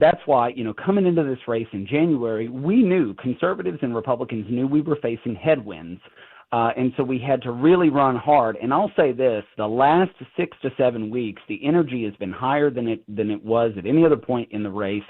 that's why, coming into this race in January, we knew, conservatives and Republicans knew we were facing headwinds. And so we had to really run hard. And I'll say this, the last 6 to 7 weeks, the energy has been higher than it was at any other point in the race.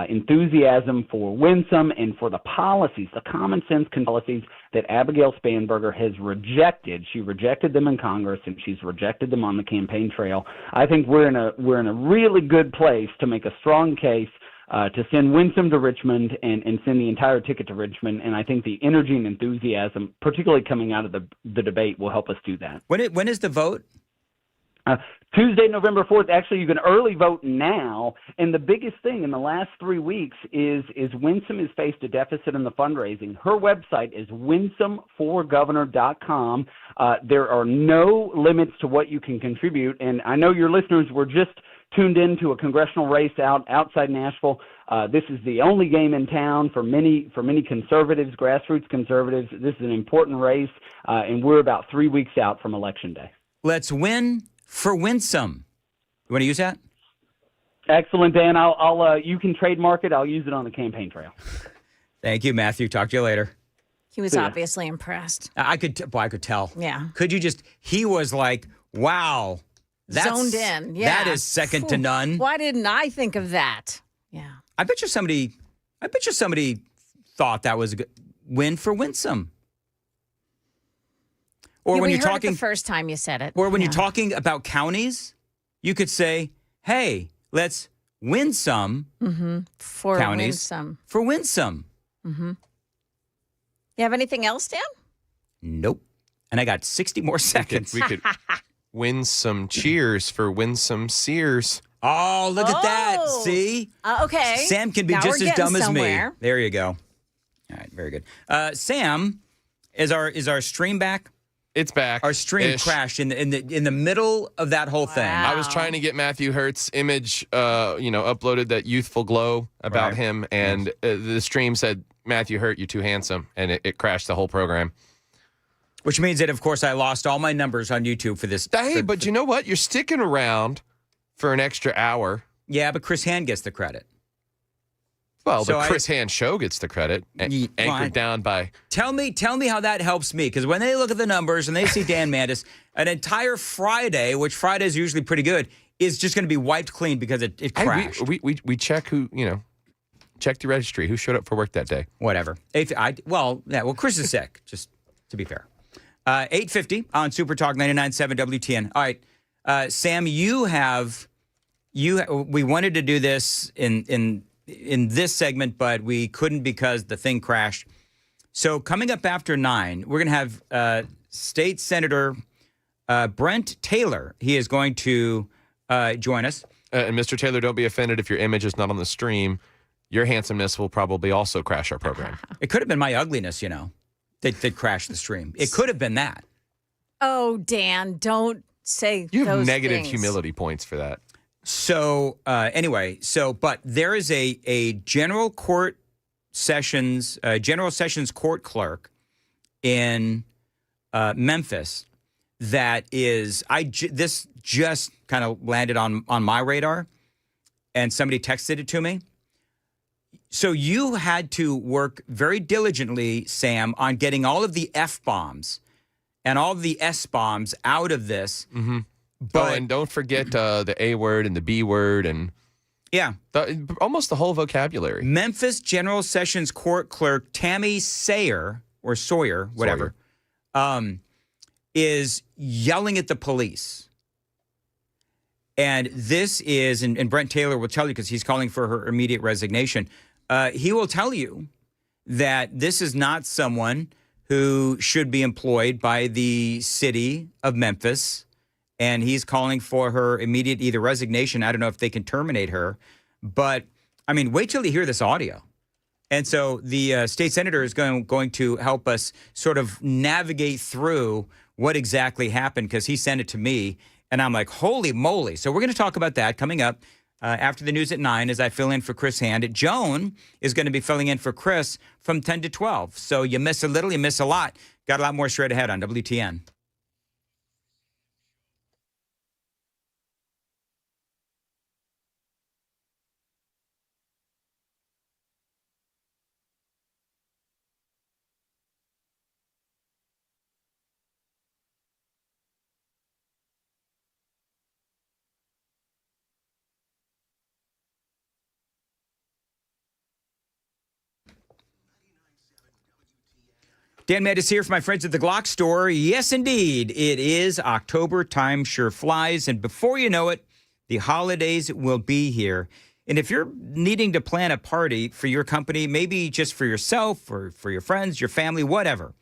Enthusiasm for Winsome and for the policies, the common sense policies that Abigail Spanberger has rejected. She rejected them in Congress, and she's rejected them on the campaign trail. I think we're in a really good place to make a strong case to send Winsome to Richmond and send the entire ticket to Richmond. And I think the energy and enthusiasm, particularly coming out of the debate, will help us do that. When is the vote? Tuesday, November 4th. Actually, you can early vote now. And the biggest thing in the last 3 weeks is Winsome has faced a deficit in the fundraising. Her website is winsomeforgovernor.com. There are no limits to what you can contribute. And I know your listeners were just tuned into a congressional race outside Nashville. This is the only game in town for many conservatives, grassroots conservatives. This is an important race, and we're about 3 weeks out from Election Day. Let's win for Winsome. You want to use that? Excellent, Dan. I'll you can trademark it. I'll use it on the campaign trail. Thank you, Matthew. Talk to you later. He was obviously impressed. I could tell. Yeah. Could you he was like, wow. That's, zoned in. Yeah. That is second to none. Why didn't I think of that? Yeah. I bet you somebody thought that was a good win for Winsome. Or when we you're heard talking it the first time you said it. Or when you're talking about counties, you could say, "Hey, let's win some for counties Winsome. For Winsome." Mm-hmm. You have anything else, Dan? Nope. And I got 60 more seconds. We could win some cheers for Winsome Sears. Oh, look at that. See? Okay. Sam can be now just we're as dumb somewhere. as me. There you go. All right, very good. Sam, is our stream back? It's back. Our stream crashed in the middle of that whole thing. I was trying to get Matthew Hurt's image, uploaded, that youthful glow about him, and the stream said, "Matthew Hurt, you're too handsome," and it crashed the whole program. Which means that, of course, I lost all my numbers on YouTube for this. Hey, but you know what? You're sticking around for an extra hour. Yeah, but Chris Hand gets the credit. Well, the Chris Hand show gets the credit, anchored down by... Tell me how that helps me, because when they look at the numbers and they see Dan Mandis, an entire Friday, which Friday is usually pretty good, is just going to be wiped clean because it crashed. Hey, we check who, check the registry, who showed up for work that day. Whatever. Chris is sick, just to be fair. 8:50 on Super Talk 99.7 WTN. All right, Sam, we wanted to do this in this segment, but we couldn't because the thing crashed. So coming up after 9, we're going to have State Senator Brent Taylor. He is going to join us. And Mr. Taylor, don't be offended if your image is not on the stream. Your handsomeness will probably also crash our program. It could have been my ugliness, that crashed the stream. It could have been that. Oh, Dan, don't say you have those negative things. humility points for that. So but there is a general sessions court clerk in Memphis that is this just kind of landed on my radar, and somebody texted it to me. So you had to work very diligently, Sam, on getting all of the F-bombs and all of the S-bombs out of this. Mm-hmm. But, and don't forget the A word and the B word and almost the whole vocabulary. Memphis General Sessions Court Clerk Tammy Sawyer, whatever, is yelling at the police. And this is, and Brent Taylor will tell you because he's calling for her immediate resignation. He will tell you that this is not someone who should be employed by the city of Memphis. And he's calling for her immediate either resignation. I don't know if they can terminate her. But, wait till you hear this audio. And so the state senator is going to help us sort of navigate through what exactly happened, because he sent it to me. And I'm like, holy moly. So we're going to talk about that coming up after the news at 9 as I fill in for Chris Hand. Joan is going to be filling in for Chris from 10 to 12. So you miss a little, you miss a lot. Got a lot more straight ahead on WTN. Dan Mattis here for my friends at the Glock store. Yes, indeed, it is October. Time sure flies. And before you know it, the holidays will be here. And if you're needing to plan a party for your company, maybe just for yourself or for your friends, your family, whatever,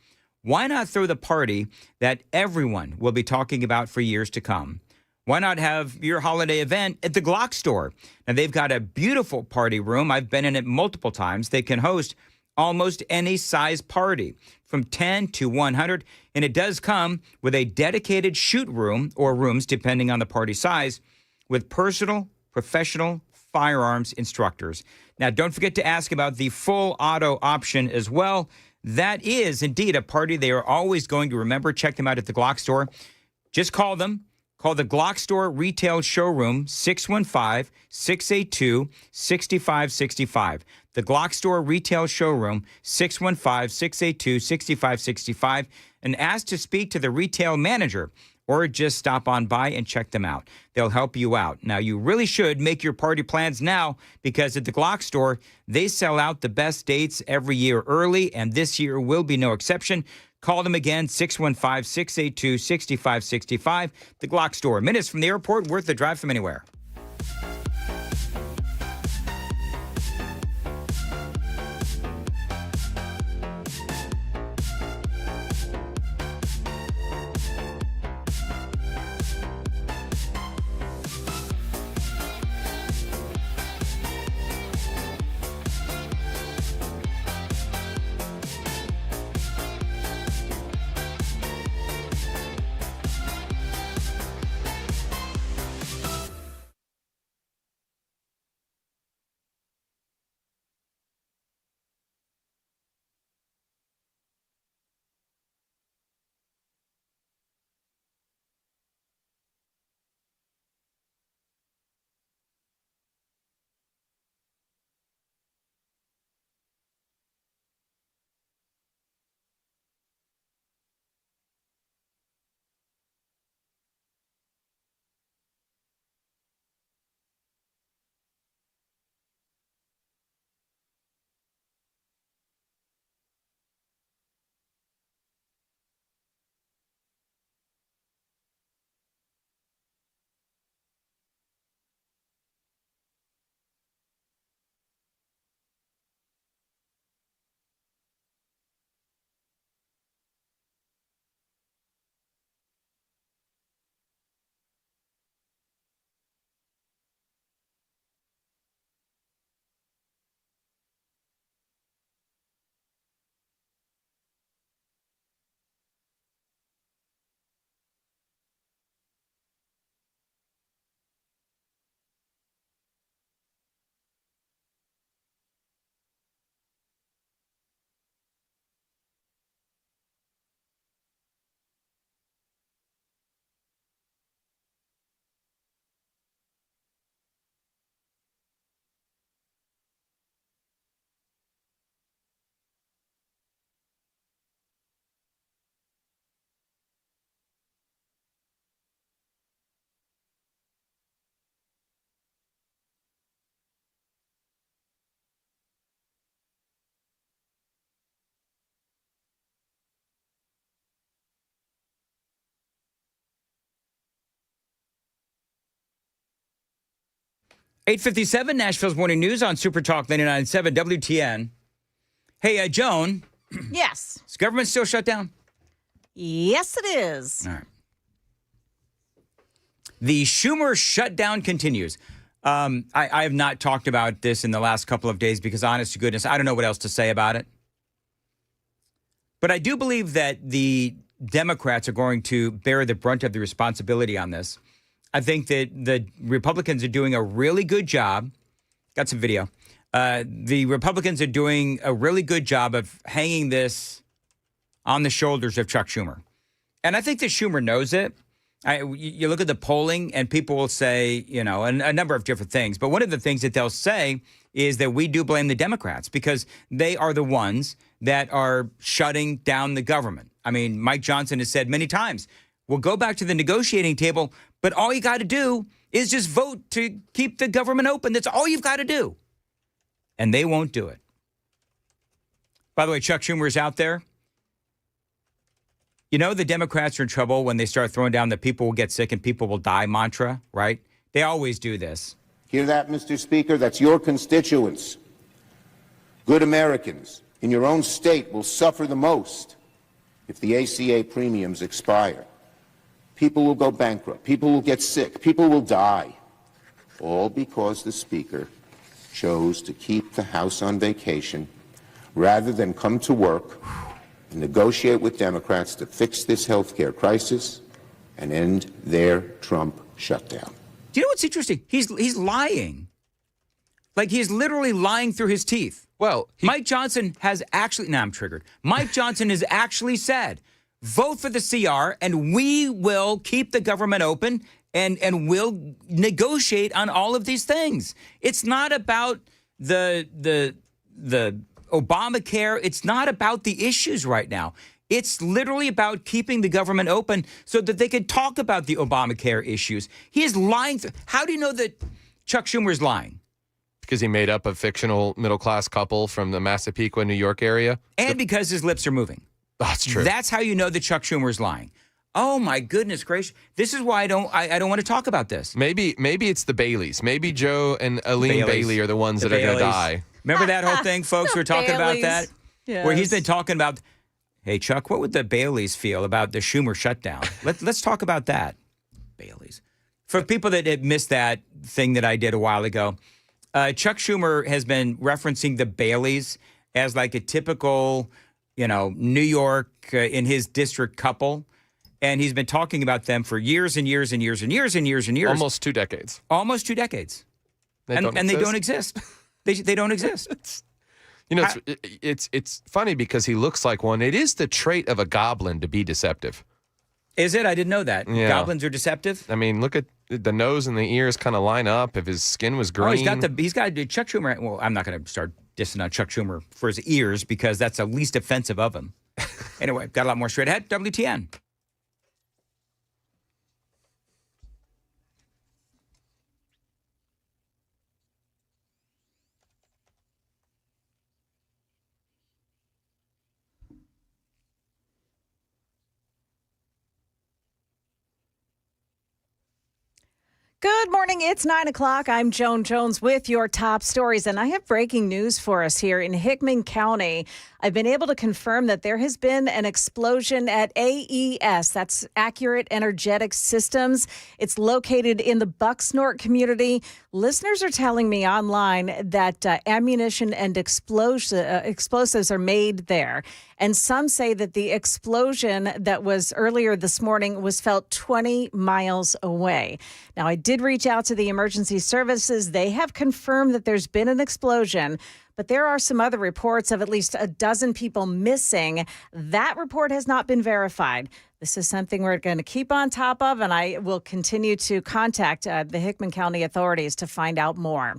why not throw the party that everyone will be talking about for years to come? Why not have your holiday event at the Glock store? Now, they've got a beautiful party room. I've been in it multiple times. They can host almost any size party from 10 to 100. And it does come with a dedicated shoot room or rooms, depending on the party size, with personal, professional firearms instructors. Now, don't forget to ask about the full auto option as well. That is indeed a party they are always going to remember. Check them out at the Glock store. Just call them. Call the Glock Store Retail Showroom, 615-682-6565. The Glock Store Retail Showroom, 615-682-6565. And ask to speak to the retail manager or just stop on by and check them out. They'll help you out. Now, you really should make your party plans now because at the Glock Store, they sell out the best dates every year early, and this year will be no exception. Call them again, 615-682-6565. The Glock Store. Minutes from the airport, worth the drive from anywhere. .857 Nashville's Morning News on Super Talk 99.7 WTN. Hey, Joan. Yes. Is government still shut down? Yes, it is. All right. The Schumer shutdown continues. I have not talked about this in the last couple of days because, honest to goodness, I don't know what else to say about it. But I do believe that the Democrats are going to bear the brunt of the responsibility on this. I think that the Republicans are doing a really good job. Got some video. The Republicans are doing a really good job of hanging this on the shoulders of Chuck Schumer. And I think that Schumer knows it. You look at the polling and people will say, you know, a number of different things. But one of the things that they'll say is that we do blame the Democrats because they are the ones that are shutting down the government. I mean, Mike Johnson has said many times, we'll go back to the negotiating table, but all you got to do is just vote to keep the government open. That's all you've got to do. And they won't do it. By the way, Chuck Schumer is out there. You know, the Democrats are in trouble when they start throwing down the people will get sick and people will die mantra, right? They always do this. Hear that, Mr. Speaker? That's your constituents. Good Americans in your own state will suffer the most if the ACA premiums expire. People will go bankrupt. People will get sick. People will die. All because the Speaker chose to keep the House on vacation rather than come to work and negotiate with Democrats to fix this health care crisis and end their Trump shutdown. Do you know what's interesting? He's lying. Like, he's literally lying through his teeth. Well, Mike Johnson has actually, now I'm triggered. Mike Johnson has actually said, vote for the CR and we will keep the government open and we'll negotiate on all of these things. It's not about the Obamacare. It's not about the issues right now. It's literally about keeping the government open so that they can talk about the Obamacare issues. He is lying. How do you know that Chuck Schumer is lying? because he made up a fictional middle-class couple from the Massapequa, New York area. And because his lips are moving. That's true. That's how you know that Chuck Schumer is lying. Oh my goodness gracious! This is why I don't want to talk about this. Maybe it's the Baileys. Maybe Joe and Aline Bailey are the ones that are going to die. Remember that whole thing, folks? We were talking about that, yes. where he's been talking about. Hey Chuck, what would the Baileys feel about the Schumer shutdown? Let's talk about that. Baileys. For people that had missed that thing that I did a while ago, Chuck Schumer has been referencing the Baileys as like a typical, New York in his district couple. And he's been talking about them for years and years and years and years and years and years. Almost 2 decades. Almost 2 decades. They don't exist. They don't exist. It's funny because he looks like one. It is the trait of a goblin to be deceptive. Is it? I didn't know that. Yeah. Goblins are deceptive? I mean, look at the nose and the ears kind of line up. If his skin was green. Oh, he's got Chuck Schumer. Well, I'm not going to start dissing on Chuck Schumer for his ears because that's the least offensive of him. Anyway, got a lot more straight ahead. WTN. Good morning. It's 9 o'clock. I'm Joan Jones with your top stories, and I have breaking news for us here in Hickman County. I've been able to confirm that there has been an explosion at AES. That's Accurate Energetic Systems. It's located in the Bucksnort community. Listeners are telling me online that ammunition and explosives are made there. And some say that the explosion that was earlier this morning was felt 20 miles away. Now, I did reach out to the emergency services. They have confirmed that there's been an explosion, but there are some other reports of at least a dozen people missing. That report has not been verified. This is something we're going to keep on top of, and I will continue to contact the Hickman County authorities to find out more.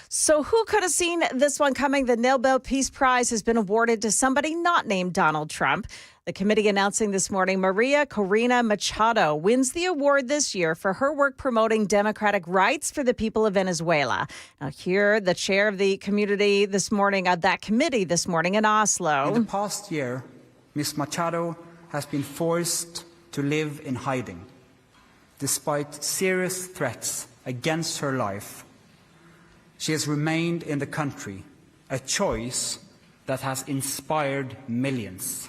So who could have seen this one coming? The Nobel Peace Prize has been awarded to somebody not named Donald Trump. The committee announcing this morning Maria Corina Machado wins the award this year for her work promoting democratic rights for the people of Venezuela. Now, here, the chair of the community this morning, that committee this morning in Oslo. In the past year, Ms. Machado has been forced to live in hiding, despite serious threats against her life. She has remained in the country, a choice that has inspired millions.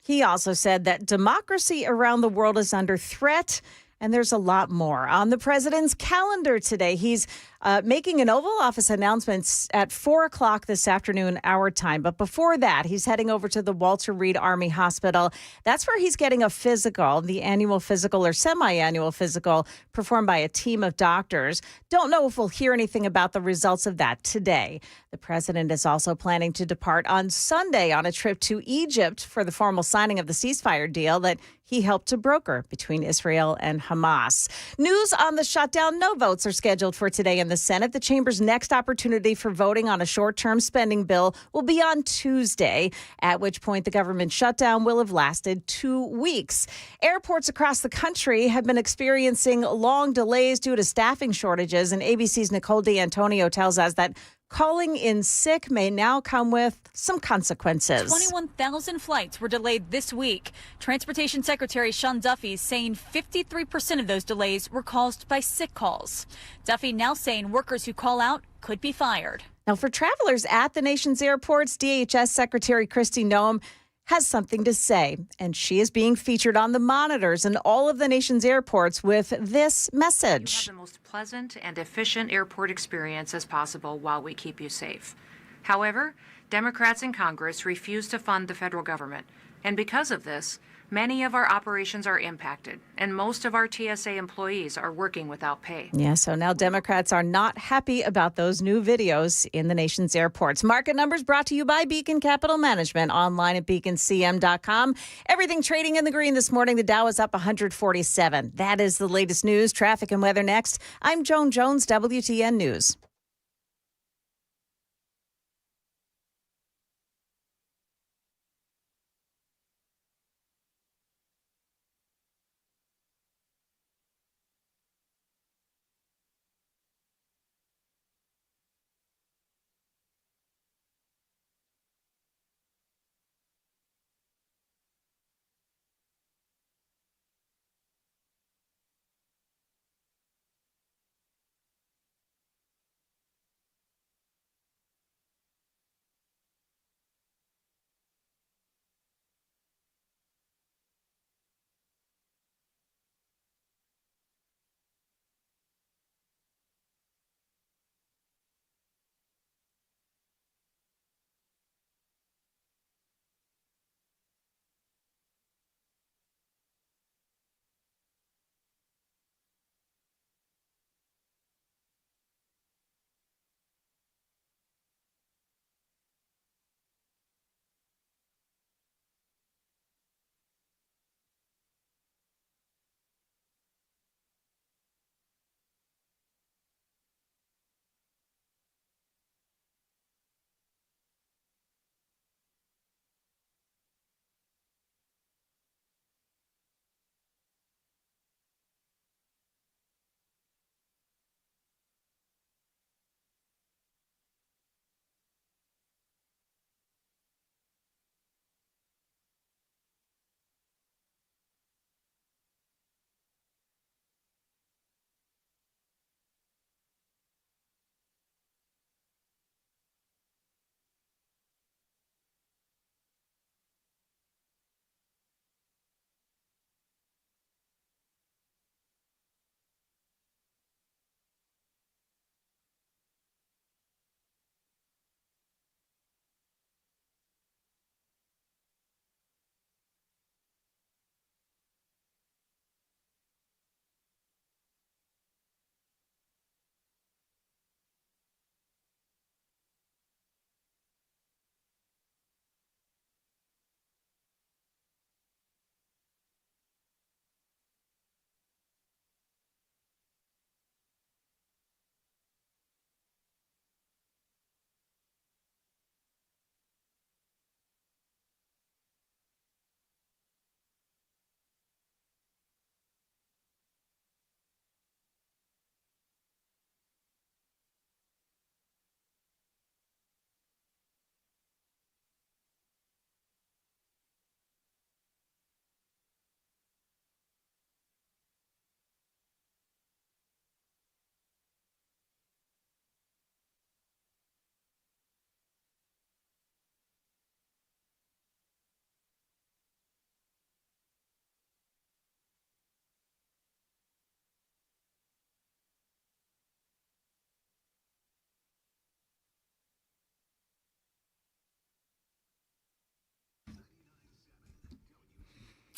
He also said that democracy around the world is under threat, and there's a lot more. On the president's calendar today, he's making an Oval Office announcement at 4 o'clock this afternoon, our time. But before that, he's heading over to the Walter Reed Army Hospital. That's where he's getting a physical, the annual physical or semi-annual physical performed by a team of doctors. Don't know if we'll hear anything about the results of that today. The president is also planning to depart on Sunday on a trip to Egypt for the formal signing of the ceasefire deal that he helped to broker between Israel and Hamas. News on the shutdown. No votes are scheduled for today in the Senate. The chamber's next opportunity for voting on a short-term spending bill will be on Tuesday, at which point the government shutdown will have lasted 2 weeks. Airports across the country have been experiencing long delays due to staffing shortages, and ABC's Nicole D'Antonio tells us that Calling in sick may now come with some consequences. 21,000 flights were delayed this week. Transportation Secretary Sean Duffy is saying 53% of those delays were caused by sick calls. Duffy now saying workers who call out could be fired. Now, for travelers at the nation's airports, DHS Secretary Kristi Noem has something to say, and she is being featured on the monitors in all of the nation's airports with this message. You have the most pleasant and efficient airport experience as possible while we keep you safe. However, Democrats in Congress refuse to fund the federal government, and because of this, many of our operations are impacted, and most of our TSA employees are working without pay. Yeah, so now Democrats are not happy about those new videos in the nation's airports. Market numbers brought to you by Beacon Capital Management, online at beaconcm.com. Everything trading in the green this morning. The Dow is up 147. That is the latest news, traffic, and weather next. I'm Joan Jones, WTN News.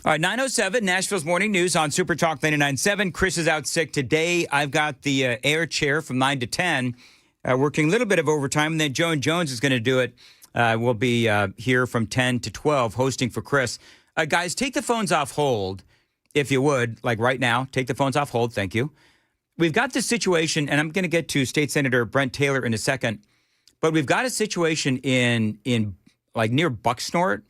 All right, 9:07, Nashville's Morning News on Super Talk 99.7. Chris is out sick today. I've got the air chair from 9 to 10, working a little bit of overtime. And then Joan Jones is going to do it. We'll be here from 10 to 12, hosting for Chris. Guys, take the phones off hold, if you would, like right now. Take the phones off hold. Thank you. We've got this situation, and I'm going to get to State Senator Brent Taylor in a second, but we've got a situation in like near Bucksnort,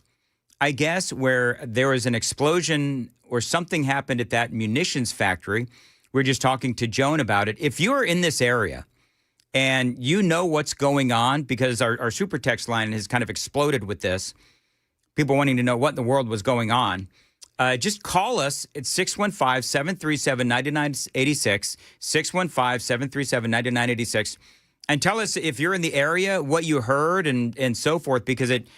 I guess, where there was an explosion or something happened at that munitions factory. We're just talking to Joan about it. If you're in this area, and you know what's going on because our super text line has kind of exploded with this. People wanting to know what in the world was going on. Just call us at 615-737-9986, 615-737-9986, and tell us if you're in the area, what you heard and so forth, because it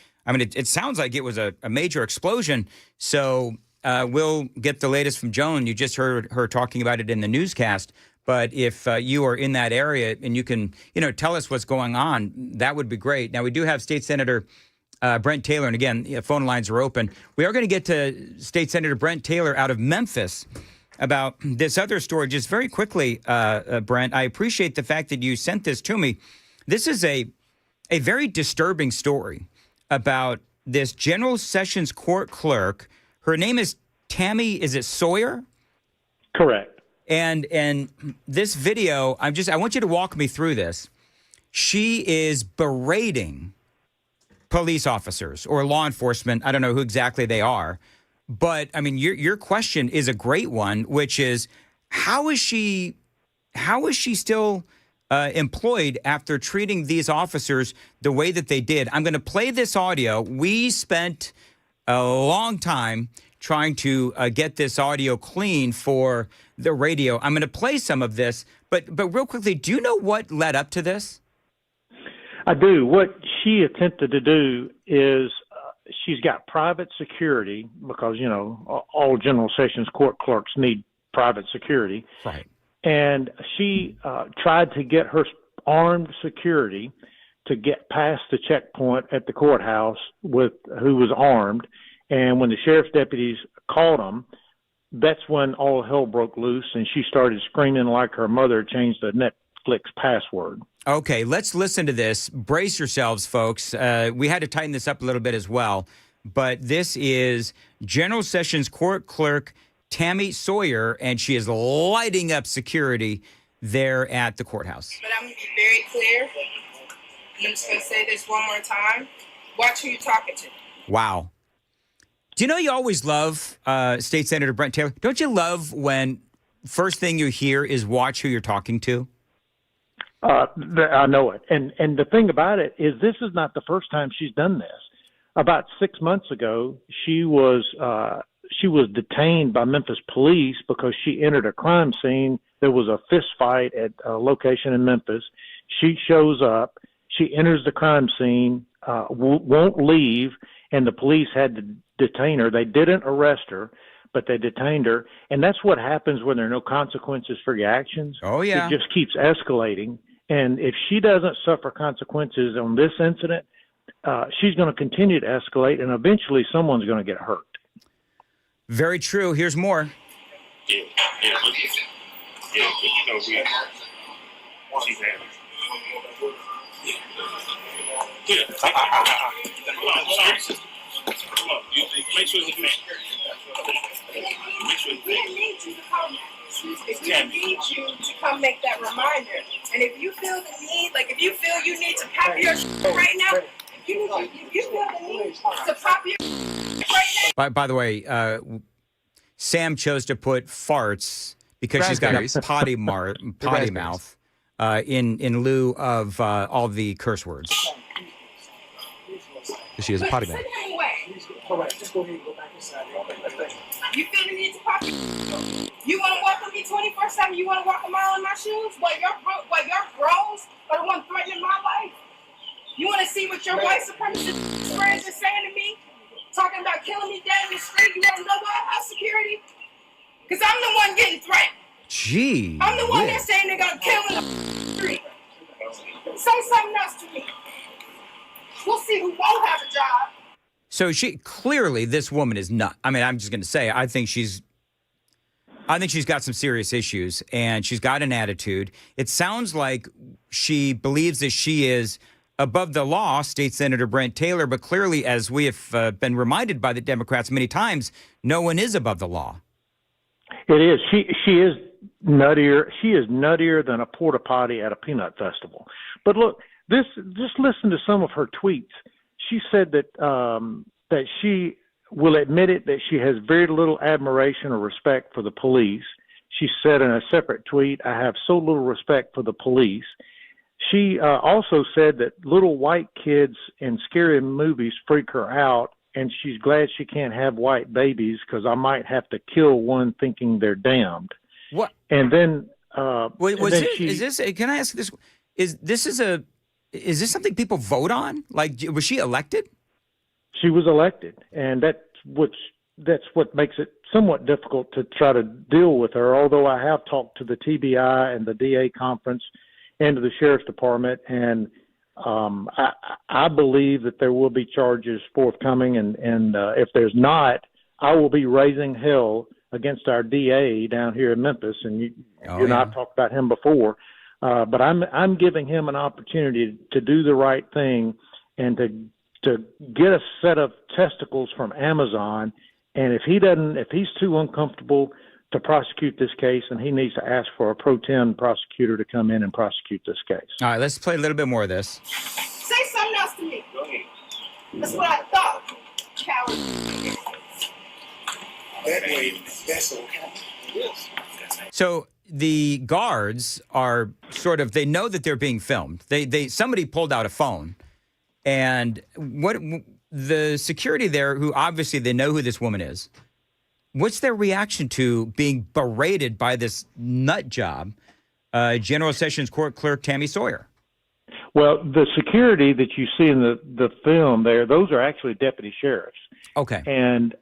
sounds like it was a major explosion. So we'll get the latest from Joan. You just heard her talking about it in the newscast. But if you are in that area and you can, tell us what's going on, that would be great. Now, we do have State Senator Brent Taylor, and again, phone lines are open. We are going to get to State Senator Brent Taylor out of Memphis about this other story. Just very quickly, Brent, I appreciate the fact that you sent this to me. This is a very disturbing story about this General Sessions Court clerk. Her name is Tammy, is it Sawyer? Correct. And this video, I want you to walk me through this. She is berating police officers or law enforcement. I don't know who exactly they are. But, I mean, your question is a great one, which is, how is she still employed after treating these officers the way that they did? I'm going to play this audio. We spent a long time trying to get this audio clean for the radio. I'm going to play some of this, but real quickly, do you know what led up to this? I do. What she attempted to do is she's got private security because, all General Sessions Court clerks need private security. Right. And she tried to get her armed security to get past the checkpoint at the courthouse who was armed. And when the sheriff's deputies caught them, that's when all hell broke loose, and she started screaming like her mother changed the Netflix password. Okay, let's listen to this. Brace yourselves, folks. We had to tighten this up a little bit as well. But this is General Sessions Court Clerk Tammy Sawyer, and she is lighting up security there at the courthouse. But I'm going to be very clear, and I'm just going to say this one more time. Watch who you're talking to. Wow. Do you know you always love State Senator Brent Taylor? Don't you love when first thing you hear is watch who you're talking to? I know it. And the thing about it is this is not the first time she's done this. About 6 months ago, she was detained by Memphis police because she entered a crime scene. There was a fist fight at a location in Memphis. She shows up. She enters the crime scene, won't leave, and the police had to detain her. They didn't arrest her, but they detained her. And that's what happens when there are no consequences for your actions. Oh, yeah. It just keeps escalating. And if she doesn't suffer consequences on this incident, she's going to continue to escalate, and eventually someone's going to get hurt. Very true. Here's more. She's Come on, make sure it's me. Make sure it's me. We need you to come make that reminder. And if you feel the need, like if you feel you need to pop your right now, if you feel the need to pop your right now. By the way, Sam chose to put farts because she's got a potty mouth in lieu of all the curse words. She has a potty mouth. All right, just go ahead and go back inside. You feel the need to pop your You want to walk with me 24/7? You want to walk a mile in my shoes? What your bros are the one threatening my life? You want to see what your white supremacist friends are saying to me? Talking about killing me dead in the street? You want to know why I have security? Because I'm the one getting threatened. Gee. I'm the one that's saying they're going to kill me in the street. Say something else to me. We'll see who won't have a job. So clearly this woman is not. I mean, I'm just going to say, I think she's got some serious issues and she's got an attitude. It sounds like she believes that she is above the law, State Senator Brent Taylor, but clearly, as we have been reminded by the Democrats many times, no one is above the law. It is. She is nuttier. She is nuttier than a porta potty at a peanut festival. But look, just listen to some of her tweets. She said that that she will admit it, that she has very little admiration or respect for the police. She said in a separate tweet, "I have so little respect for the police." She also said that little white kids in scary movies freak her out, and she's glad she can't have white babies because I might have to kill one thinking they're damned. What? And then, Can I ask this? Is this something people vote on? Like, was she elected? She was elected, and that's what makes it somewhat difficult to try to deal with her. Although I have talked to the TBI and the DA conference and to the sheriff's department, and I believe that there will be charges forthcoming. And if there's not, I will be raising hell against our DA down here in Memphis. And you and I talked about him before, but I'm giving him an opportunity to do the right thing and to get a set of testicles from Amazon. And if he's too uncomfortable to prosecute this case, and he needs to ask for a pro tem prosecutor to come in and prosecute this case. All right, let's play a little bit more of this. Say something else to me. Go ahead. That's what I thought. Coward. That way, that's okay. Yes. So the guards are sort of, they know that they're being filmed. Somebody pulled out a phone, and what the security there, who obviously they know who this woman is, what's their reaction to being berated by this nut job, General Sessions Court Clerk Tammy Sawyer? Well, the security that you see in the film there, those are actually deputy sheriffs. Okay. And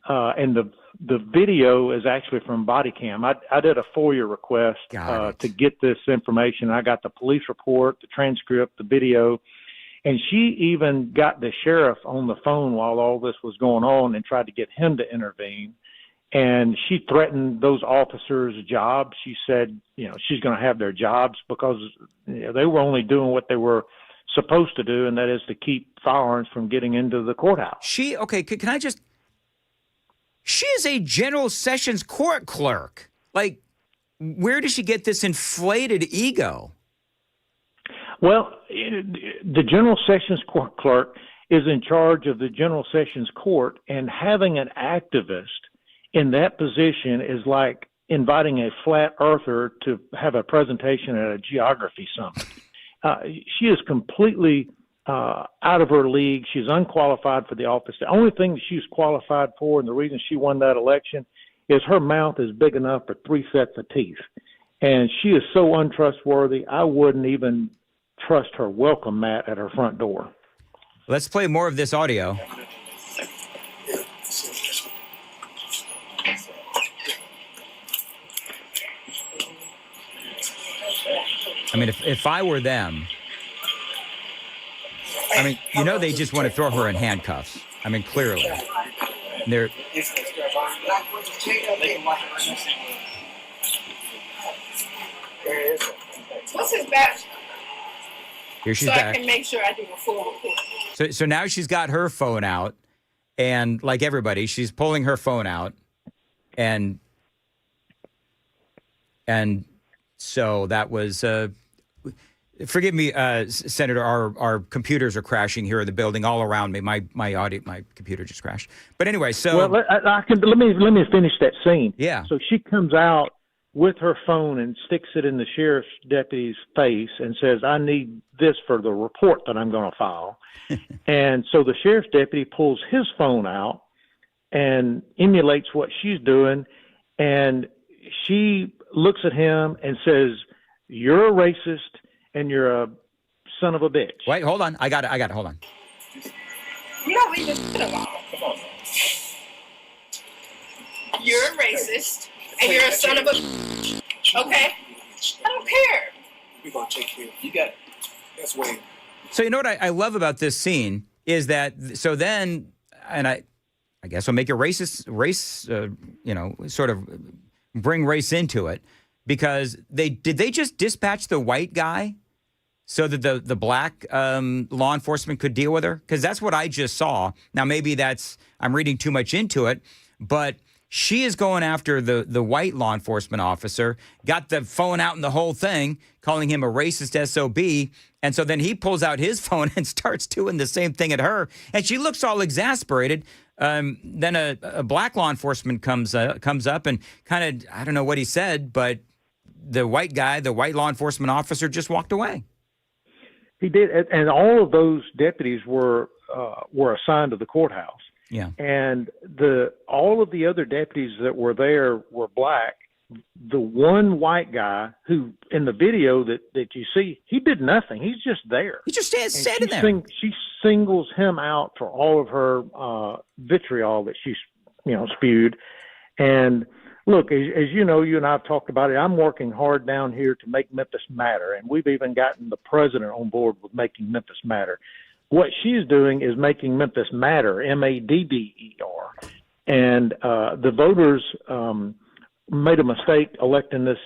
the video is actually from body cam. I did a FOIA request to get this information. I got the police report, the transcript, the video, and she even got the sheriff on the phone while all this was going on and tried to get him to intervene. And she threatened those officers' jobs. She said, she's going to have their jobs because they were only doing what they were supposed to do, and that is to keep firearms from getting into the courthouse. She is a General Sessions Court clerk. Like, where does she get this inflated ego? Well, the General Sessions Court clerk is in charge of the General Sessions Court, and having an activist in that position is like inviting a flat earther to have a presentation at a geography summit. She is completely out of her league. She's unqualified for the office. The only thing that she's qualified for, and the reason she won that election, is her mouth is big enough for 3 sets of teeth. And she is so untrustworthy, I wouldn't even trust her welcome mat at her front door. Let's play more of this audio. I mean, if I were them, they just want to throw her in handcuffs. I mean, clearly. They're... What's his badge? Here she's so back. I can make sure I do a full report. So now she's got her phone out, and like everybody, she's pulling her phone out, and so that was. Forgive me, Senator. Our computers are crashing here in the building all around me. My computer just crashed. But anyway, so let me finish that scene. Yeah. So she comes out with her phone and sticks it in the sheriff's deputy's face and says, "I need this for the report that I'm going to file." And so the sheriff's deputy pulls his phone out and emulates what she's doing, and she looks at him and says, "You're a racist and you're a son of a bitch." Wait, hold on. I got it. Hold on. You don't leave this shit alone. Come on. You're a racist and you're a son of a bitch. Okay? I don't care. We're going to take care of you. Got it. That's way. So you know what I love about this scene is that, so then, and I guess I'll make it sort of bring race into it, because did they just dispatch the white guy so that the black law enforcement could deal with her? Because that's what I just saw. Now, maybe I'm reading too much into it, but she is going after the white law enforcement officer, got the phone out and the whole thing, calling him a racist SOB. And so then he pulls out his phone and starts doing the same thing at her. And she looks all exasperated. Then a black law enforcement comes up and kind of, I don't know what he said, but the white law enforcement officer just walked away. He did, and all of those deputies were assigned to the courthouse. Yeah. And all of the other deputies that were there were black. The one white guy who, in the video that you see, he did nothing. He's just there. He just standing there. She singles him out for all of her vitriol that she's, spewed. And look, as you know, you and I have talked about it, I'm working hard down here to make Memphis matter. And we've even gotten the president on board with making Memphis matter. What she's doing is making Memphis matter, MADDER. And the voters made a mistake electing this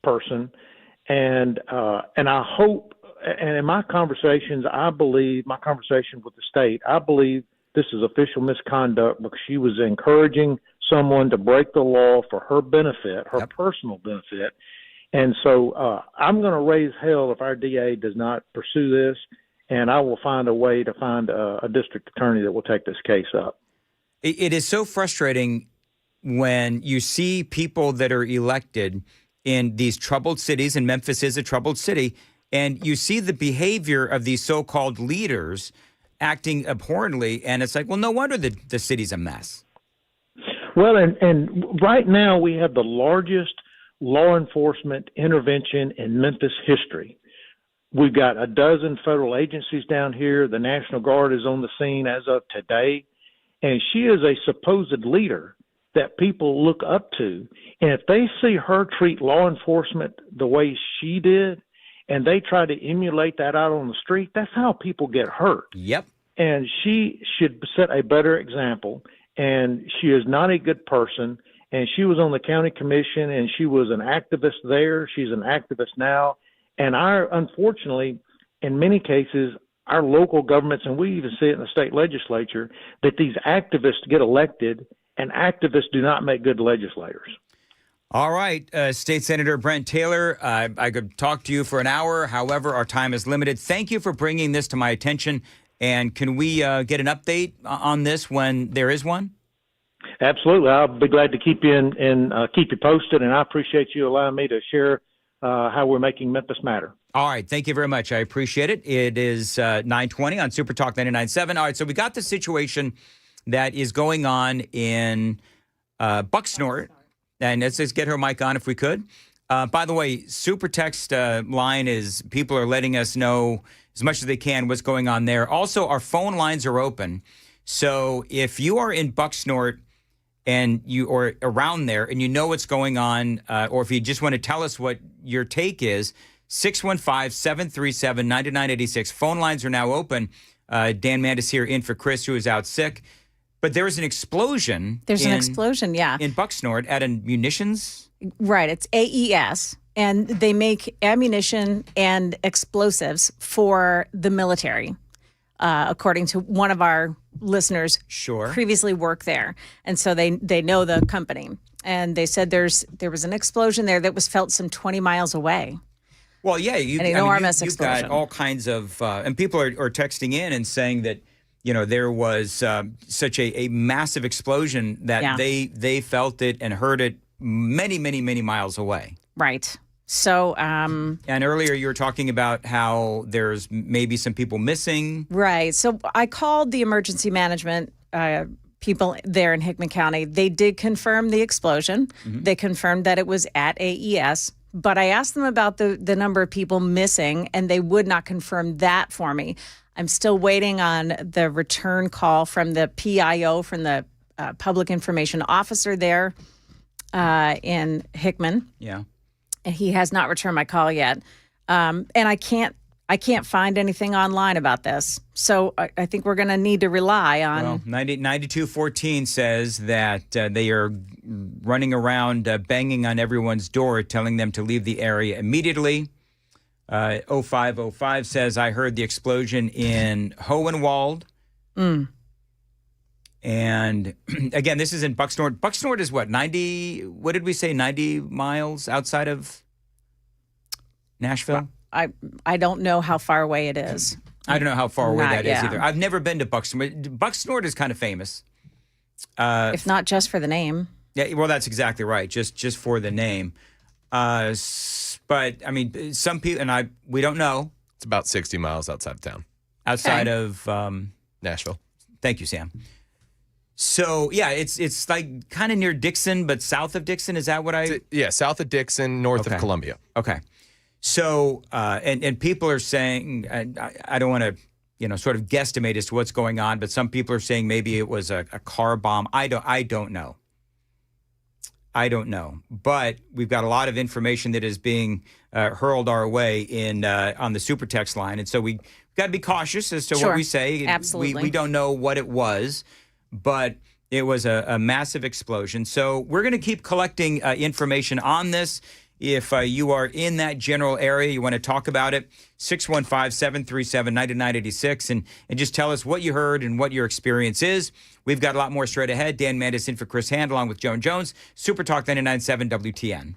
person. And I hope, and in my conversations, my conversation with the state, I believe this is official misconduct because she was encouraging someone to break the law for her benefit, her personal benefit. And so I'm going to raise hell if our DA does not pursue this, and I will find a way to find a district attorney that will take this case up. It is so frustrating when you see people that are elected in these troubled cities, and Memphis is a troubled city, and you see the behavior of these so-called leaders acting abhorrently, and it's like, well, no wonder the city's a mess. Well, and right now we have the largest law enforcement intervention in Memphis history. We've got a dozen federal agencies down here. The National Guard is on the scene as of today, and she is a supposed leader that people look up to. And if they see her treat law enforcement the way she did, and they try to emulate that out on the street, that's how people get hurt. Yep. And she should set a better example. And she is not a good person. And she was on the county commission, and she was an activist there. She's an activist now. And unfortunately, in many cases, our local governments, and we even see it in the state legislature, that these activists get elected, and activists do not make good legislators. All right, State Senator Brent Taylor, I could talk to you for an hour. However, our time is limited. Thank you for bringing this to my attention. And can we get an update on this when there is one? Absolutely. I'll be glad to keep you and keep you posted. And I appreciate you allowing me to share how we're making Memphis matter. All right. Thank you very much. I appreciate it. It is 9:20 on Super Talk 99.7. All right. So we got the situation that is going on in Bucksnort. And let's just get her mic on if we could. By the way, super text line is people are letting us know as much as they can what's going on there. Also, our phone lines are open. So if you are in Bucksnort and or around there and you know what's going on, or if you just want to tell us what your take is, 615-737-9986. Phone lines are now open. Dan Mandis here in for Chris, who is out sick. But there was an explosion. There's an explosion, yeah. In Bucksnort at a munitions? Right. It's AES, and they make ammunition and explosives for the military, according to one of our listeners. Sure. Previously worked there. And so they know the company. And they said there was an explosion there that was felt some 20 miles away. Well, yeah. An enormous explosion. You've got all kinds of, and people are texting in and saying that, there was such a massive explosion that they felt it and heard it many, many, many miles away. Right. So, and earlier you were talking about how there's maybe some people missing. Right. So I called the emergency management people there in Hickman County. They did confirm the explosion. Mm-hmm. They confirmed that it was at AES. But I asked them about the number of people missing, and they would not confirm that for me. I'm still waiting on the return call from the PIO, from the public information officer there in Hickman. Yeah. And he has not returned my call yet. And I can't find anything online about this. So I think we're going to need to rely on. Well, 9214 says that they are running around banging on everyone's door, telling them to leave the area immediately. 0505 says, I heard the explosion in Hohenwald. And again, this is in Bucksnort. Bucksnort is what, 90 miles outside of Nashville? I don't know how far away it is. I don't know how far away that is either. I've never been to Bucksnort. Bucksnort is kind of famous. If not just for the name. Yeah, well, that's exactly right. Just for the name. But I mean, some people, and we don't know. It's about 60 miles outside of town. Outside of Nashville. Thank you, Sam. So yeah, it's like kind of near Dixon, but south of Dixon. Is that what I? Yeah, south of Dixon, north of Columbia. Okay. So and people are saying, I don't want to sort of guesstimate as to what's going on, but some people are saying maybe it was a car bomb. I don't know. I don't know, but we've got a lot of information that is being hurled our way on the super text line, and so we got to be cautious as to what we say. Absolutely. We don't know what it was, but it was a massive explosion. So we're going to keep collecting information on this. If you are in that general area, you want to talk about it, 615-737-9986, and just tell us what you heard and what your experience is. We've got a lot more straight ahead. Dan Mandis in for Chris Hand, along with Joan Jones. Super Talk 99.7 WTN.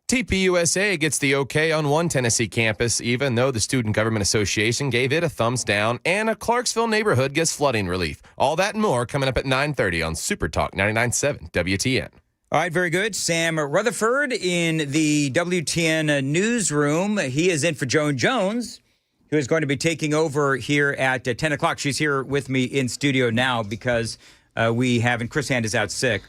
TPUSA gets the okay on one Tennessee campus, even though the Student Government Association gave it a thumbs down, and a Clarksville neighborhood gets flooding relief. All that and more coming up at 9:30 on Super Talk 99.7 WTN. All right, very good. Sam Rutherford in the WTN newsroom. He is in for Joan Jones, who is going to be taking over here at 10 o'clock. She's here with me in studio now because we have, and Chris Hand is out sick,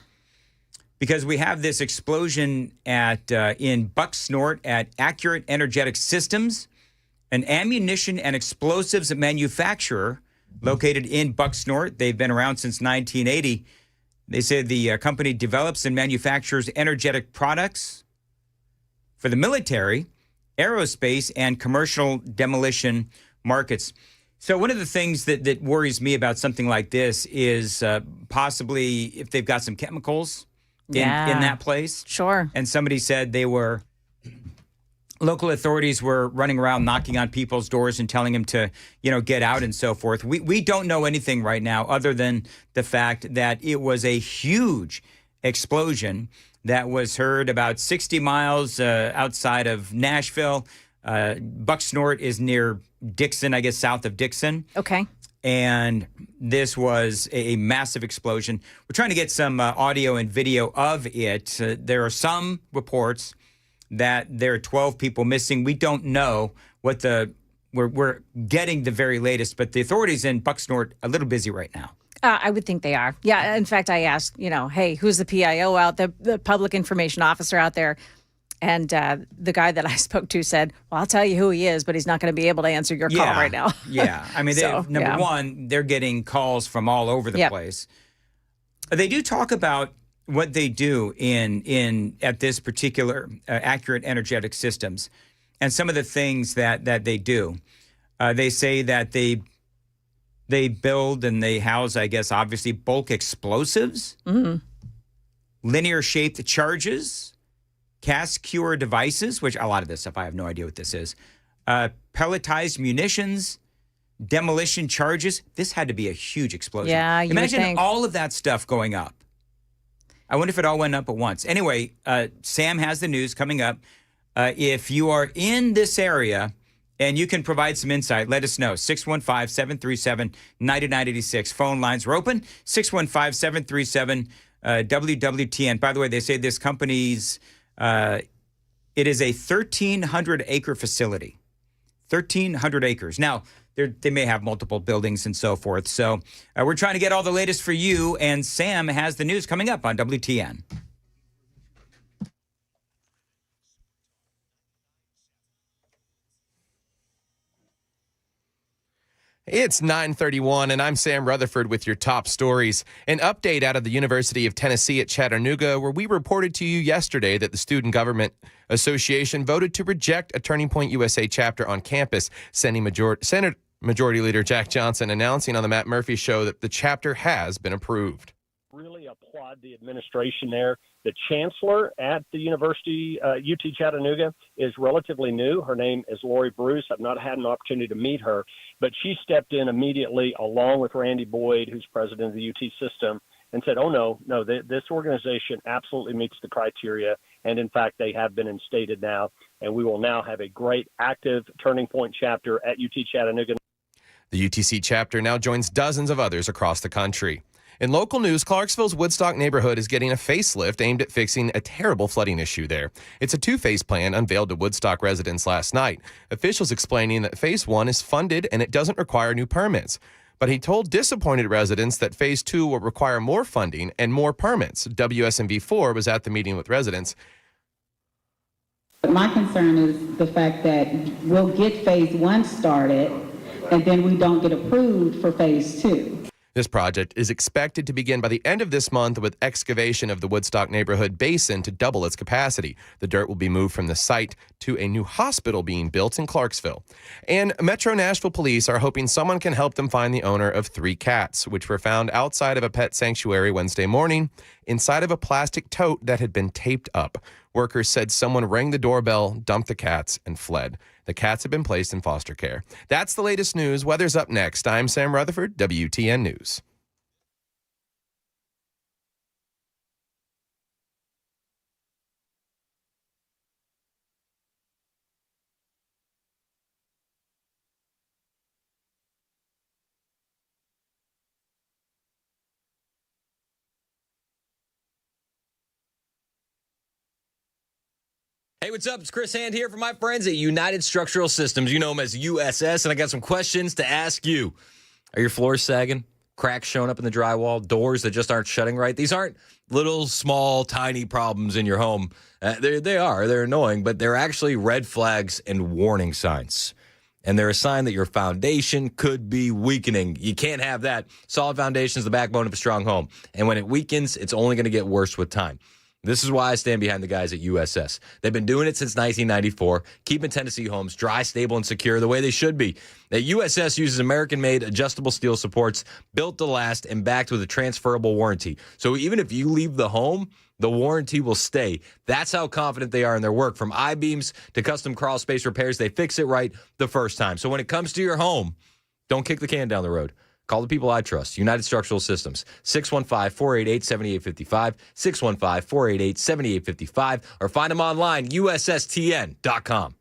because we have this explosion at in Bucksnort at Accurate Energetic Systems, an ammunition and explosives manufacturer located in Bucksnort. They've been around since 1980. They say the company develops and manufactures energetic products for the military, aerospace, and commercial demolition markets. So one of the things that worries me about something like this is possibly if they've got some chemicals in that place. Sure. And somebody said local authorities were running around knocking on people's doors and telling them to, get out and so forth. We don't know anything right now other than the fact that it was a huge explosion that was heard about 60 miles outside of Nashville. Bucksnort is near Dixon, I guess, south of Dixon. Okay. And this was a massive explosion. We're trying to get some audio and video of it. There are some reports that there are 12 people missing. We don't know what we're getting the very latest, but the authorities in Bucksnort are a little busy right now. I would think they are. Yeah. In fact, I asked, hey, who's the PIO out there, the public information officer out there? And the guy that I spoke to said, well, I'll tell you who he is, but he's not going to be able to answer your call right now. Yeah. I mean, number one, they're getting calls from all over the place. They do talk about what they do at this particular Accurate Energetic Systems and some of the things that they do. They say that they build and they house, I guess, obviously bulk explosives, linear-shaped charges, cast cure devices, which a lot of this stuff, I have no idea what this is, pelletized munitions, demolition charges. This had to be a huge explosion. Yeah, you Imagine would think. all of that stuff going up. I wonder if it all went up at once. Anyway, Sam has the news coming up. If you are in this area and you can provide some insight, let us know. 615-737-9986. Phone lines are open. 615-737-WWTN. By the way, they say this company's, it is a 1,300-acre facility. 1,300 acres. Now, they may have multiple buildings and so forth. So we're trying to get all the latest for you, and Sam has the news coming up on WTN. It's 9:31, and I'm Sam Rutherford with your top stories. An update out of the University of Tennessee at Chattanooga, where we reported to you yesterday that the Student Government Association voted to reject a Turning Point USA chapter on campus, sending Senate Majority Leader Jack Johnson announcing on the Matt Murphy Show that the chapter has been approved. Really applaud the administration there. The chancellor at the University, UT Chattanooga, is relatively new. Her name is Lori Bruce. I've not had an opportunity to meet her, but she stepped in immediately along with Randy Boyd, who's president of the UT system, and said, no, this organization absolutely meets the criteria. And in fact, they have been instated now, and we will now have a great active Turning Point chapter at UT Chattanooga. The UTC chapter now joins dozens of others across the country. In local news, Clarksville's Woodstock neighborhood is getting a facelift aimed at fixing a terrible flooding issue there. It's a two-phase plan unveiled to Woodstock residents last night. Officials explaining that Phase 1 is funded and it doesn't require new permits. But he told disappointed residents that Phase 2 will require more funding and more permits. WSMV4 was at the meeting with residents. My concern is the fact that we'll get Phase 1 started and then we don't get approved for Phase 2. This project is expected to begin by the end of this month with excavation of the Woodstock neighborhood basin to double its capacity. The dirt will be moved from the site to a new hospital being built in Clarksville. And Metro Nashville police are hoping someone can help them find the owner of 3 cats, which were found outside of a pet sanctuary Wednesday morning inside of a plastic tote that had been taped up. Workers said someone rang the doorbell, dumped the cats, and fled. The cats have been placed in foster care. That's the latest news. Weather's up next. I'm Sam Rutherford, WTN News. Hey, what's up? It's Chris Hand here from my friends at United Structural Systems. You know them as USS, and I got some questions to ask you. Are your floors sagging? Cracks showing up in the drywall? Doors that just aren't shutting right? These aren't little, small, tiny problems in your home. They're annoying, but they're actually red flags and warning signs. And they're a sign that your foundation could be weakening. You can't have that. Solid foundation is the backbone of a strong home. And when it weakens, it's only going to get worse with time. This is why I stand behind the guys at USS. They've been doing it since 1994, keeping Tennessee homes dry, stable, and secure the way they should be. Now, USS uses American-made adjustable steel supports built to last and backed with a transferable warranty. So even if you leave the home, the warranty will stay. That's how confident they are in their work. From I-beams to custom crawl space repairs, they fix it right the first time. So when it comes to your home, don't kick the can down the road. Call the people I trust. United Structural Systems, 615-488-7855, 615-488-7855, or find them online, ussTN.com.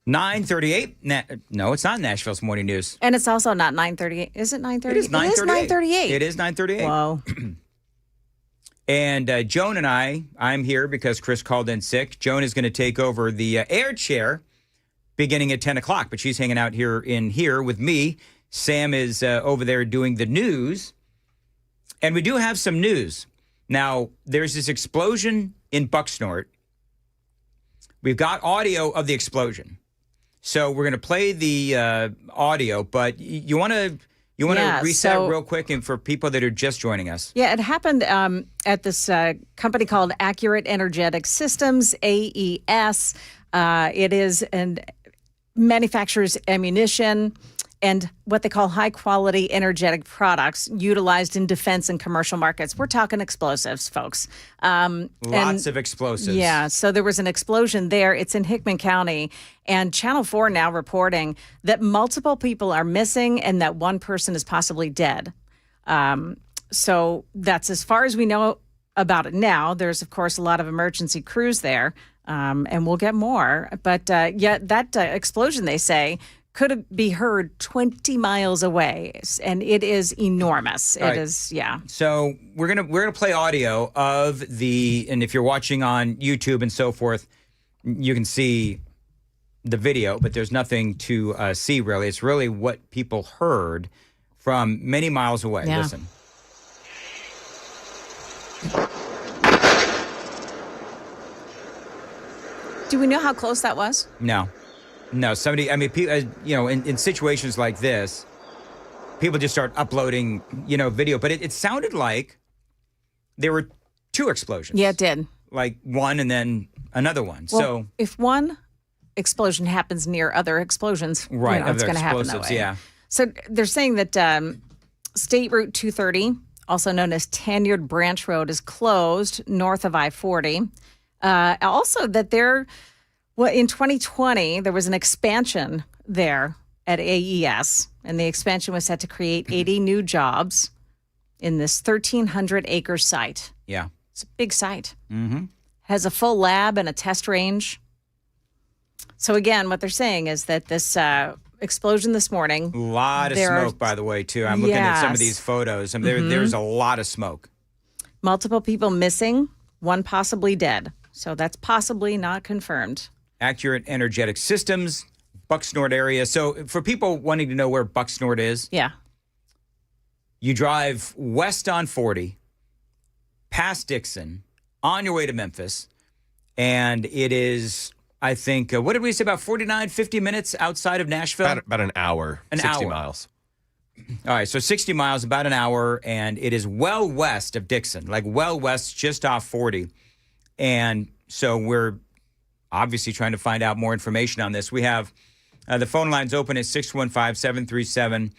$9:38. No, it's not Nashville's morning news. And it's also not 9:38. Is it 9:38? It is 9:38. It It is 9:38. Whoa. And Joan and I'm here because Chris called in sick. Joan is going to take over the air chair beginning at 10 o'clock, but she's hanging out here with me. Sam is over there doing the news. And we do have some news. Now, there's this explosion in Bucksnort. We've got audio of the explosion. So we're going to play the audio, but you want to reset real quick and for people that are just joining us. Yeah, it happened at this company called Accurate Energetic Systems, AES. It is and manufactures ammunition and what they call high-quality energetic products utilized in defense and commercial markets. We're talking explosives, folks. Lots of explosives. Yeah, so there was an explosion there. It's in Hickman County. And Channel 4 now reporting that multiple people are missing and that one person is possibly dead. So that's as far as we know about it now. There's, of course, a lot of emergency crews there, and we'll get more. But, that explosion, they say, could be heard 20 miles away, and it is enormous. It is, yeah. So we're gonna play audio of and if you're watching on YouTube and so forth, you can see the video, but there's nothing to see really. It's really what people heard from many miles away. Yeah. Listen. Do we know how close that was? No, somebody, I mean, in situations like this, people just start uploading, video. But it sounded like there were two explosions. Yeah, it did. Like one and then another one. Well, so if one explosion happens near other explosions, right, it's going to happen that way. Yeah. So they're saying that State Route 230, also known as Tenured Branch Road, is closed north of I-40. Also that in 2020, there was an expansion there at AES, and the expansion was set to create 80 new jobs in this 1,300-acre site. Yeah. It's a big site. Mm-hmm. Has a full lab and a test range. So again, what they're saying is that this explosion this morning. A lot of smoke, by the way, too. I'm looking at some of these photos. I mean, there's a lot of smoke. Multiple people missing, one possibly dead. So that's possibly not confirmed. Accurate Energetic Systems, Bucksnort area. So for people wanting to know where Bucksnort is, yeah, you drive west on 40, past Dixon, on your way to Memphis, and it is, I think, what did we say, about 49, 50 minutes outside of Nashville? About an hour, 60 miles. All right, so 60 miles, about an hour, and it is well west of Dixon, like well west, just off 40. And so we're obviously trying to find out more information on this. We have the phone lines open at 615-737-9986,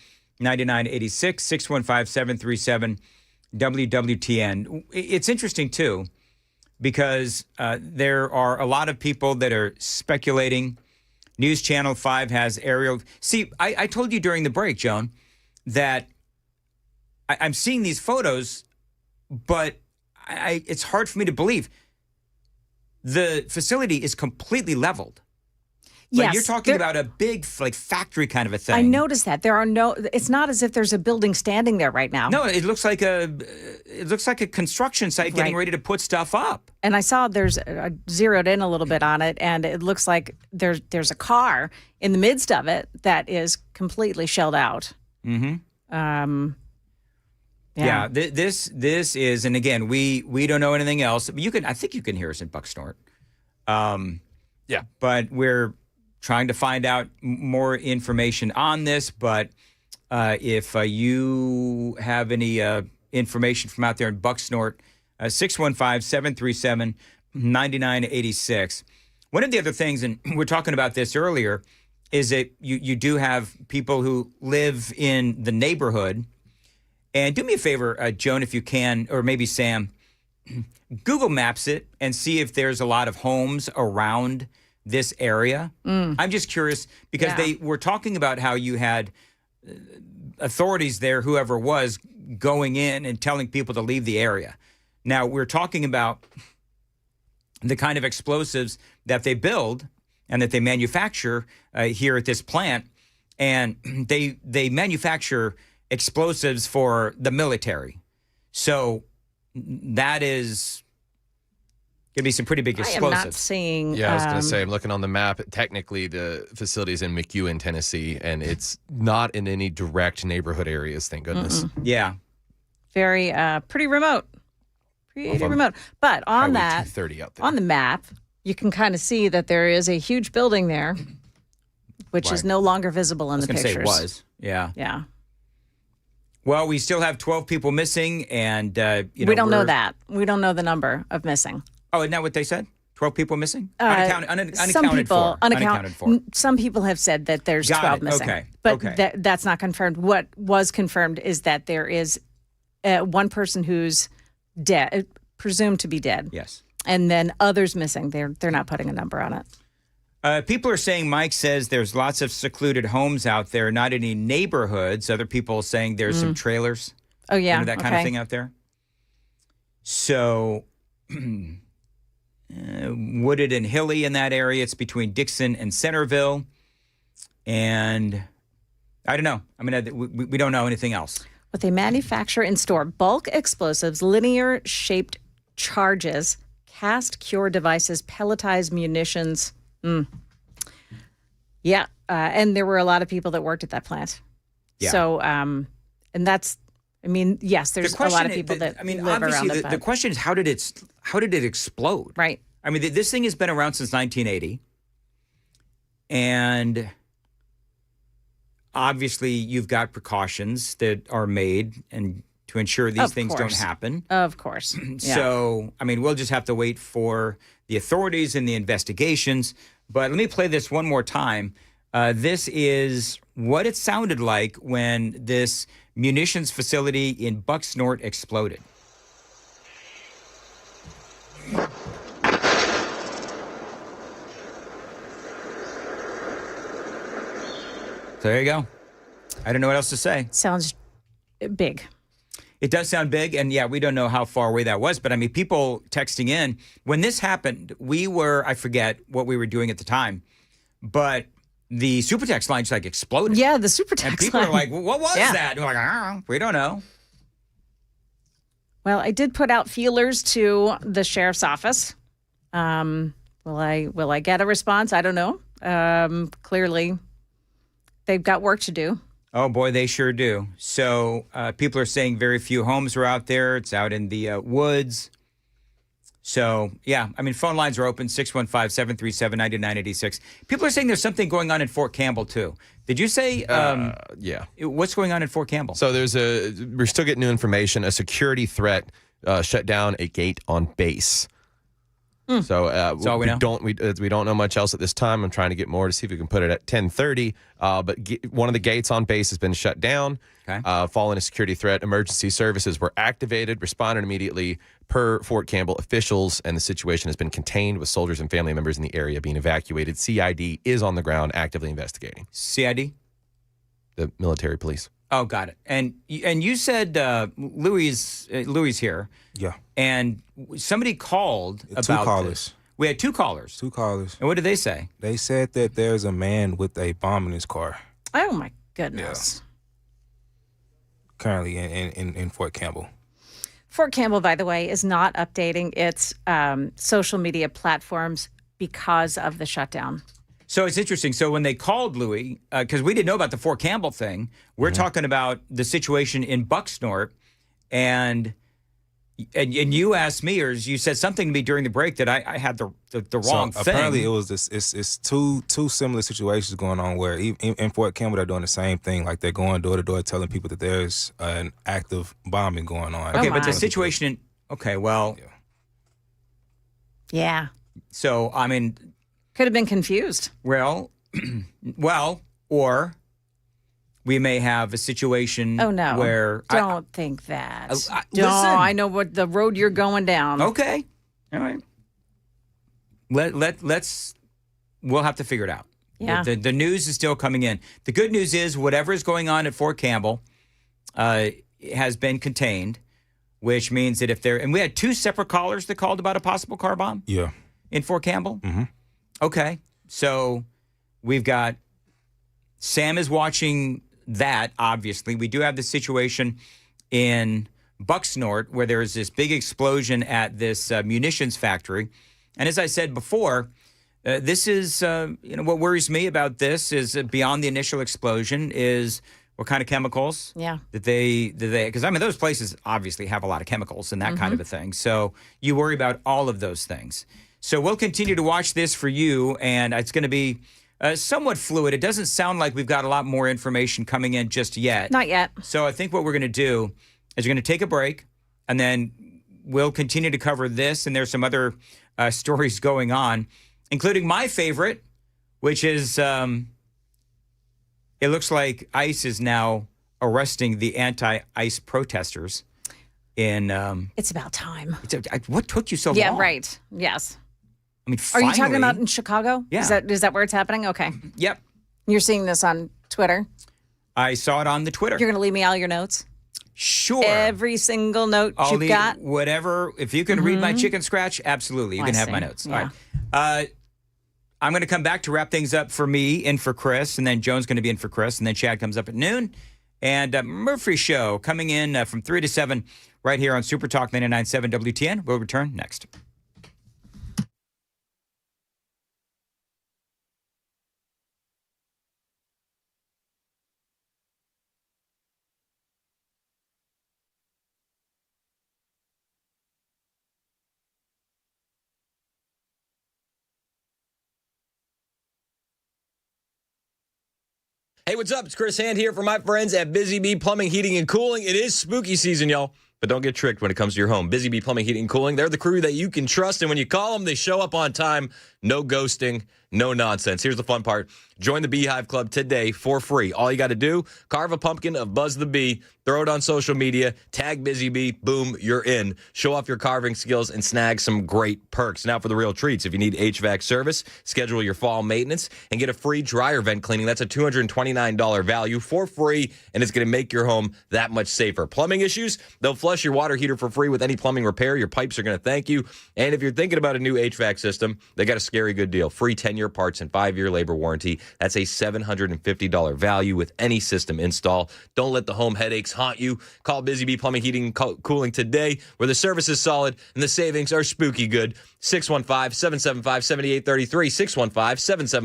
615-737-WWTN. It's interesting, too, because there are a lot of people that are speculating. News Channel 5 has aerial. See, I told you during the break, Joan, that I'm seeing these photos, but it's hard for me to believe. The facility is completely leveled. Yes. Like you're talking about a big, factory kind of a thing. I noticed that. It's not as if there's a building standing there right now. No, it looks like a construction site getting ready to put stuff up. And I saw I zeroed in a little bit on it, and it looks like there's a car in the midst of it that is completely shelled out. Mm-hmm. Yeah, this is, and again, we don't know anything else. I think you can hear us in Bucksnort. Yeah, but we're trying to find out more information on this. But if you have any information from out there in Bucksnort, 615-737-9986. One of the other things, and we're talking about this earlier, is that you do have people who live in the neighborhood. And do me a favor, Joan, if you can, or maybe Sam, Google Maps it and see if there's a lot of homes around this area. I'm just curious because they were talking about how you had authorities there, whoever was, going in and telling people to leave the area. Now, we're talking about the kind of explosives that they build and that they manufacture here at this plant. And they manufacture explosives for the military. So that is going to be some pretty big explosives. I am not seeing... Yeah, I was going to say, I'm looking on the map. Technically, the facility is in McEwen, Tennessee, and it's not in any direct neighborhood areas, thank goodness. Yeah. Very, pretty remote. Pretty remote. But on Highway 230 out there. on the map, you can kind of see that there is a huge building there. which is Right. no longer visible in I was the going to pictures. say it was. Yeah. Yeah. Well, we still have 12 people missing, and We don't know that. We don't know the number of missing. Oh, isn't that what they said? 12 people missing? Unaccounted Some people, for. Unaccounted for. Some people have said that there's Got 12 it. missing. Okay. But Okay. that's not confirmed. What was confirmed is that there is one person who's dead, presumed to be dead. Yes. And then others missing. They're not putting a number on it. People are saying, Mike says there's lots of secluded homes out there, not any neighborhoods. Other people saying there's some trailers. Oh, yeah. That kind of thing out there. So, wooded and hilly in that area. It's between Dixon and Centerville. And I don't know. I mean, we don't know anything else. But they manufacture and store bulk explosives, linear shaped charges, cast cure devices, pelletized munitions. Yeah. And there were a lot of people that worked at that plant. Yeah. So, and that's, I mean, yes, there's a lot of people that live obviously, around the question is how did it explode? Right. I mean, this thing has been around since 1980, and obviously, you've got precautions that are made and to ensure these things don't happen. Of course. Yeah. So, I mean, we'll just have to wait for the authorities and the investigations. But let me play this one more time. This is what it sounded like when this munitions facility in Bucksnort exploded. So there you go. I don't know what else to say. Sounds big. It does sound big, and yeah, we don't know how far away that was, but I mean, people texting in, when this happened, I forget what we were doing at the time, but the super text line just like exploded. Yeah, the super text And people line. are like, well, what was that? And we're like, I don't know. We don't know. Well, I did put out feelers to the sheriff's office. Will I get a response? I don't know. Clearly, they've got work to do. Oh, boy, they sure do. So people are saying very few homes are out there. It's out in the woods. So, yeah, I mean, phone lines are open, 615-737-9986. People are saying there's something going on in Fort Campbell, too. Did you say, yeah. What's going on in Fort Campbell? So we're still getting new information. A security threat shut down a gate on base. So That's all we know? we don't know much else at this time. I'm trying to get more to see if we can put it at 10:30. But one of the gates on base has been shut down. Okay. Following a security threat, emergency services were activated, responded immediately per Fort Campbell officials, and the situation has been contained with soldiers and family members in the area being evacuated. CID is on the ground actively investigating. CID? The military police. Oh, got it. And you said Louis here. Yeah. And somebody called about Two callers. this. We had two callers. Two callers. And what did they say? They said that there's a man with a bomb in his car Oh, my goodness. currently in Fort Campbell. Fort Campbell, by the way, is not updating its social media platforms because of the shutdown. So it's interesting. So when they called Louis, because we didn't know about the Fort Campbell thing, we're talking about the situation in Bucksnort, and you asked me, or you said something to me during the break that I had the wrong thing. Apparently, it was this. It's two similar situations going on where in Fort Campbell they're doing the same thing. Like they're going door to door telling people that there's an active bombing going on. Okay, but the situation in Yeah. So I mean, could have been confused. Well, or we may have a situation. Oh no! Where don't think that. Listen. I know what the road you're going down. Okay, all right. Let's. We'll have to figure it out. Yeah. The news is still coming in. The good news is whatever is going on at Fort Campbell has been contained, which means that if and we had two separate callers that called about a possible car bomb. Yeah. In Fort Campbell. Mm-hmm. Okay, so we've got Sam is watching that. Obviously, we do have the situation in Bucksnort where there is this big explosion at this munitions factory, and as I said before, this is what worries me about this is beyond the initial explosion is what kind of chemicals. Yeah. That they because I mean those places obviously have a lot of chemicals and that kind of a thing. So you worry about all of those things. So we'll continue to watch this for you, and it's going to be somewhat fluid. It doesn't sound like we've got a lot more information coming in just yet. Not yet. So I think what we're going to do is we're going to take a break, and then we'll continue to cover this. And there's some other stories going on, including my favorite, which is it looks like ICE is now arresting the anti-ICE protesters. It's about time. What took you so long? Yeah, right. Yes. I mean, Are finally, you talking about in Chicago? Yeah. Is that where it's happening? Okay. Yep. You're seeing this on Twitter? I saw it on the Twitter. You're going to leave me all your notes? Sure. Every single note you've got? Whatever. If you can read my chicken scratch, absolutely. You can have my notes. Yeah. All right. I'm going to come back to wrap things up for me, in for Chris, and then Joan's going to be in for Chris, and then Chad comes up at noon. And Murphy Show coming in from 3 to 7 right here on Super Talk 99.7 WTN. We'll return next. Hey, what's up? It's Chris Hand here for my friends at Busy Bee Plumbing, Heating, and Cooling. It is spooky season, y'all. But don't get tricked when it comes to your home. Busy Bee Plumbing, Heating, and Cooling. They're the crew that you can trust. And when you call them, they show up on time. No ghosting, no nonsense. Here's the fun part. Join the Beehive Club today for free. All you got to do, carve a pumpkin of Buzz the Bee, throw it on social media, tag Busy Bee, boom, you're in. Show off your carving skills and snag some great perks. Now for the real treats. If you need HVAC service, schedule your fall maintenance and get a free dryer vent cleaning. That's a $229 value for free, and it's going to make your home that much safer. Plumbing issues, they'll flush your water heater for free with any plumbing repair. Your pipes are going to thank you. And if you're thinking about a new HVAC system, they got a scary good deal. Free 10-year parts and 5-year labor warranty. That's a $750 value with any system install. Don't let the home headaches haunt you. Call Busy Bee Plumbing, Heating, and Cooling today, where the service is solid and the savings are spooky good. 615-775-7833.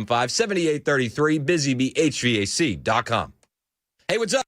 615-775-7833. BusyBeeHVAC.com. Hey, what's up?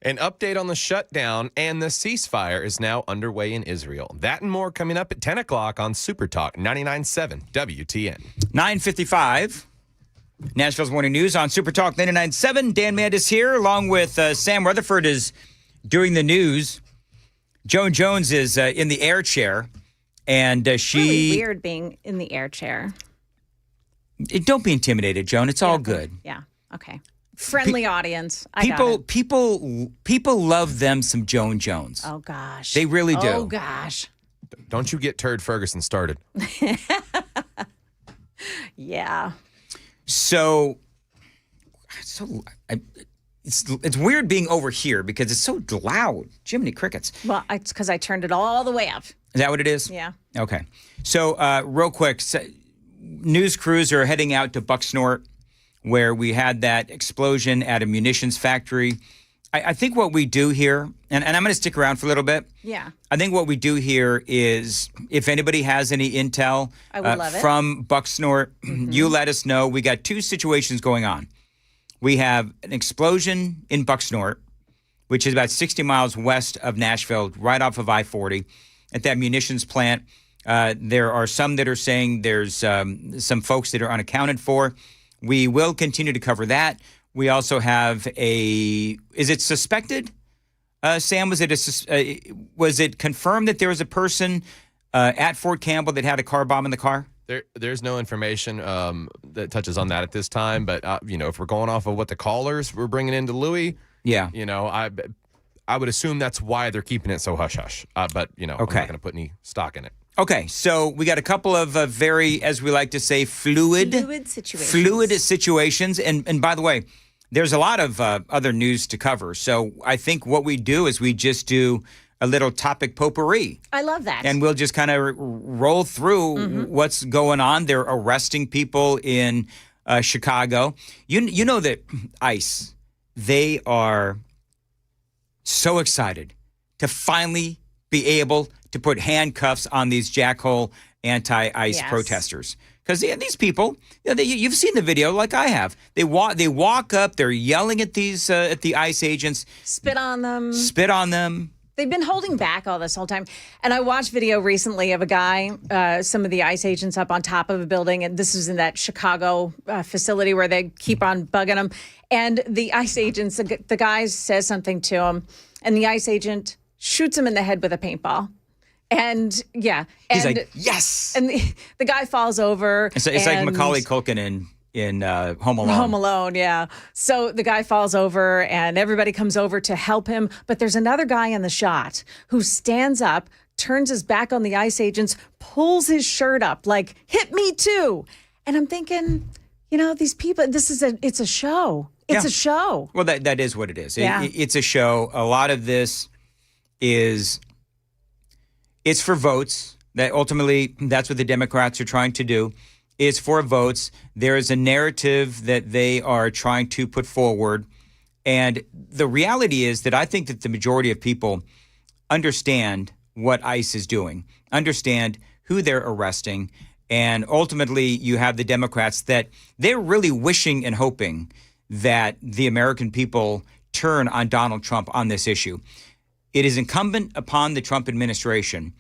An update on the shutdown and the ceasefire is now underway in Israel. That and more coming up at 10 o'clock on Super Talk 99.7 WTN. 9:55. Nashville's Morning News on Super Talk 99.7. Dan Mandis here, along with Sam Rutherford is doing the news. Joan Jones is in the air chair, and she... Really weird being in the air chair. Don't be intimidated, Joan. It's all good. Yeah, okay. Friendly audience. I got it. People love them some Joan Jones. Oh, gosh. They really do. Oh, gosh. Don't you get Turd Ferguson started. Yeah. So it's weird being over here because it's so loud. Jiminy crickets. Well, it's because I turned it all the way up. Is that what it is? Yeah. Okay. So real quick, news crews are heading out to Bucksnort, where we had that explosion at a munitions factory. I think what we do here, and I'm going to stick around for a little bit. Yeah. I think what we do here is, if anybody has any intel I would love it. from Bucksnort, you let us know. We got two situations going on. We have an explosion in Bucksnort, which is about 60 miles west of Nashville, right off of I-40, at that munitions plant. There are some that are saying there's some folks that are unaccounted for. We will continue to cover that. We also have is it suspected, Sam? Was it confirmed that there was a person at Fort Campbell that had a car bomb in the car? There's no information that touches on that at this time. But, if we're going off of what the callers were bringing into Louis, yeah, I would assume that's why they're keeping it so hush-hush. But, I'm not going to put any stock in it. Okay, so we got a couple of very, as we like to say, fluid situations. And by the way, there's a lot of other news to cover. So I think what we do is we just do a little topic potpourri. I love that. And we'll just kind of roll through what's going on. They're arresting people in Chicago. You know that ICE, they are so excited to finally be able to put handcuffs on these jackhole anti-ICE protesters. Because these people, you've seen the video like I have. They walk up, they're yelling at these at the ICE agents. Spit on them. They've been holding back all this whole time. And I watched video recently of a guy, some of the ICE agents up on top of a building. And this is in that Chicago facility where they keep on bugging them. And the ICE agents, the guy says something to him. And the ICE agent shoots him in the head with a paintball. And he's like, yes. And the guy falls over. It's like Macaulay Culkin in Home Alone. Home Alone, yeah. So the guy falls over and everybody comes over to help him. But there's another guy in the shot who stands up, turns his back on the ICE agents, pulls his shirt up like, hit me too. And I'm thinking, these people, it's a show. It's a show. Well, that is what it is. Yeah. It's a show. A lot of this it's for votes. That ultimately, that's what the Democrats are trying to do. It's for votes. There is a narrative that they are trying to put forward. And the reality is that I think that the majority of people understand what ICE is doing, understand who they're arresting. And ultimately, you have the Democrats that they're really wishing and hoping that the American people turn on Donald Trump on this issue. It is incumbent upon the Trump administration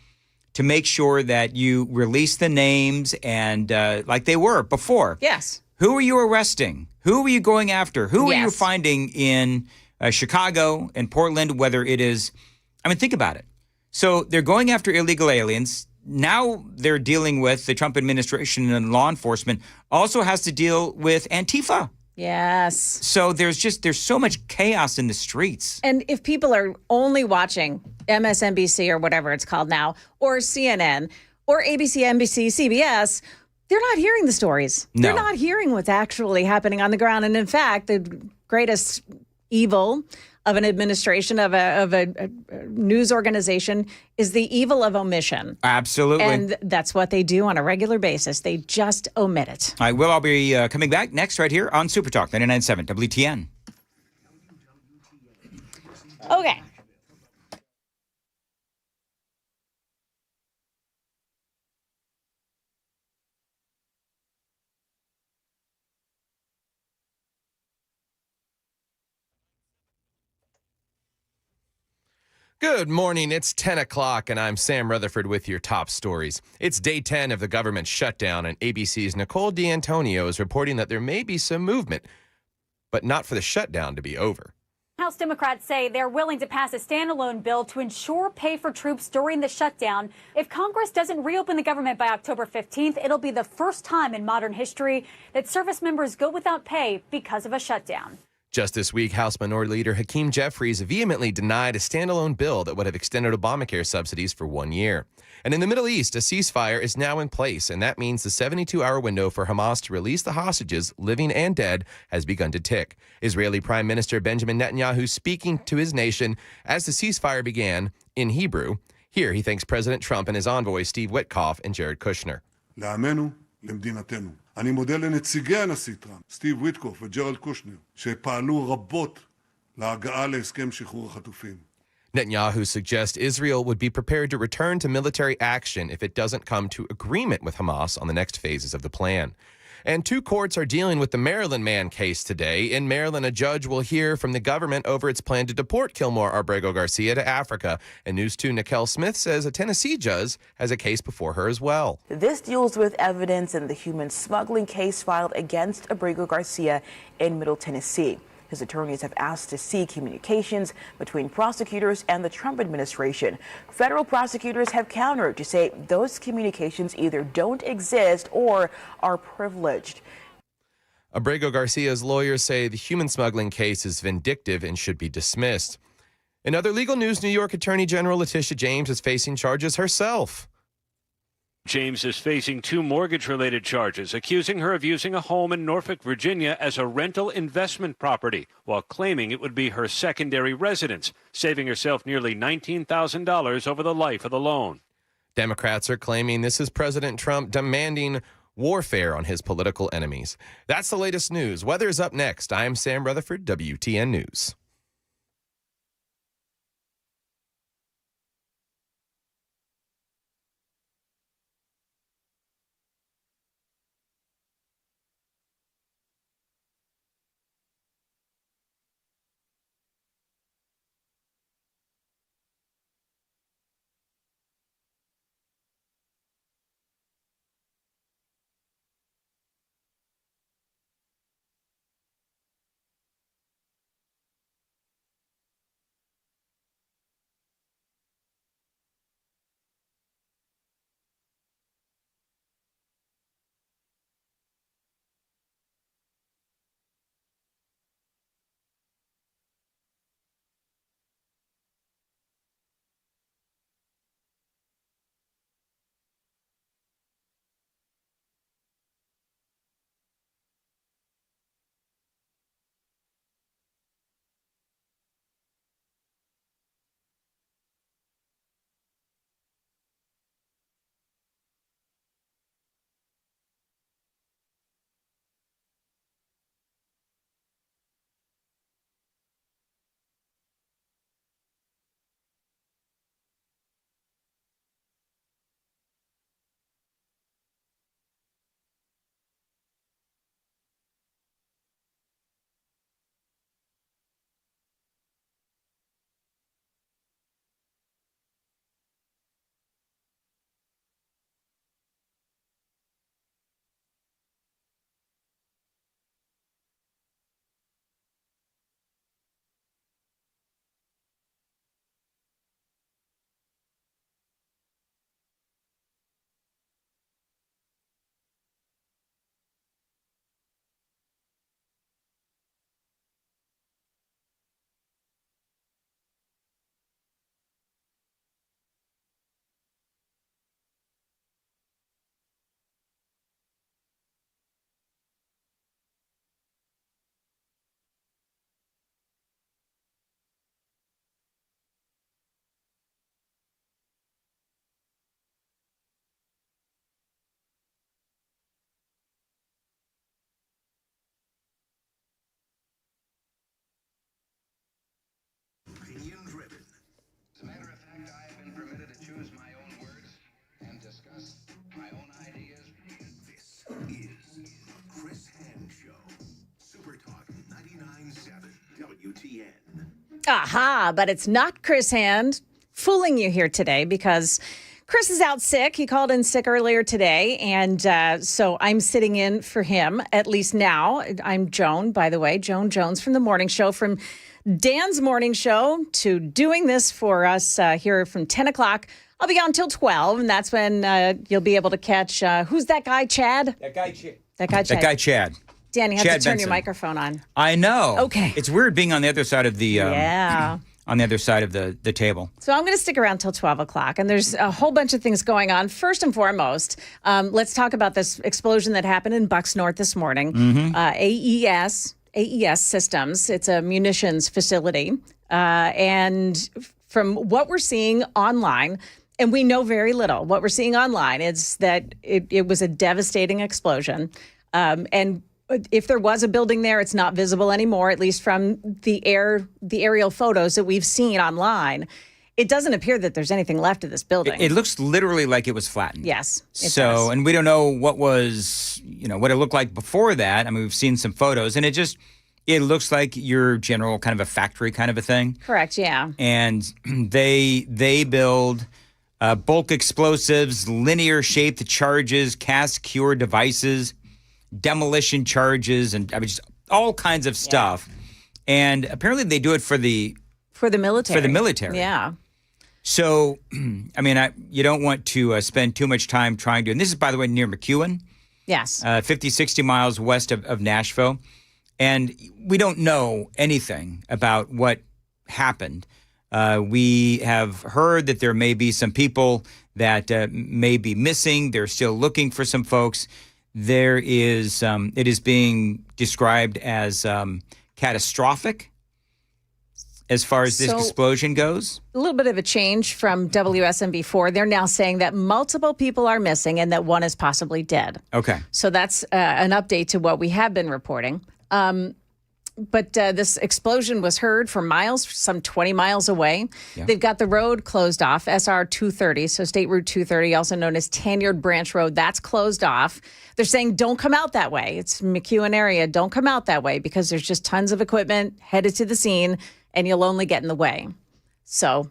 to make sure that you release the names and like they were before. Yes. Who are you arresting? Who are you going after? Who are you finding in Chicago and Portland, whether it is, think about it. So they're going after illegal aliens. Now they're dealing with, the Trump administration and law enforcement also has to deal with Antifa. Yes. So there's so much chaos in the streets. And if people are only watching MSNBC or whatever it's called now, or CNN, or ABC, NBC, CBS, they're not hearing the stories. No. They're not hearing what's actually happening on the ground. And in fact, the greatest evil of an administration, of a news organization, is the evil of omission. Absolutely. And that's what they do on a regular basis. They just omit it. I will. I'll be coming back next right here on Super Talk 99.7 WTN. Okay. Good morning. It's 10 o'clock, and I'm Sam Rutherford with your top stories. It's day 10 of the government shutdown, and ABC's Nicole D'Antonio is reporting that there may be some movement, but not for the shutdown to be over. House Democrats say they're willing to pass a standalone bill to ensure pay for troops during the shutdown. If Congress doesn't reopen the government by October 15th, it'll be the first time in modern history that service members go without pay because of a shutdown. Just this week, House Minority Leader Hakeem Jeffries vehemently denied a standalone bill that would have extended Obamacare subsidies for 1 year. And in the Middle East, a ceasefire is now in place, and that means the 72-hour window for Hamas to release the hostages, living and dead, has begun to tick. Israeli Prime Minister Benjamin Netanyahu speaking to his nation as the ceasefire began in Hebrew. Here he thanks President Trump and his envoys Steve Witkoff and Jared Kushner. לעמנו, למדינתנו. אני מודה לנציגי הנשיא טראמפ, סטיב ויטקוף וג'רלד קושנר, שפעלו רבות להגעה להסכם שחרור החטופים. Netanyahu suggests Israel would be prepared to return to military action if it doesn't come to agreement with Hamas on the next phases of the plan. And two courts are dealing with the Maryland man case today. In Maryland, a judge will hear from the government over its plan to deport Kilmore Abrego Garcia to Africa. And News 2 Nikel Smith says a Tennessee judge has a case before her as well. This deals with evidence in the human smuggling case filed against Abrego Garcia in Middle Tennessee. His attorneys have asked to see communications between prosecutors and the Trump administration. Federal prosecutors have countered to say those communications either don't exist or are privileged. Abrego Garcia's lawyers say the human smuggling case is vindictive and should be dismissed. In other legal news, New York Attorney General Letitia James is facing charges herself. James is facing 2 mortgage-related charges, accusing her of using a home in Norfolk, Virginia as a rental investment property, while claiming it would be her secondary residence, saving herself nearly $19,000 over the life of the loan. Democrats are claiming this is President Trump demanding warfare on his political enemies. That's the latest news. Weather is up next. I'm Sam Rutherford, WTN News. Opinion-driven. As a matter of fact, I have been permitted to choose my own words and discuss my own ideas. This is Chris Hand Show. Super Talk 99.7 WTN. Aha, but it's not Chris Hand fooling you here today because Chris is out sick. He called in sick earlier today, and so I'm sitting in for him, at least now. I'm Joan, by the way, Joan Jones from the morning show, from Dan's morning show to doing this for us here from 10 o'clock. I'll be on till 12, and that's when you'll be able to catch, who's that guy, Chad? That guy, Chad. That guy, Chad. Dan, you have Chad to turn Benson. your microphone on. I know. Okay. It's weird being on the other side of the Yeah. on the other side of the table. So I'm going to stick around till 12 o'clock, and there's a whole bunch of things going on. First and foremost, let's talk about this explosion that happened in Bucks North this morning. AES Systems, it's a munitions facility, and from what we're seeing online, and we know very little, what we're seeing online is that it was a devastating explosion, and if there was a building there, it's not visible anymore, at least from the aerial photos that we've seen online. It doesn't appear that there's anything left of this building. It looks literally like it was flattened. Yes. It So, does. and we don't know what was, what it looked like before that. I mean, we've seen some photos, and it looks like your general kind of a factory kind of a thing. Correct, yeah. And they build bulk explosives, linear shaped charges, cast cure devices, demolition charges, and I mean, just all kinds of stuff. And apparently they do it for the military. For the military. Yeah. So, I mean, you don't want to spend too much time trying to, and this is, by the way, near McEwen. Yes. 50, 60 miles west of Nashville. And we don't know anything about what happened. We have heard that there may be some people that may be missing. They're still looking for some folks. There is, it is being described as catastrophic as far as this explosion goes. A little bit of a change from WSMV4. They're now saying that multiple people are missing and that one is possibly dead. Okay. So that's an update to what we have been reporting. But this explosion was heard for miles, some 20 miles away. Yeah. They've got the road closed off, SR 230, so State Route 230, also known as Tanyard Branch Road. That's closed off. They're saying don't come out that way. It's McEwen area. Don't come out that way because there's just tons of equipment headed to the scene, and you'll only get in the way. So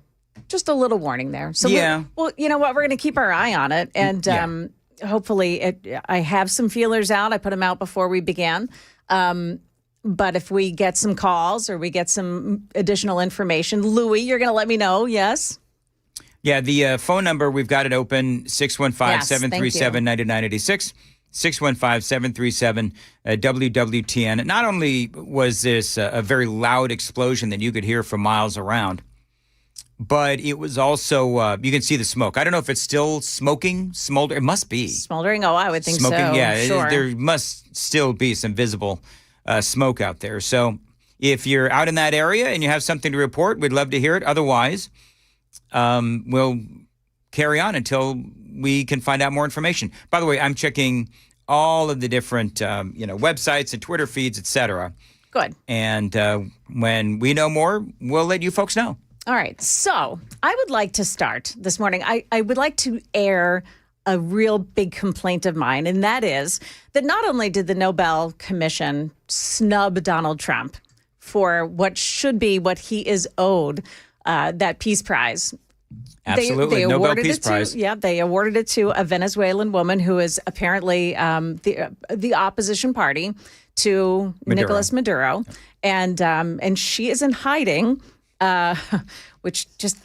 just a little warning there. So yeah. Well, you know what? We're going to keep our eye on it, and hopefully I have some feelers out. I put them out before we began. But if we get some calls or we get some additional information, Louie, you're going to let me know, yes? Yeah, the phone number, we've got it open, 615-737-9986, 615-737-WWTN. Not only was this a very loud explosion that you could hear for miles around, but it was also, you can see the smoke. I don't know if it's still smoldering. It must be. Smoldering? Oh, I would think smoking, so. Yeah, sure. There must still be some visible smoke out there. So if you're out in that area and you have something to report, we'd love to hear it. Otherwise, we'll carry on until we can find out more information. By the way, I'm checking all of the different, websites and Twitter feeds, et cetera. Good. And when we know more, we'll let you folks know. All right. So I would like to start this morning. I would like to air a real big complaint of mine, and that is that not only did the Nobel Commission snub Donald Trump for what should be what he is owed, that Peace Prize. Absolutely, they Nobel awarded Peace it Prize. they awarded it to a Venezuelan woman who is apparently the opposition party to Nicolas Maduro, and she is in hiding, which just.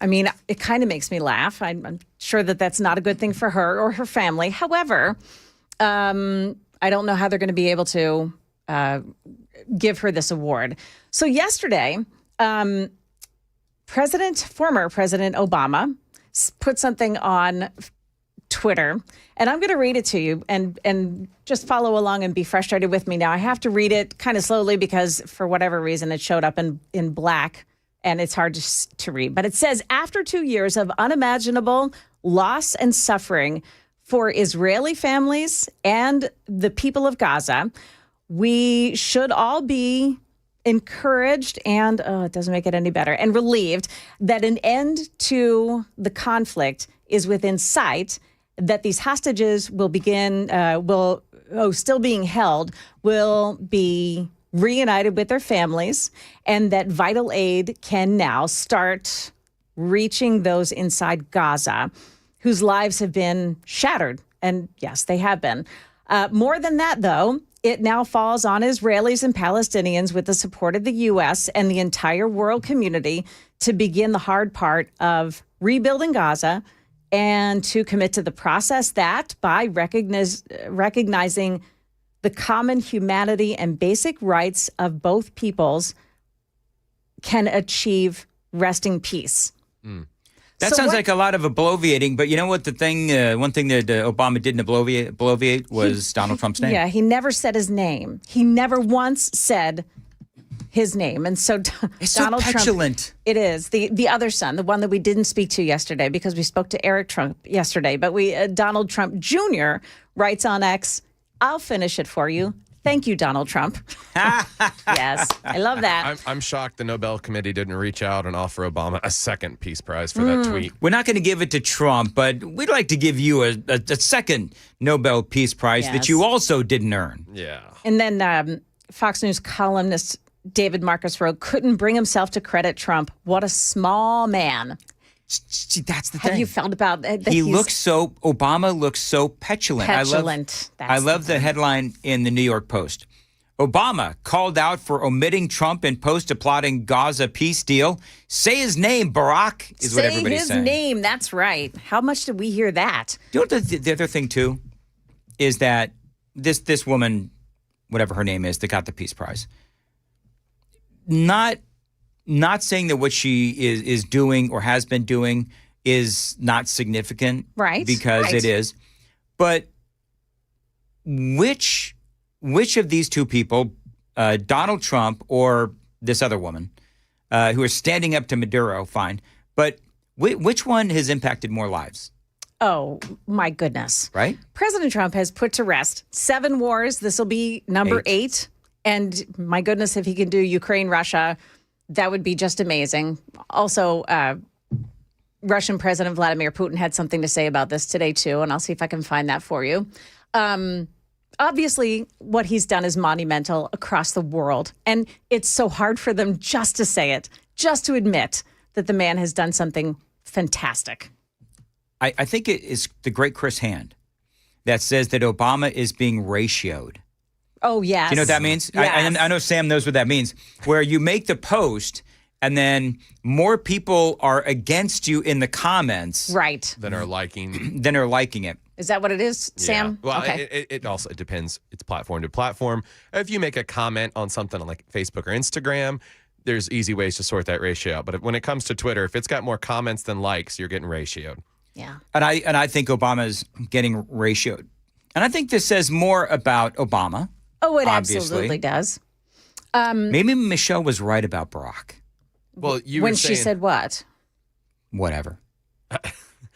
I mean, it kind of makes me laugh. I'm sure that that's not a good thing for her or her family. However, I don't know how they're going to be able to give her this award. So yesterday, former President Obama put something on Twitter, and I'm going to read it to you and just follow along and be frustrated with me. Now, I have to read it kind of slowly because for whatever reason, it showed up in black. And it's hard to read. But it says, after 2 years of unimaginable loss and suffering for Israeli families and the people of Gaza, we should all be encouraged and, it doesn't make it any better, and relieved that an end to the conflict is within sight, that these hostages will begin, still being held, will be reunited with their families, and that vital aid can now start reaching those inside Gaza whose lives have been shattered. And yes, they have been. More than that, though, it now falls on Israelis and Palestinians with the support of the U.S. and the entire world community to begin the hard part of rebuilding Gaza and to commit to the process that, by recognizing the common humanity and basic rights of both peoples, can achieve resting peace. That sounds like a lot of bloviating, but you know what? The thing, one thing that Obama didn't bloviate was Donald Trump's name. Yeah, he never said his name. He never once said his name. And so It's Donald so petulant. Trump, it is. The other son, the one that we didn't speak to yesterday because we spoke to Eric Trump yesterday, but Donald Trump Jr. writes on X, "I'll finish it for you. Thank you, Donald Trump." Yes, I love that. I'm shocked the Nobel Committee didn't reach out and offer Obama a second Peace Prize for that tweet. We're not going to give it to Trump, but we'd like to give you a second Nobel Peace Prize that you also didn't earn. Yeah. And then Fox News columnist David Marcus wrote, couldn't bring himself to credit Trump. What a small man. See, that's the Have thing. you felt about that? Obama looks so petulant. Petulant. I love the headline in the New York Post. Obama called out for omitting Trump in post applauding Gaza peace deal. Say his name, Barack, is what everybody's saying. Say his name. That's right. How much did we hear that? You know what the other thing, too, is that this woman, whatever her name is, that got the Peace Prize, not saying that what she is doing or has been doing is not significant. Right. Because it is. But which of these two people, Donald Trump or this other woman, who are standing up to Maduro, fine, but which one has impacted more lives? Oh, my goodness. Right? President Trump has put to rest 7 wars. This will be number 8. And my goodness, if he can do Ukraine, Russia, that would be just amazing. Also, Russian President Vladimir Putin had something to say about this today, too, and I'll see if I can find that for you. Obviously, what he's done is monumental across the world, and it's so hard for them just to say it, just to admit that the man has done something fantastic. I think it is the great Chris Hand that says that Obama is being ratioed. Oh, yes. Do you know what that means? Yes. I know Sam knows what that means, where you make the post and then more people are against you in the comments. Right. Than are liking. Than are liking it. Is that what it is, Sam? Well, okay. it also depends. It's platform to platform. If you make a comment on something on like Facebook or Instagram, there's easy ways to sort that ratio out. But when it comes to Twitter, if it's got more comments than likes, you're getting ratioed. Yeah. And I think Obama's getting ratioed. And I think this says more about Obama. Oh, it obviously. Absolutely does. Maybe Michelle was right about Barack. Well, when she said what? Whatever.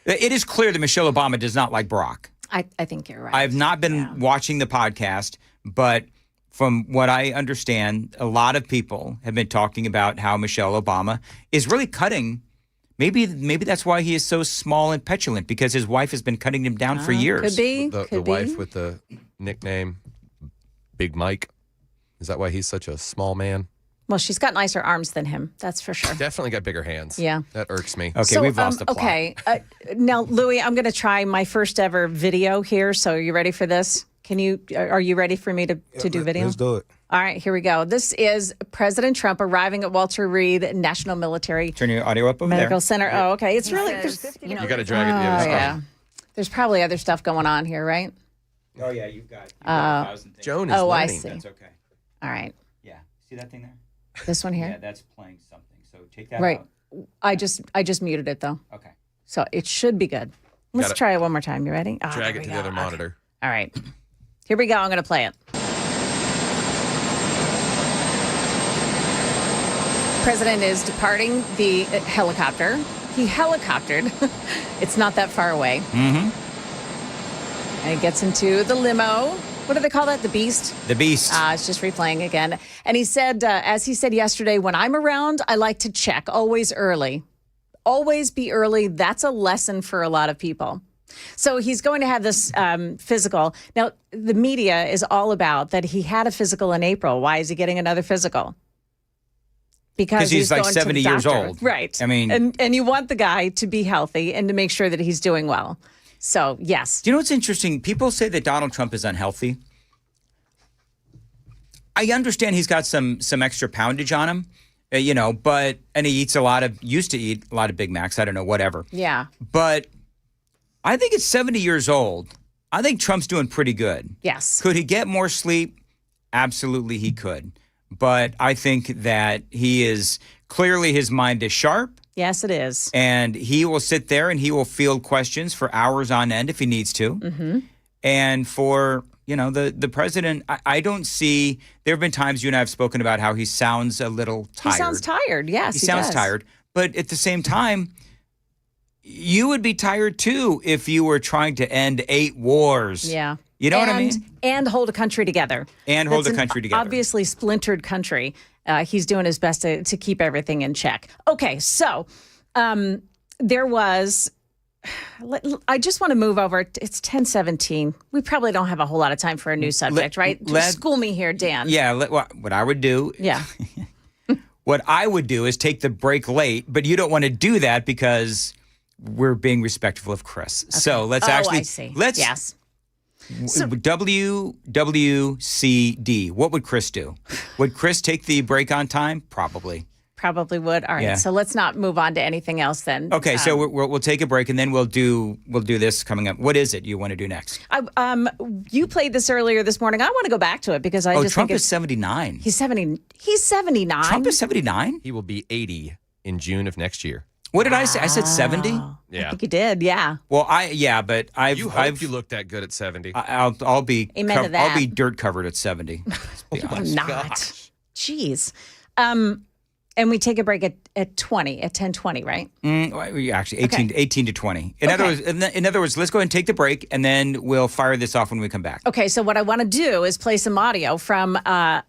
It is clear that Michelle Obama does not like Barack. I think you're right. I have not been watching the podcast, but from what I understand, a lot of people have been talking about how Michelle Obama is really cutting. Maybe that's why he is so small and petulant, because his wife has been cutting him down for years. Could be. The wife with the nickname Big Mike. Is that why he's such a small man? Well, she's got nicer arms than him. That's for sure. Definitely got bigger hands. Yeah. That irks me. Okay, we've lost the plot. Okay. Now, Louie, I'm going to try my first ever video here. So are you ready for this? Are you ready for me to do video? Let's do it. All right, here we go. This is President Trump arriving at Walter Reed National Military Turn your audio up over Medical there. Center. Oh, okay. It's really, You got to drag it to the other side. yeah. There's probably other stuff going on here, right? Oh, yeah, you've got 1,000 things. Joan is I learning. see. That's okay. All right. Yeah. See that thing there? This one here? Yeah, that's playing something. So take that Right. out. I just muted it, though. Okay. So it should be good. Let's Gotta try it one more time. You ready? Ah, Drag there it to we the go. other monitor. All right. Here we go. I'm going to play it. President is departing the helicopter. He helicoptered. It's not that far away. Mm-hmm. And he gets into the limo. What do they call that? The Beast? The Beast. It's just replaying again. And he said, as he said yesterday, when I'm around, I like to check always early. Always be early. That's a lesson for a lot of people. So he's going to have this physical. Now, the media is all about that he had a physical in April. Why is he getting another physical? Because he's like going to 70 the years doctor. old. Right. I mean, and you want the guy to be healthy and to make sure that he's doing well. So, yes. Do you know what's interesting? People say that Donald Trump is unhealthy. I understand he's got some extra poundage on him, and he used to eat a lot of Big Macs. I don't know, whatever. Yeah. But I think at 70 years old, I think Trump's doing pretty good. Yes. Could he get more sleep? Absolutely he could. But I think that clearly his mind is sharp. Yes, it is. And he will sit there and he will field questions for hours on end if he needs to. Mm-hmm. And for, the president, I don't see, there have been times you and I have spoken about how he sounds a little tired. He sounds tired, yes. He sounds does. tired. But at the same time, you would be tired too if you were trying to end 8 wars. Yeah. You know what I mean? And hold a country together. Hold the country together. Obviously splintered country. He's doing his best to keep everything in check. Okay, so there was... I just want to move over. It's 10:17. We probably don't have a whole lot of time for a new subject, right? School me here, Dan. Yeah, what I would do... Yeah. What I would do is take the break late, but you don't want to do that because we're being respectful of Chris. Okay. So let's I see. Yes. WWCD. What would Chris do? Would Chris take the break on time? Probably. Probably would. All right. Yeah. So let's not move on to anything else then. Okay. So we'll take a break and then we'll do this coming up. What is it you want to do next? You played this earlier this morning. I want to go back to it because I just Trump think is 79. He's 70. He's 79. Trump is 79. He will be 80 in June of next year. What did I say? I said 70. Yeah, I think you did. Yeah. Well, but you look that good at 70. I'll be Amen to that. I'll be dirt covered at 70. I'm not. Gosh. Jeez. And we take a break at 20, at 10:20, right? Actually, 18 to 20. In other words, let's go ahead and take the break, and then we'll fire this off when we come back. Okay, so what I want to do is play some audio from a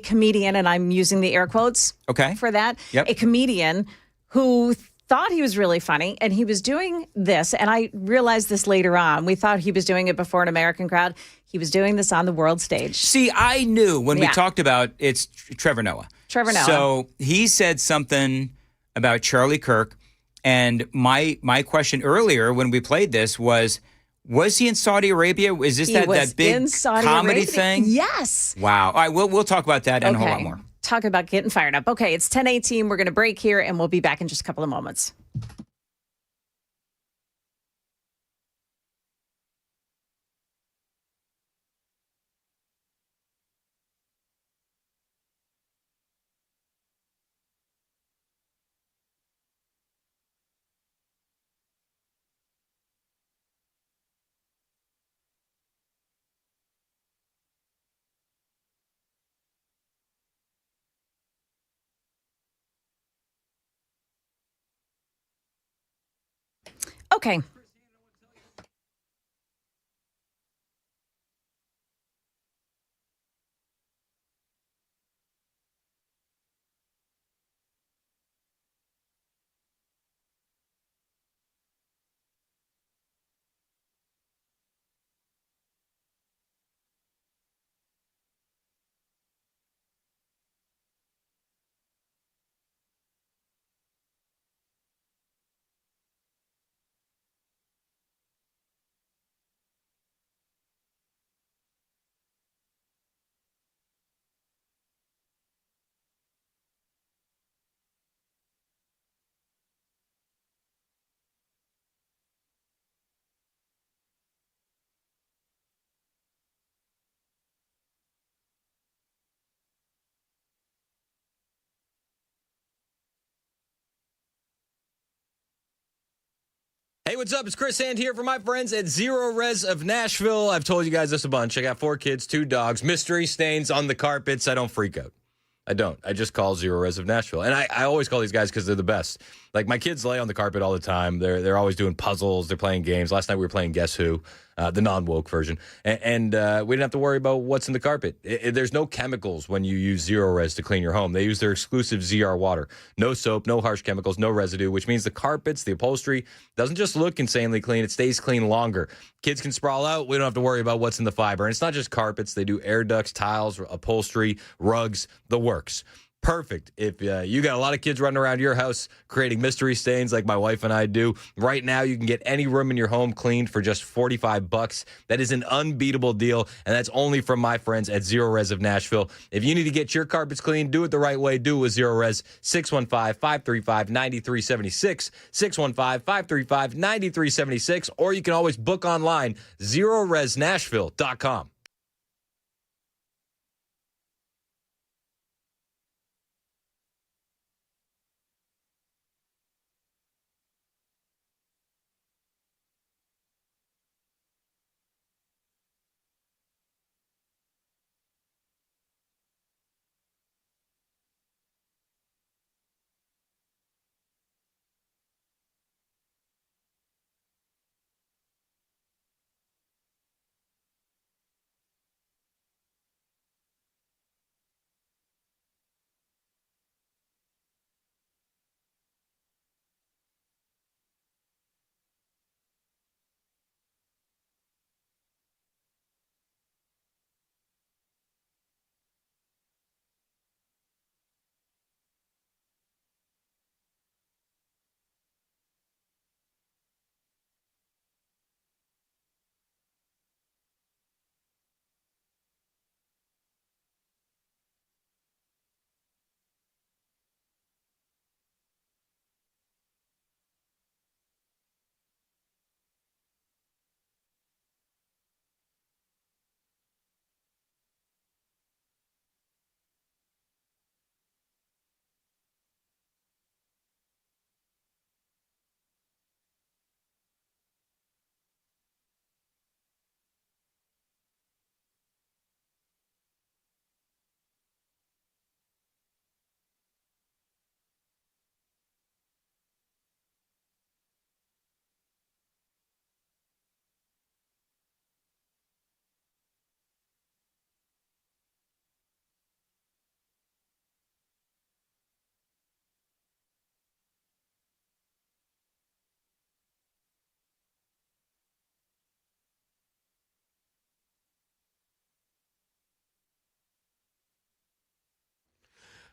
comedian, and I'm using the air quotes for that. Yep. A comedian who thought he was really funny, and he was doing this, and I realized this later on. We thought he was doing it before an American crowd. He was doing this on the world stage. See, I knew when we talked about it's Trevor Noah. Trevor Noah. So he said something about Charlie Kirk, and my question earlier when we played this was he in Saudi Arabia? Is this that big comedy thing? Yes. Wow. All right, we'll talk about that and a whole lot more. Talk about getting fired up. Okay, it's 10:18. We're going to break here, and we'll be back in just a couple of moments. Okay. Hey, what's up? It's Chris Hand here for my friends at Zero Res of Nashville. I've told you guys this a bunch. I got 4 kids, 2 dogs, mystery stains on the carpets. I don't freak out. I don't. I just call Zero Res of Nashville. And I always call these guys because they're the best. Like, my kids lay on the carpet all the time. They're always doing puzzles. They're playing games. Last night we were playing Guess Who. the non-woke version. And we didn't have to worry about what's in the carpet. There's no chemicals when you use Zero Res to clean your home. They use their exclusive ZR water. No soap, no harsh chemicals, no residue, which means the carpets, the upholstery, doesn't just look insanely clean, it stays clean longer. Kids can sprawl out. We don't have to worry about what's in the fiber. And it's not just carpets. They do air ducts, tiles, upholstery, rugs, the works. Perfect. If you got a lot of kids running around your house creating mystery stains like my wife and I do, right now you can get any room in your home cleaned for just $45. That is an unbeatable deal, and that's only from my friends at Zero Res of Nashville. If you need to get your carpets clean, do it the right way. Do it with Zero Res. 615-535-9376. 615-535-9376. Or you can always book online, ZeroResNashville.com.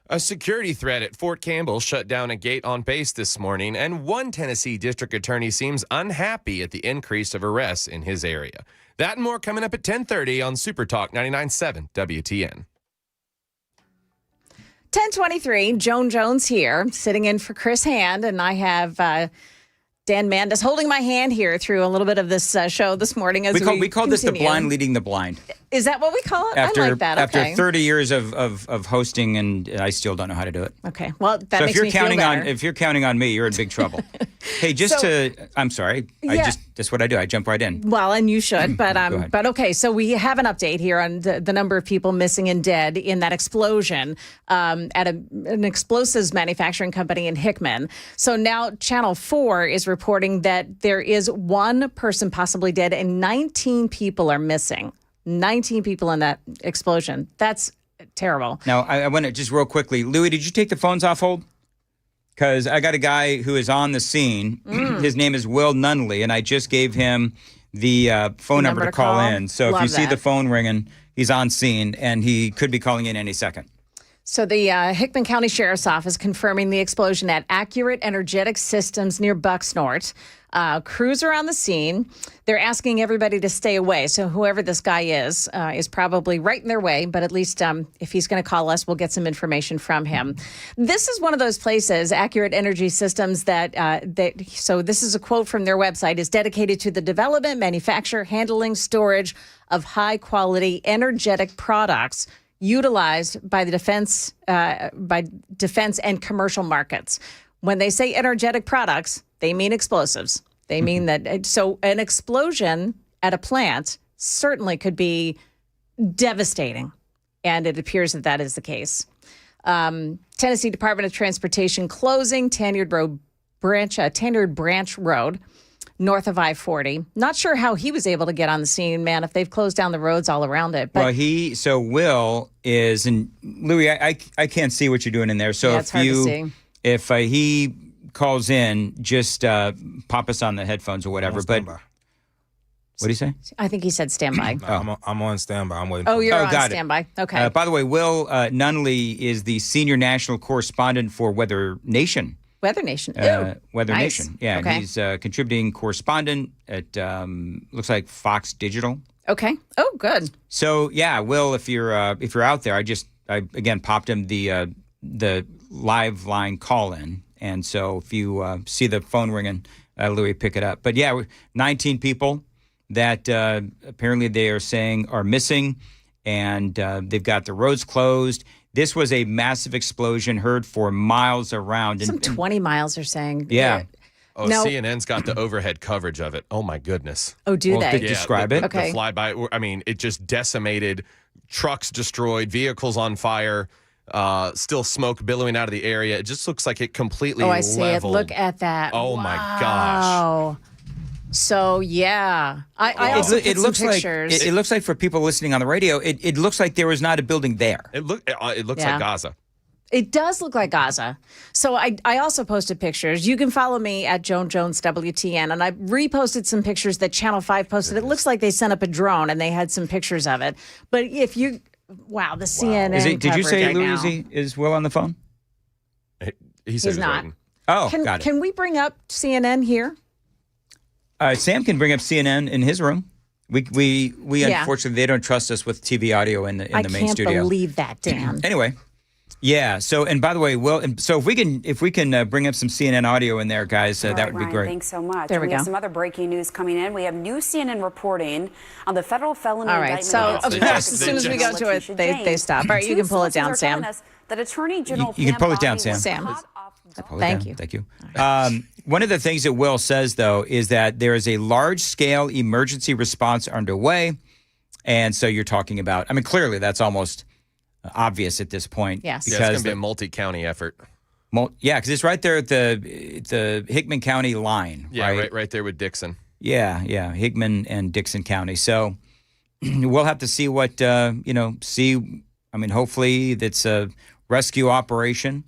A security threat at Fort Campbell shut down a gate on base this morning, and one Tennessee district attorney seems unhappy at the increase of arrests in his area. That and more coming up at 10:30 on Super Talk 99.7 WTN. 10:23, Joan Jones here, sitting in for Chris Hand, and I have Dan Mandis holding my hand here through a little bit of this show this morning. As we call this the continue. blind leading the blind. Is that what we call it? After, I like that. Okay. After 30 years of hosting, and I still don't know how to do it. Okay. Well, that so makes me feel better. if you're counting on me, you're in big trouble. Hey, I'm sorry. Yeah. That's what I do. I jump right in. Well, and you should, but Go ahead. okay. So we have an update here on the number of people missing and dead in that explosion at an explosives manufacturing company in Hickman. So now Channel 4 is reporting that there is one person possibly dead and 19 people are missing. 19 people in that explosion. That's terrible. Now, I want to just real quickly, Louis, did you take the phones off hold? Because I got a guy who is on the scene. His name is Will Nunley, and I just gave him the phone number to call in. So if you see the phone ringing, he's on scene, and he could be calling in any second. So the Hickman County Sheriff's Office confirming the explosion at Accurate Energetic Systems near Bucksnort. Crews are on the scene. They're asking everybody to stay away. So whoever this guy is probably right in their way. But at least if he's going to call us, we'll get some information from him. This is one of those places, Accurate Energy Systems, so this is a quote from their website, is dedicated to the development, manufacture, handling, storage of high-quality energetic products utilized by the defense and commercial markets. When they say energetic products, they mean explosives. They mean that. So an explosion at a plant certainly could be devastating, and it appears that that is the case. Tennessee Department of Transportation closing Tanyard Branch Road north of I-40. Not sure how he was able to get on the scene, man, if they've closed down the roads all around it. But Well, Will is, and Louis, I can't see what you're doing in there. So yeah, it's hard to see. If he calls in, just pop us on the headphones or whatever. But what do you say? I think he said standby. I'm on standby. I'm waiting. Oh, you're on got it. standby. Okay. By the way, Will Nunley is the senior national correspondent for Weather Nation. Weather Nation. Weather nice. Nation. Yeah, Okay. he's a contributing correspondent at looks like Fox Digital. Okay. Oh, good. So yeah, Will, if you're out there, I again popped him the live line call in, and so if you see the phone ringing, Louis, pick it up. But yeah, 19 people that apparently they are saying are missing, and they've got the roads closed. This was a massive explosion heard for miles around. Some 20 miles are saying. Yeah. Oh, No. CNN's got the overhead coverage of it. Oh, my goodness. Oh, do they? Describe it. Okay. The flyby, I mean, it just decimated, trucks destroyed, vehicles on fire, still smoke billowing out of the area. It just looks like it completely Oh, I see leveled. it. Look at that. Oh, my gosh. Wow. So, yeah. I also put it some looks pictures. like it looks like for people listening on the radio, it looks like there was not a building there. It looks Yeah. like Gaza. It does look like Gaza. So I also posted pictures. You can follow me at Joan Jones WTN, and I reposted some pictures that Channel 5 posted. It looks like they sent up a drone, and they had some pictures of it. But if you, the CNN Did you say, coverage right Louis, now. is Will on the phone? He said He's not. waiting. Oh, got it. Can we bring up CNN here? Sam can bring up CNN in his room. We Yeah. unfortunately, they don't trust us with TV audio in the main studio. I can't believe that, Dan. Anyway, yeah. So, and by the way, Will, so if we can bring up some CNN audio in there, guys, that would be Ryan, great. Thanks so much. There we We have go. some other breaking news coming in. We have new CNN reporting on the federal felony All right. indictment So, against of the course, Texas as soon as we go to Letitia it, they James. stop. All right, you Two can pull it down, sources are telling Sam. us that Attorney General You can Pam pull it down, Bondi was Sam. hot off the Pull it Thank down. you. Thank you. One of the things that Will says, though, is that there is a large-scale emergency response underway. And so you're talking about, I mean, clearly that's almost obvious at this point. Yes. Yeah, it's going to be a multi-county effort. Yeah, because it's right there at the Hickman County line. Yeah, right there with Dixon. Yeah, Hickman and Dixon County. So we'll have to see what, I mean, hopefully it's a rescue operation.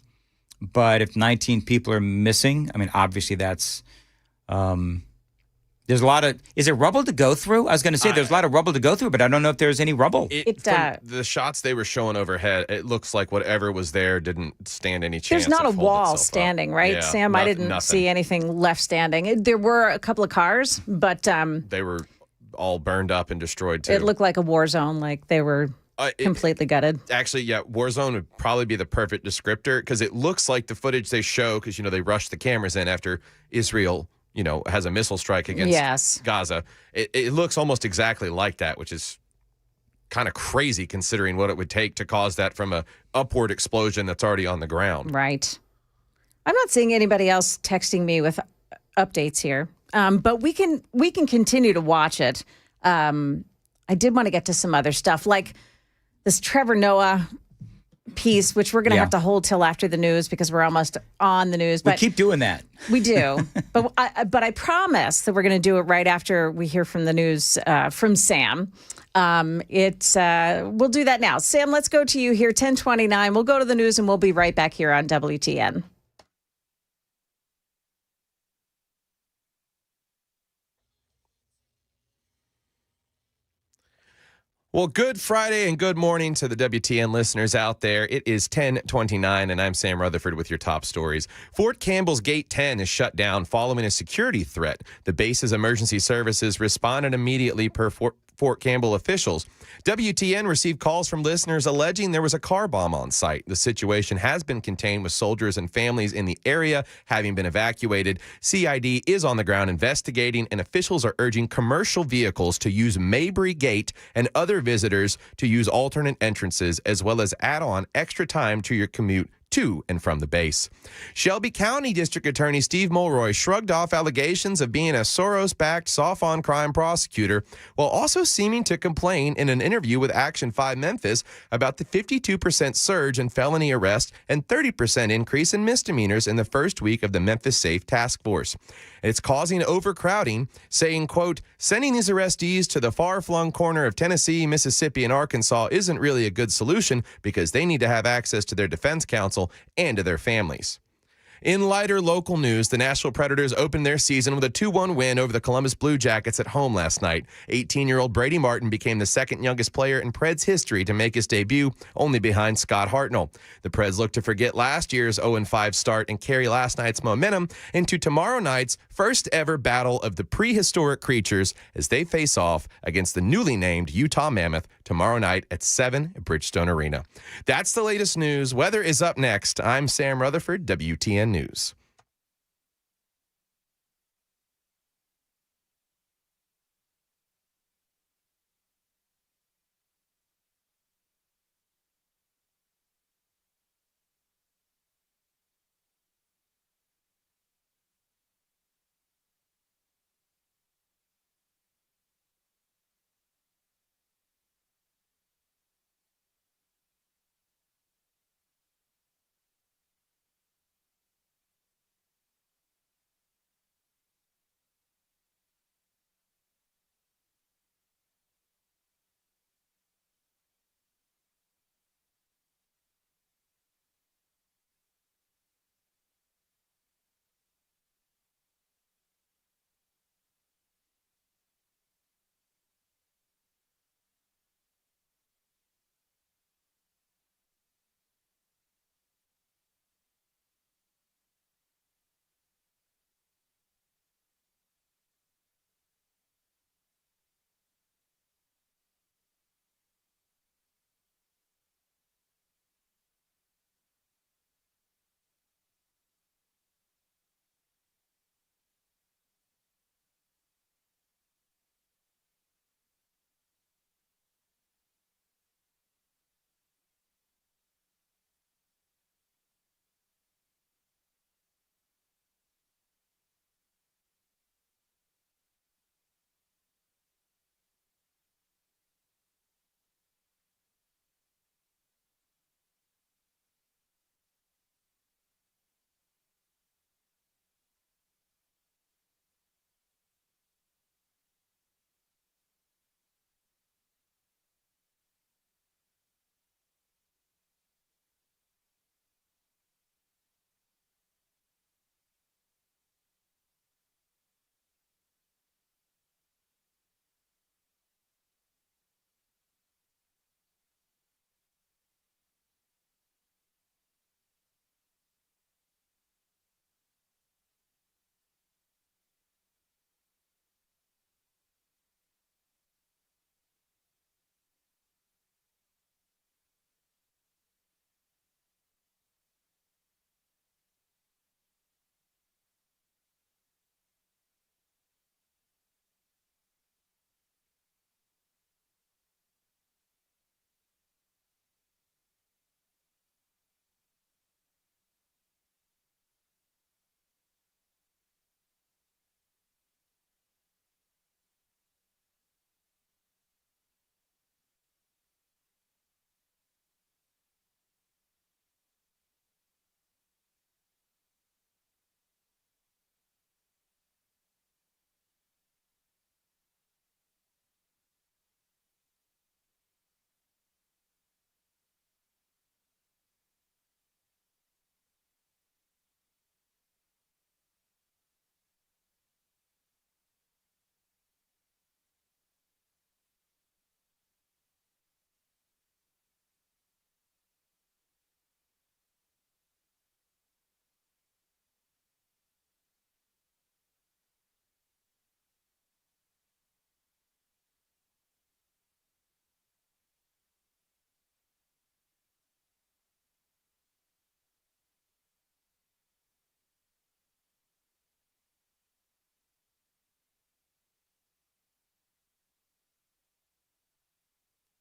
But if 19 people are missing, I mean, obviously that's, there's a lot of, is there rubble to go through? I was going to say there's a lot of rubble to go through, but I don't know if there's any rubble. From the shots they were showing overhead, it looks like whatever was there didn't stand any chance. There's not to a fold wall itself up. standing, right, Yeah, Sam? I didn't nothing. see anything left standing. There were a couple of cars, but They were all burned up and destroyed too. it looked like a war zone, like they were completely gutted. Actually, yeah, Warzone would probably be the perfect descriptor because it looks like the footage they show because, they rushed the cameras in after Israel, has a missile strike against Gaza. It looks almost exactly like that, which is kind of crazy considering what it would take to cause that from a upward explosion that's already on the ground. Right. I'm not seeing anybody else texting me with updates here, but we can continue to watch it. I did want to get to some other stuff, like this Trevor Noah piece, which we're going to have to hold till after the news because we're almost on the news. We But keep doing that. we do. but I promise that we're going to do it right after we hear from the news from Sam. We'll do that now. Sam, let's go to you here, 10:29. We'll go to the news and we'll be right back here on WTN. Well, good Friday and good morning to the WTN listeners out there. It is 10:29, and I'm Sam Rutherford with your top stories. Fort Campbell's Gate 10 is shut down following a security threat. The base's emergency services responded immediately per Fort Campbell officials. WTN received calls from listeners alleging there was a car bomb on site. The situation has been contained with soldiers and families in the area having been evacuated. CID is on the ground investigating, and officials are urging commercial vehicles to use Mabry Gate and other visitors to use alternate entrances, as well as add on extra time to your commute to and from the base. Shelby County District Attorney Steve Mulroy shrugged off allegations of being a Soros-backed soft-on-crime prosecutor while also seeming to complain in an interview with Action 5 Memphis about the 52% surge in felony arrests and 30% increase in misdemeanors in the first week of the Memphis Safe Task Force. It's causing overcrowding, saying, quote, sending these arrestees to the far-flung corner of Tennessee, Mississippi, and Arkansas isn't really a good solution because they need to have access to their defense counsel and to their families. In lighter local news, the Nashville Predators opened their season with a 2-1 win over the Columbus Blue Jackets at home last night. 18-year-old Brady Martin became the second youngest player in Preds history to make his debut, only behind Scott Hartnell. The Preds look to forget last year's 0-5 start and carry last night's momentum into tomorrow night's first ever battle of the prehistoric creatures as they face off against the newly named Utah Mammoth tomorrow night at 7 at Bridgestone Arena. That's the latest news. Weather is up next. I'm Sam Rutherford, WTN News.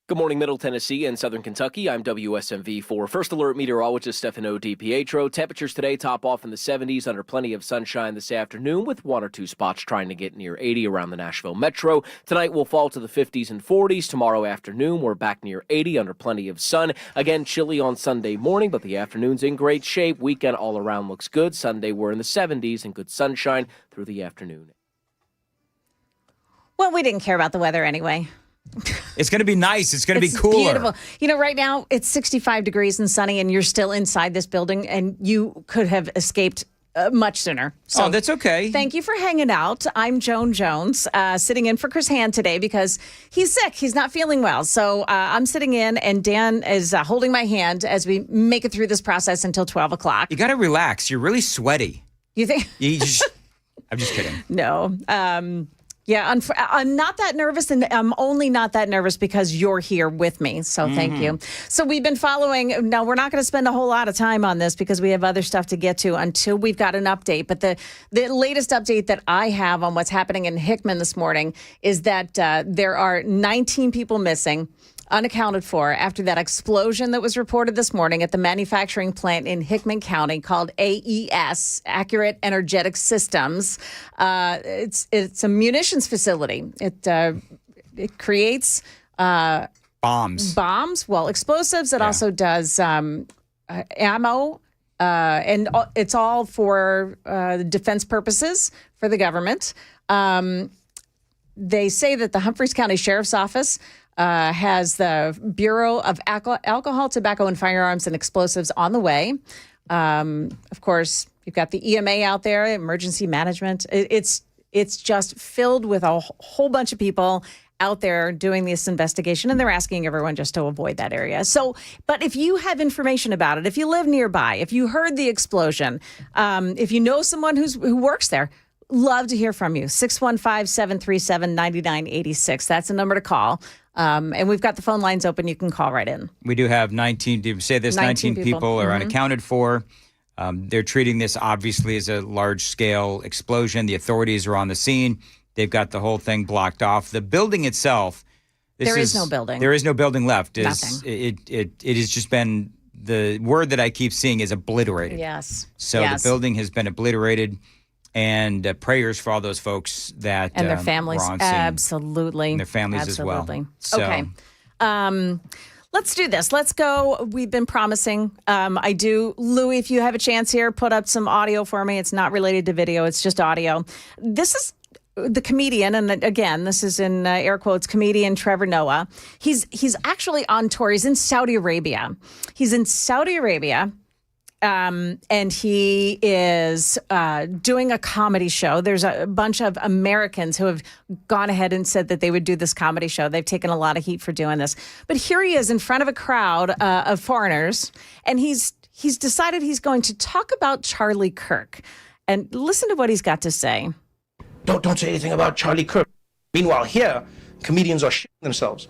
Good morning, Middle Tennessee and Southern Kentucky. I'm WSMV4 First Alert meteorologist Stefano DiPietro. Temperatures today top off in the 70s under plenty of sunshine this afternoon with one or two spots trying to get near 80 around the Nashville metro. Tonight we'll fall to the 50s and 40s. Tomorrow afternoon we're back near 80 under plenty of sun. Again, chilly on Sunday morning, but the afternoon's in great shape. Weekend all around looks good. Sunday we're in the 70s and good sunshine through the afternoon. Well, we didn't care about the weather anyway. It's going to be nice. It's going to be cooler. Beautiful. You know, right now it's 65 degrees and sunny, and you're still inside this building, and you could have escaped much sooner. So that's okay. Thank you for hanging out. I'm Joan Jones, sitting in for Chris Hand today because he's sick. He's not feeling well. So I'm sitting in, and Dan is holding my hand as we make it through this process until 12 o'clock. You got to relax. You're really sweaty. You think? I'm just kidding. No. Yeah, I'm not that nervous, and I'm only not that nervous because you're here with me. So thank you. So we've been following. Now, we're not going to spend a whole lot of time on this because we have other stuff to get to until we've got an update. But the latest update that I have on what's happening in Hickman this morning is that there are 19 people missing, unaccounted for, after that explosion that was reported this morning at the manufacturing plant in Hickman County called AES, Accurate Energetic Systems. It's a munitions facility. It creates bombs. Well, explosives. It also does ammo. And it's all for defense purposes for the government. They say that the Humphreys County Sheriff's Office has the Bureau of Alcohol, Tobacco, and Firearms and Explosives on the way. Of course, you've got the EMA out there, emergency management. It's just filled with a whole bunch of people out there doing this investigation, and they're asking everyone just to avoid that area. So, but if you have information about it, if you live nearby, if you heard the explosion, if you know someone who works there, love to hear from you. 615-737-9986. That's the number to call. And we've got the phone lines open. You can call right in. We do have 19 people are unaccounted for. They're treating this obviously as a large-scale explosion. The authorities are on the scene. They've got the whole thing blocked off. The building itself. There is no building. There is no building left. Nothing. It has just been, the word that I keep seeing is obliterated. Yes. So the building has been obliterated. And prayers for all those folks that and their families, were on scene. Absolutely, and their families as well. So, okay, let's do this. Let's go. We've been promising. Louis, if you have a chance here, put up some audio for me. It's not related to video. It's just audio. This is the comedian, and again, this is in air quotes, comedian Trevor Noah. He's actually on tour. He's in Saudi Arabia. And he is doing a comedy show. There's a bunch of Americans who have gone ahead and said that they would do this comedy show. They've taken a lot of heat for doing this. But here he is in front of a crowd of foreigners, and he's decided he's going to talk about Charlie Kirk. And listen to what he's got to say. Don't say anything about Charlie Kirk. Meanwhile, here, comedians are shitting themselves.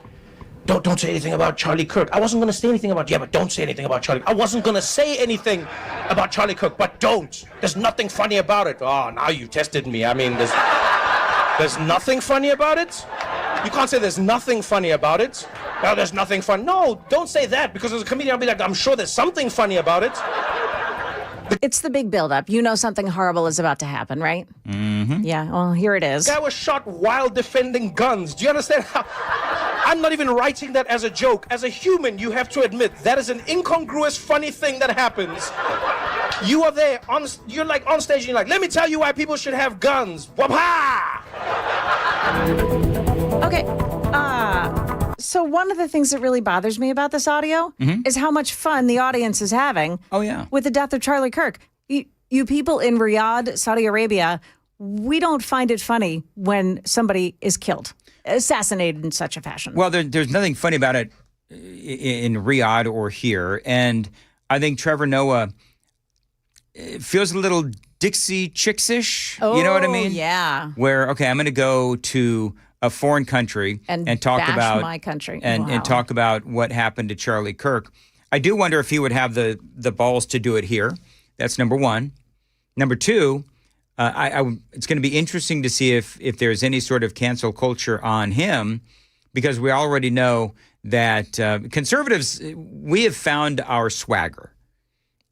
Don't say anything about Charlie Kirk. I wasn't going to say anything about... Yeah, but don't say anything about Charlie. I wasn't going to say anything about Charlie Kirk, but don't. There's nothing funny about it. Oh, now you tested me. I mean, there's nothing funny about it? You can't say there's nothing funny about it. Well, there's nothing fun. No, don't say that, because as a comedian, I'll be like, I'm sure there's something funny about it. It's the big buildup. You know something horrible is about to happen, right? Mm-hmm. Yeah, well, here it is. The guy was shot while defending guns. Do you understand how... I'm not even writing that as a joke. As a human, you have to admit that is an incongruous, funny thing that happens. You are there, you're like on stage, and you're like, let me tell you why people should have guns. Wah-ha! Okay. So one of the things that really bothers me about this audio is how much fun the audience is having. Oh, yeah. With the death of Charlie Kirk. You people in Riyadh, Saudi Arabia, we don't find it funny when somebody is killed, assassinated in such a fashion. Well, there's nothing funny about it in Riyadh or here. And I think Trevor Noah feels a little Dixie Chicks-ish. You know what I mean? Yeah. Where, okay, I'm going to go to a foreign country and talk bash about my country and talk about what happened to Charlie Kirk. I do wonder if he would have the balls to do it here. That's number one. Number two, it's going to be interesting to see if there's any sort of cancel culture on him, because we already know that conservatives, we have found our swagger.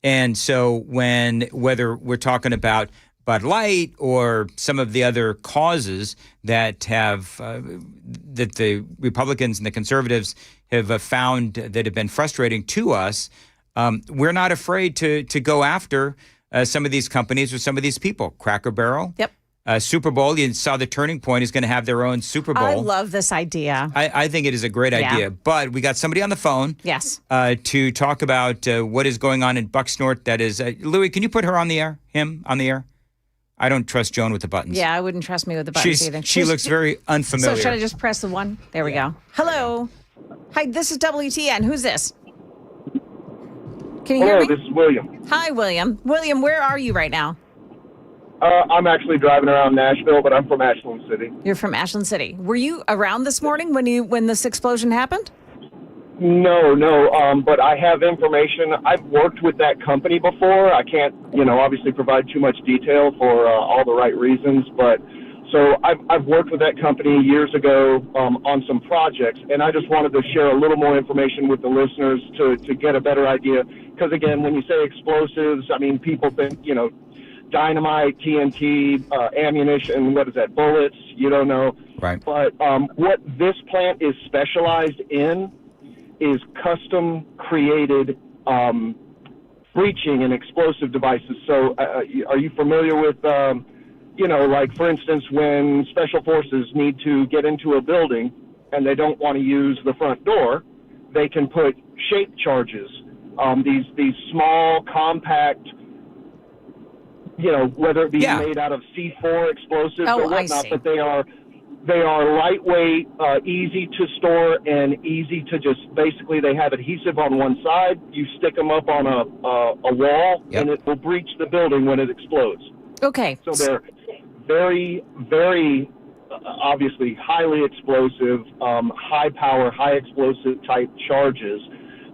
And so whether we're talking about Bud Light or some of the other causes that have that the Republicans and the conservatives have found that have been frustrating to us, we're not afraid to go after some of these companies or some of these people. Cracker Barrel. Yep. Super Bowl, you saw the Turning Point is going to have their own Super Bowl. I love this idea. I think it is a great idea. But we got somebody on the phone. Yes. To talk about what is going on in Bucksnort. That is, Louis, can you put her on the air? Him on the air? I don't trust Joan with the buttons. Yeah, I wouldn't trust me with the buttons either. She looks very unfamiliar. So should I just press the one? There we go. Hello. Hi, this is WTN. Who's this? Can you hear me? This is William. Hi, William. William, where are you right now? I'm actually driving around Nashville, but I'm from Ashland City. You're from Ashland City. Were you around this morning when this explosion happened? No, but I have information. I've worked with that company before. I can't, obviously provide too much detail for all the right reasons, but so I've worked with that company years ago on some projects, and I just wanted to share a little more information with the listeners to get a better idea. Because again, when you say explosives, I mean, people think, dynamite, TNT, ammunition, what is that, bullets, you don't know. Right. But what this plant is specialized in is custom created breaching and explosive devices. So are you familiar with, like for instance, when special forces need to get into a building and they don't want to use the front door, they can put shape charges, these small, compact, whether it be made out of C4 explosives or whatnot, but they are lightweight, easy to store, and easy to just basically they have adhesive on one side. You stick them up on a wall, and it will breach the building when it explodes. Okay. So they're very, very obviously highly explosive, high power, high explosive type charges.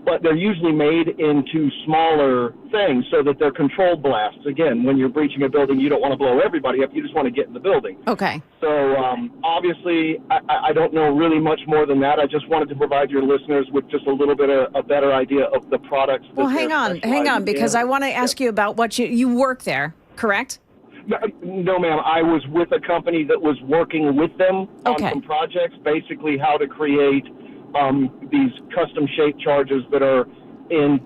But they're usually made into smaller things so that they're controlled blasts. Again, when you're breaching a building, you don't want to blow everybody up. You just want to get in the building. Okay. So obviously, I don't know really much more than that. I just wanted to provide your listeners with just a little bit of a better idea of the products. Well, hang on, because I want to ask you about what you work there, correct? No, ma'am. I was with a company that was working with them on some projects, basically how to create these custom shape charges that are in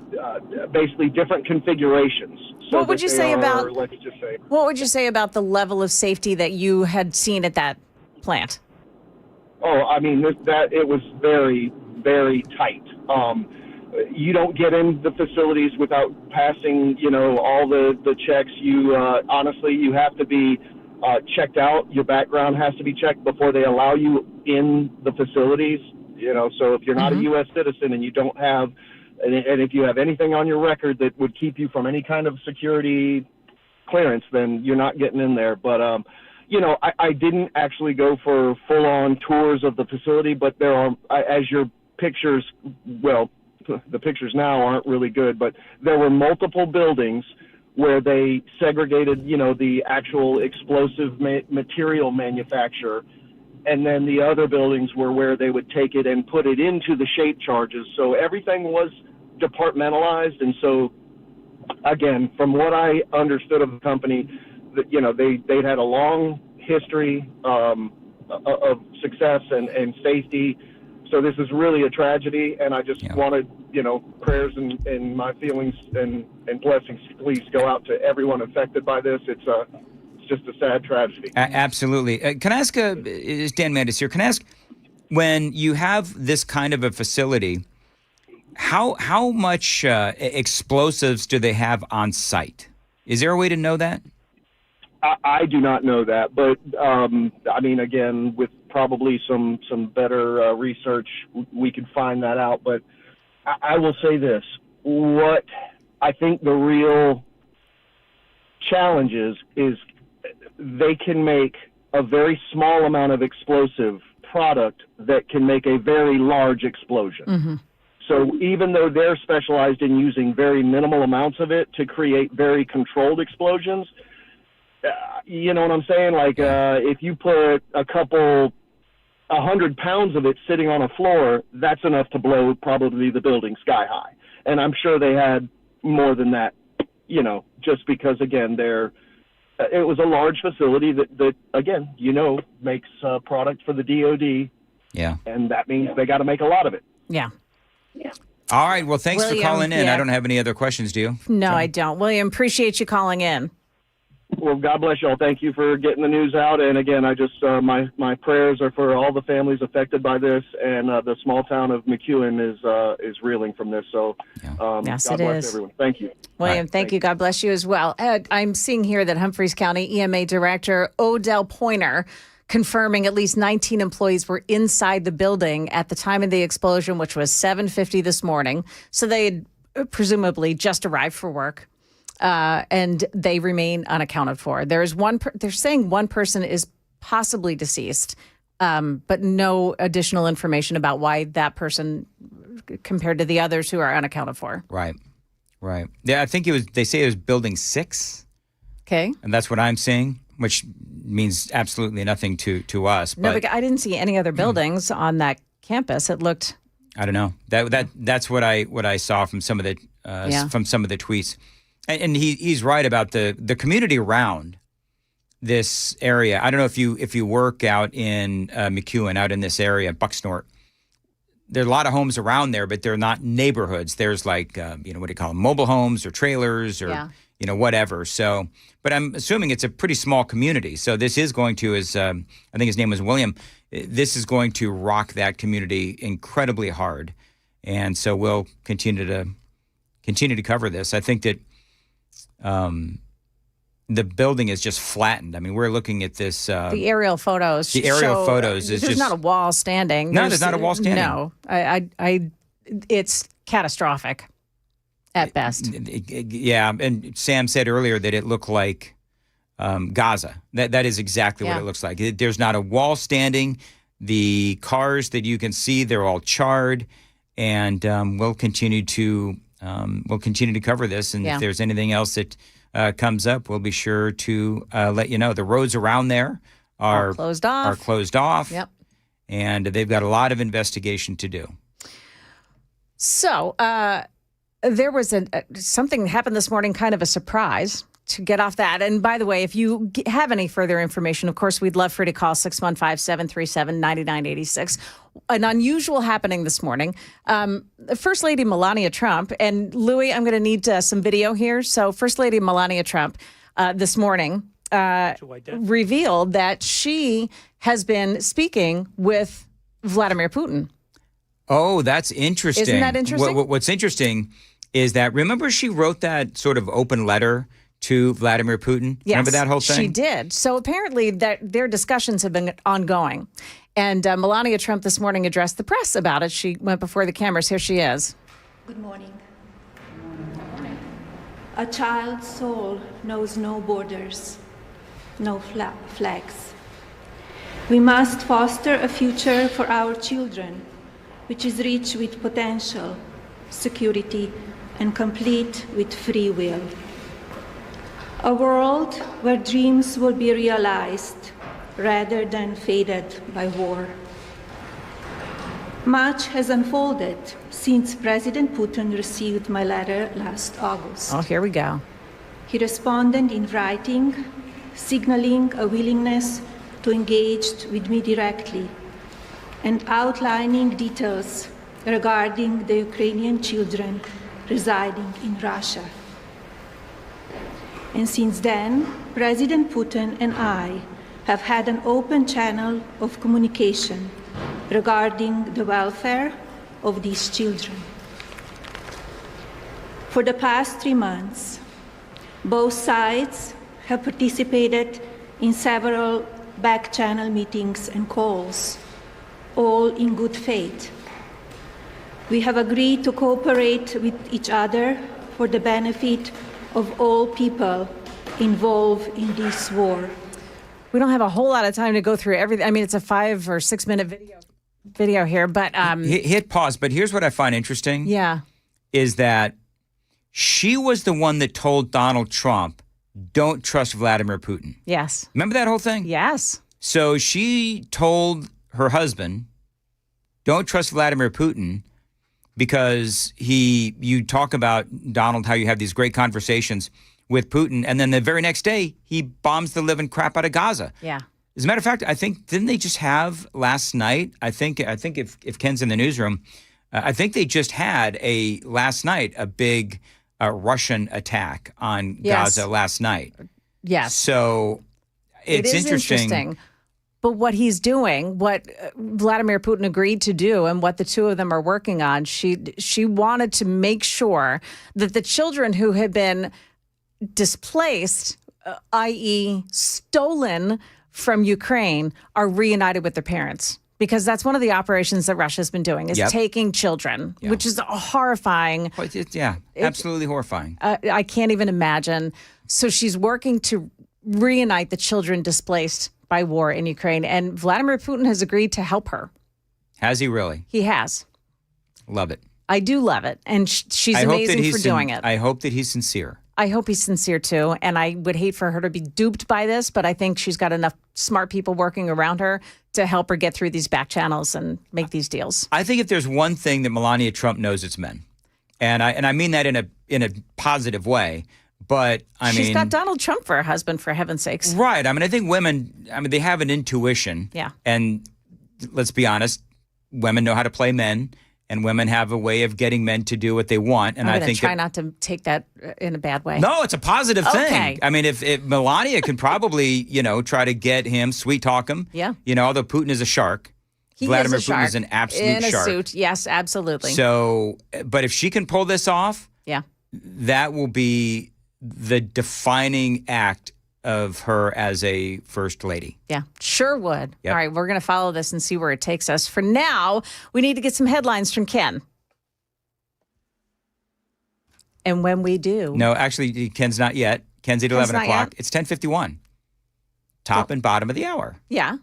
basically different configurations. So what would you say about? Let's just say. What would you say about the level of safety that you had seen at that plant? Oh, I mean that it was very, very tight. You don't get in the facilities without passing, all the checks. You honestly, you have to be checked out. Your background has to be checked before they allow you in the facilities. So if you're not a U.S. citizen and you don't have, and if you have anything on your record that would keep you from any kind of security clearance, then you're not getting in there. But, I didn't actually go for full-on tours of the facility, but there are, as your pictures, well, the pictures now aren't really good, but there were multiple buildings where they segregated, the actual explosive material manufacturer. And then the other buildings were where they would take it and put it into the shape charges. So everything was departmentalized. And so, again, from what I understood of the company, that they'd had a long history of success and safety. So this is really a tragedy. And I just wanted, prayers and my feelings and blessings, please go out to everyone affected by this. It's just a sad tragedy. Absolutely. Can I ask, is Dan Mandis here, can I ask, when you have this kind of a facility, how much explosives do they have on site? Is there a way to know that? I do not know that, but I mean, again, with probably some better research, we could find that out. But I will say this, what I think the real challenge is they can make a very small amount of explosive product that can make a very large explosion. Mm-hmm. So even though they're specialized in using very minimal amounts of it to create very controlled explosions, you know what I'm saying? Like if you put a couple 100 pounds of it sitting on a floor, that's enough to blow probably the building sky high. And I'm sure they had more than that, just because, again, it was a large facility that again, makes product for the DOD. Yeah. And that means they got to make a lot of it. Yeah. All right. Well, thanks William, for calling in. yeah. I don't have any other questions, do you? No, I don't. William, appreciate you calling in. Well, God bless y'all. Thank you for getting the news out. And again, I just my prayers are for all the families affected by this, and the small town of McEwen is reeling from this. So, Yes, God it bless is. everyone. Thank you. William, thank you. God bless you as well. Ed, I'm seeing here that Humphreys County EMA Director Odell Pointer confirming at least 19 employees were inside the building at the time of the explosion, which was 7:50 this morning. So they had presumably just arrived for work. And they remain unaccounted for. They're saying one person is possibly deceased, but no additional information about why that person compared to the others who are unaccounted for. Right. Yeah, I think they say it was building 6. Okay. And that's what I'm seeing, which means absolutely nothing to us. No, but I didn't see any other buildings on that campus. It looked. I don't know. That's what I saw from some of the tweets. And he's right about the community around this area. I don't know if you work out in McEwen, out in this area, Bucksnort. There are a lot of homes around there, but they're not neighborhoods. There's like what do you call them, mobile homes or trailers or whatever. So, but I'm assuming it's a pretty small community. So this is going to, as I think his name was William, this is going to rock that community incredibly hard. And so we'll continue to cover this. I think that. The building is just flattened. I mean, we're looking at this. The aerial photos. The aerial photos is there's just not a wall standing. No, there's not a wall standing. No, it's catastrophic at best. Yeah, and Sam said earlier that it looked like Gaza. That is exactly what it looks like. There's not a wall standing. The cars that you can see, they're all charred, and we'll continue to cover this. And if there's anything else that comes up, we'll be sure to let you know. The roads around there are closed off. Yep. And they've got a lot of investigation to do. So there was something happened this morning, kind of a surprise. To get off that. And by the way, if you have any further information, of course, we'd love for you to call 615-737-9986. An unusual happening this morning. First Lady Melania Trump, and Louis, I'm going to need some video here. So First Lady Melania Trump this morning revealed that she has been speaking with Vladimir Putin. Oh, that's interesting. Isn't that interesting? What's interesting is that, remember she wrote that sort of open letter to Vladimir Putin? Yes, remember that whole thing? She did. So apparently their discussions have been ongoing. And Melania Trump this morning addressed the press about it. She went before the cameras. Here she is. Good morning. A child's soul knows no borders, no flags. We must foster a future for our children, which is rich with potential, security, and complete with free will. A world where dreams will be realized rather than faded by war. Much has unfolded since President Putin received my letter last August. Oh, here we go. He responded in writing, signaling a willingness to engage with me directly and outlining details regarding the Ukrainian children residing in Russia. And since then, President Putin and I have had an open channel of communication regarding the welfare of these children. For the past 3 months, both sides have participated in several back-channel meetings and calls, all in good faith. We have agreed to cooperate with each other for the benefit of all people involved in this war. We don't have a whole lot of time to go through everything. I mean, it's a 5 or 6 minute video here, but hit pause. But here's what I find interesting. Yeah, is that she was the one that told Donald Trump, "Don't trust Vladimir Putin." Yes. Remember that whole thing? Yes. So she told her husband. Don't trust Vladimir Putin because you talk about, Donald, how you have these great conversations with Putin, and then the very next day, he bombs the living crap out of Gaza. Yeah. As a matter of fact, I think, didn't they just have last night, I think if Ken's in the newsroom, I think they just had last night a big Russian attack on Gaza last night. Yes. So it's it is interesting. But what he's doing, what Vladimir Putin agreed to do, and what the two of them are working on, she wanted to make sure that the children who had been displaced, i.e., stolen from Ukraine, are reunited with their parents. Because that's one of the operations that Russia's been doing, is taking children, which is horrifying. Absolutely horrifying. I can't even imagine. So she's working to reunite the children displaced by war in Ukraine. And Vladimir Putin has agreed to help her. Has he really? He has. Love it. I do love it. And she's amazing for doing it. I hope that he's sincere. I hope he's sincere too. And I would hate for her to be duped by this, but I think she's got enough smart people working around her to help her get through these back channels and make these deals. I think if there's one thing that Melania Trump knows, it's men. And I mean that in a positive way. But she's got Donald Trump for a husband, for heaven's sakes. Right. I mean, I think women, they have an intuition. Yeah. And let's be honest, women know how to play men, and women have a way of getting men to do what they want. And I'm I going think to try not to take that in a bad way. No, it's a positive thing. Okay. I mean, if Melania can probably, try to get him, sweet talk him. Yeah. Although Putin is a shark. Vladimir Putin is an absolute shark. In a suit, yes, absolutely. So, but if she can pull this off, yeah, that will be the defining act of her as a first lady. Yeah, sure would. Yep. All right, we're going to follow this and see where it takes us. For now, we need to get some headlines from Ken. And when we do... No, actually, Ken's not yet. Ken's at 11 o'clock. It's 10:51. Top and bottom of the hour. Yeah.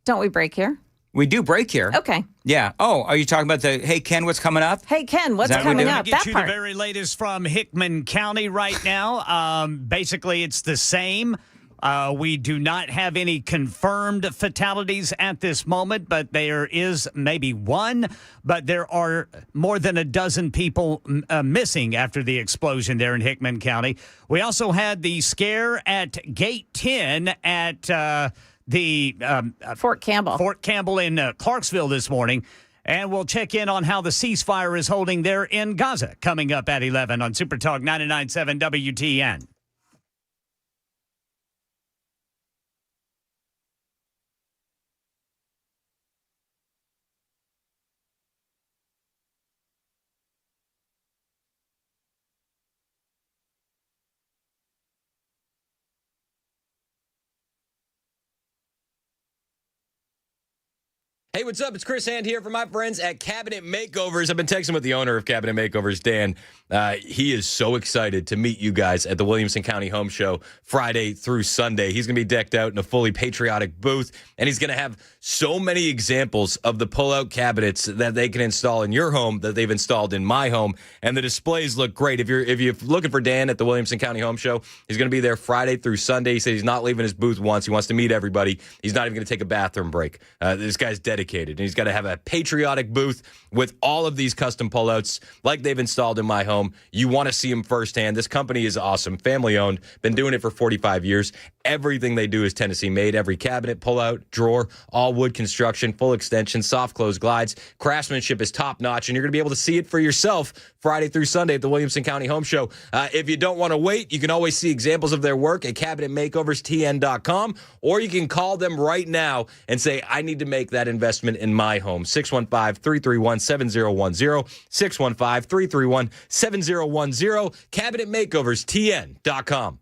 Don't we break here? We do break here. Okay. Yeah. Oh, are you talking about hey, Ken, what's coming up? Hey, Ken, what's coming up? Get you the very latest from Hickman County right now. Basically, it's the same. We do not have any confirmed fatalities at this moment, but there is maybe one. But there are more than a dozen people missing after the explosion there in Hickman County. We also had the scare at Gate 10 at... the Fort Campbell in Clarksville this morning. And we'll check in on how the ceasefire is holding there in Gaza coming up at 11 on Super Talk 99.7 WTN. Hey, what's up? It's Chris Hand here for my friends at Cabinet Makeovers. I've been texting with the owner of Cabinet Makeovers, Dan. He is so excited to meet you guys at the Williamson County Home Show Friday through Sunday. He's going to be decked out in a fully patriotic booth, and he's going to have so many examples of the pull-out cabinets that they can install in your home that they've installed in my home, and the displays look great. If you're looking for Dan at the Williamson County Home Show, he's going to be there Friday through Sunday. He said he's not leaving his booth once. He wants to meet everybody. He's not even going to take a bathroom break. This guy's dedicated. And he's got to have a patriotic booth with all of these custom pullouts like they've installed in my home. You want to see them firsthand. This company is awesome, family owned, been doing it for 45 years. Everything they do is Tennessee made. Every cabinet, pullout, drawer, all wood construction, full extension, soft close glides. Craftsmanship is top notch, and you're going to be able to see it for yourself Friday through Sunday at the Williamson County Home Show. If you don't want to wait, you can always see examples of their work at cabinetmakeoverstn.com, or you can call them right now and say, I need to make that investment in my home. 615-331-7010, 615-331-7010, cabinetmakeoverstn.com.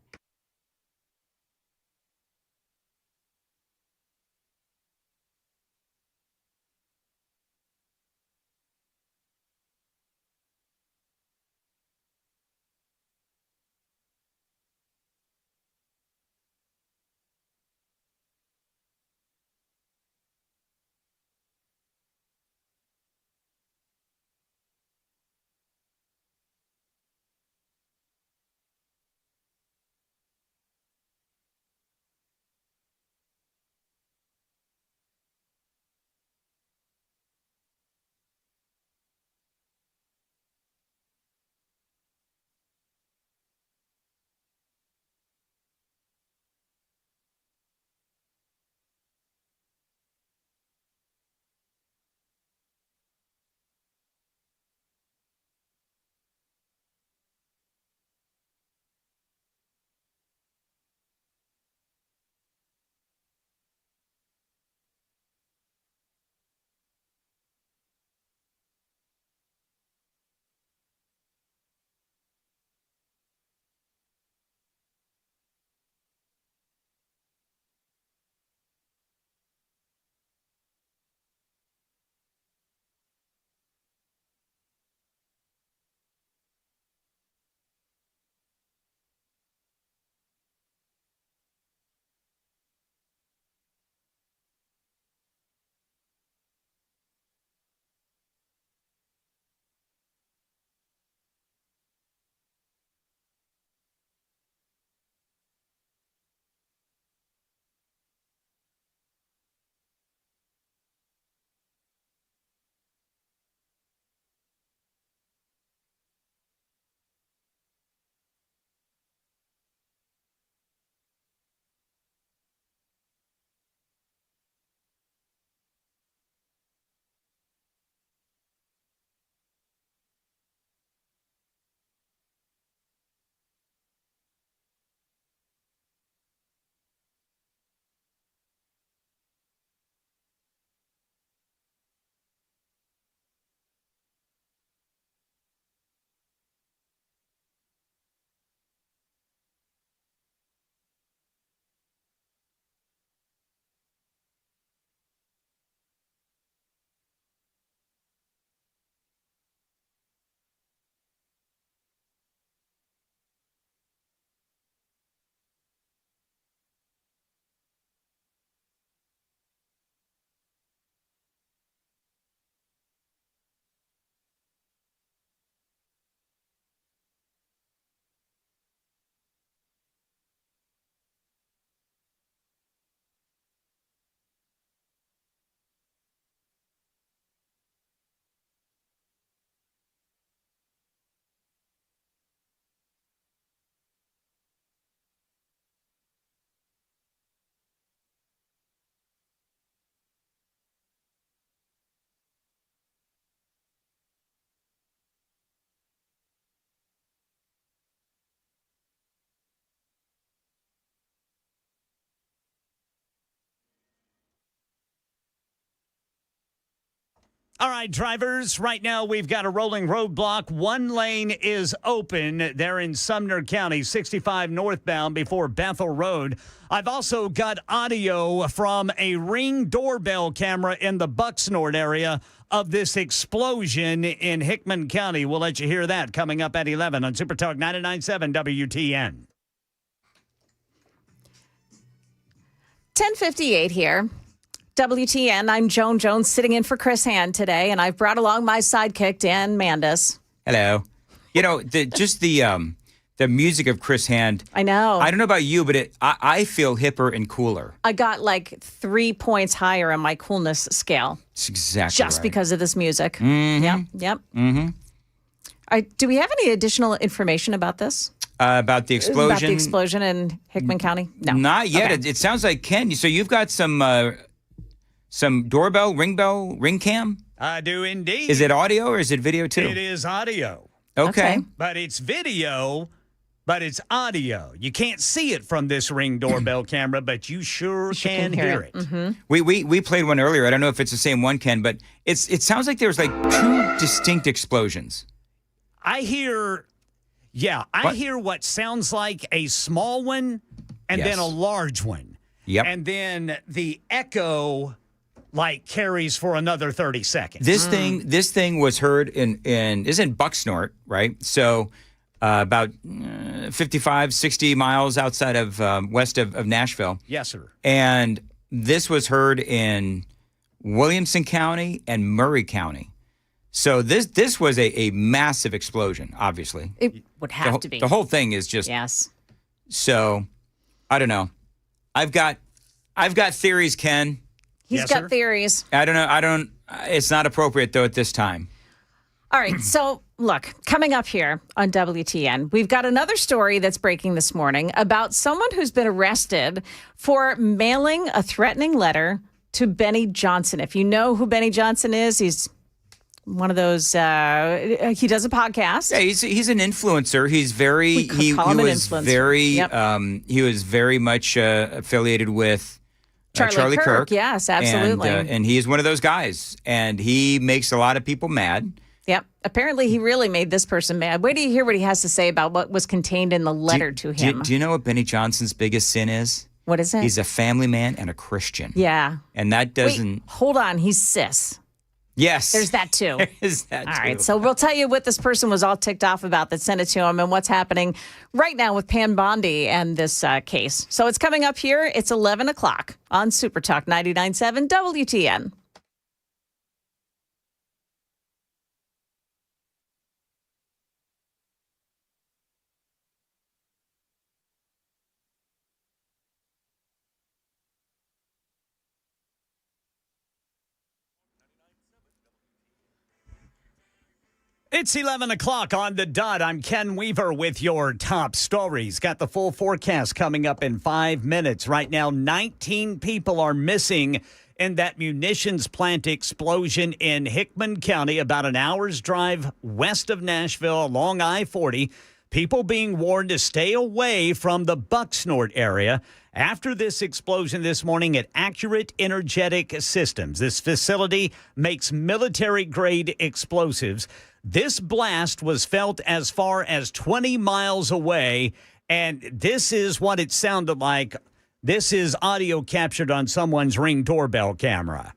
All right, drivers, right now we've got a rolling roadblock. One lane is open there in Sumner County, 65 northbound before Bethel Road. I've also got audio from a Ring doorbell camera in the Bucksnort area of this explosion in Hickman County. We'll let you hear that coming up at 11 on Super Talk 99.7 WTN. 10:58 here. WTN, I'm Joan Jones sitting in for Chris Hand today, and I've brought along my sidekick, Dan Mandis. Hello. You know, the music of Chris Hand. I know. I don't know about you, but I feel hipper and cooler. I got like 3 points higher on my coolness scale. It's exactly just right. because of this music. Mm-hmm. Yep. Mm-hmm. Do we have any additional information about this? About the explosion? About the explosion in Hickman County? No. Not yet. Okay. It sounds like Ken. So you've got some doorbell, ring cam? I do indeed. Is it audio or is it video too? It is audio. Okay. But it's video, but it's audio. You can't see it from this Ring doorbell camera, but you sure can hear it. Mm-hmm. We played one earlier. I don't know if it's the same one, Ken, but it sounds like there's like 2 distinct explosions. I hear what sounds like a small one and then a large one. Yep. And then the echo carries for another 30 seconds. This thing was heard in Bucksnort, right? So about 55, 60 miles outside of west of Nashville. Yes, sir. And this was heard in Williamson County and Murray County. So this was a massive explosion, obviously. It would have to be. The whole thing is just Yes. So I don't know. I've got theories, Ken. He's got theories. I don't know. It's not appropriate though at this time. All right. So look, coming up here on WTN, we've got another story that's breaking this morning about someone who's been arrested for mailing a threatening letter to Benny Johnson. If you know who Benny Johnson is, he's one of those. He does a podcast. Yeah, he's an influencer. He's very. He was very. He was very much affiliated with Charlie Kirk. Yes, absolutely. And he is one of those guys, and he makes a lot of people mad. Yep. Apparently, he really made this person mad. Wait till you hear what he has to say about what was contained in the letter to him. Do you know what Benny Johnson's biggest sin is? What is it? He's a family man and a Christian. Yeah. And that doesn't. Wait, hold on. He's cis. Yes. There's that too. There is that all too. right. So we'll tell you what this person was all ticked off about that sent it to him and what's happening right now with Pam Bondi and this case. So it's coming up here. It's 11 o'clock on Super Talk 99.7 WTN. It's 11 o'clock on the dot. I'm Ken Weaver with your top stories. Got the full forecast coming up in 5 minutes. Right now, 19 people are missing in that munitions plant explosion in Hickman County, about an hour's drive west of Nashville along I-40. People being warned to stay away from the Bucksnort area after this explosion this morning at Accurate Energetic Systems. This facility makes military-grade explosives. This blast was felt as far as 20 miles away, and this is what it sounded like. This is audio captured on someone's Ring doorbell camera.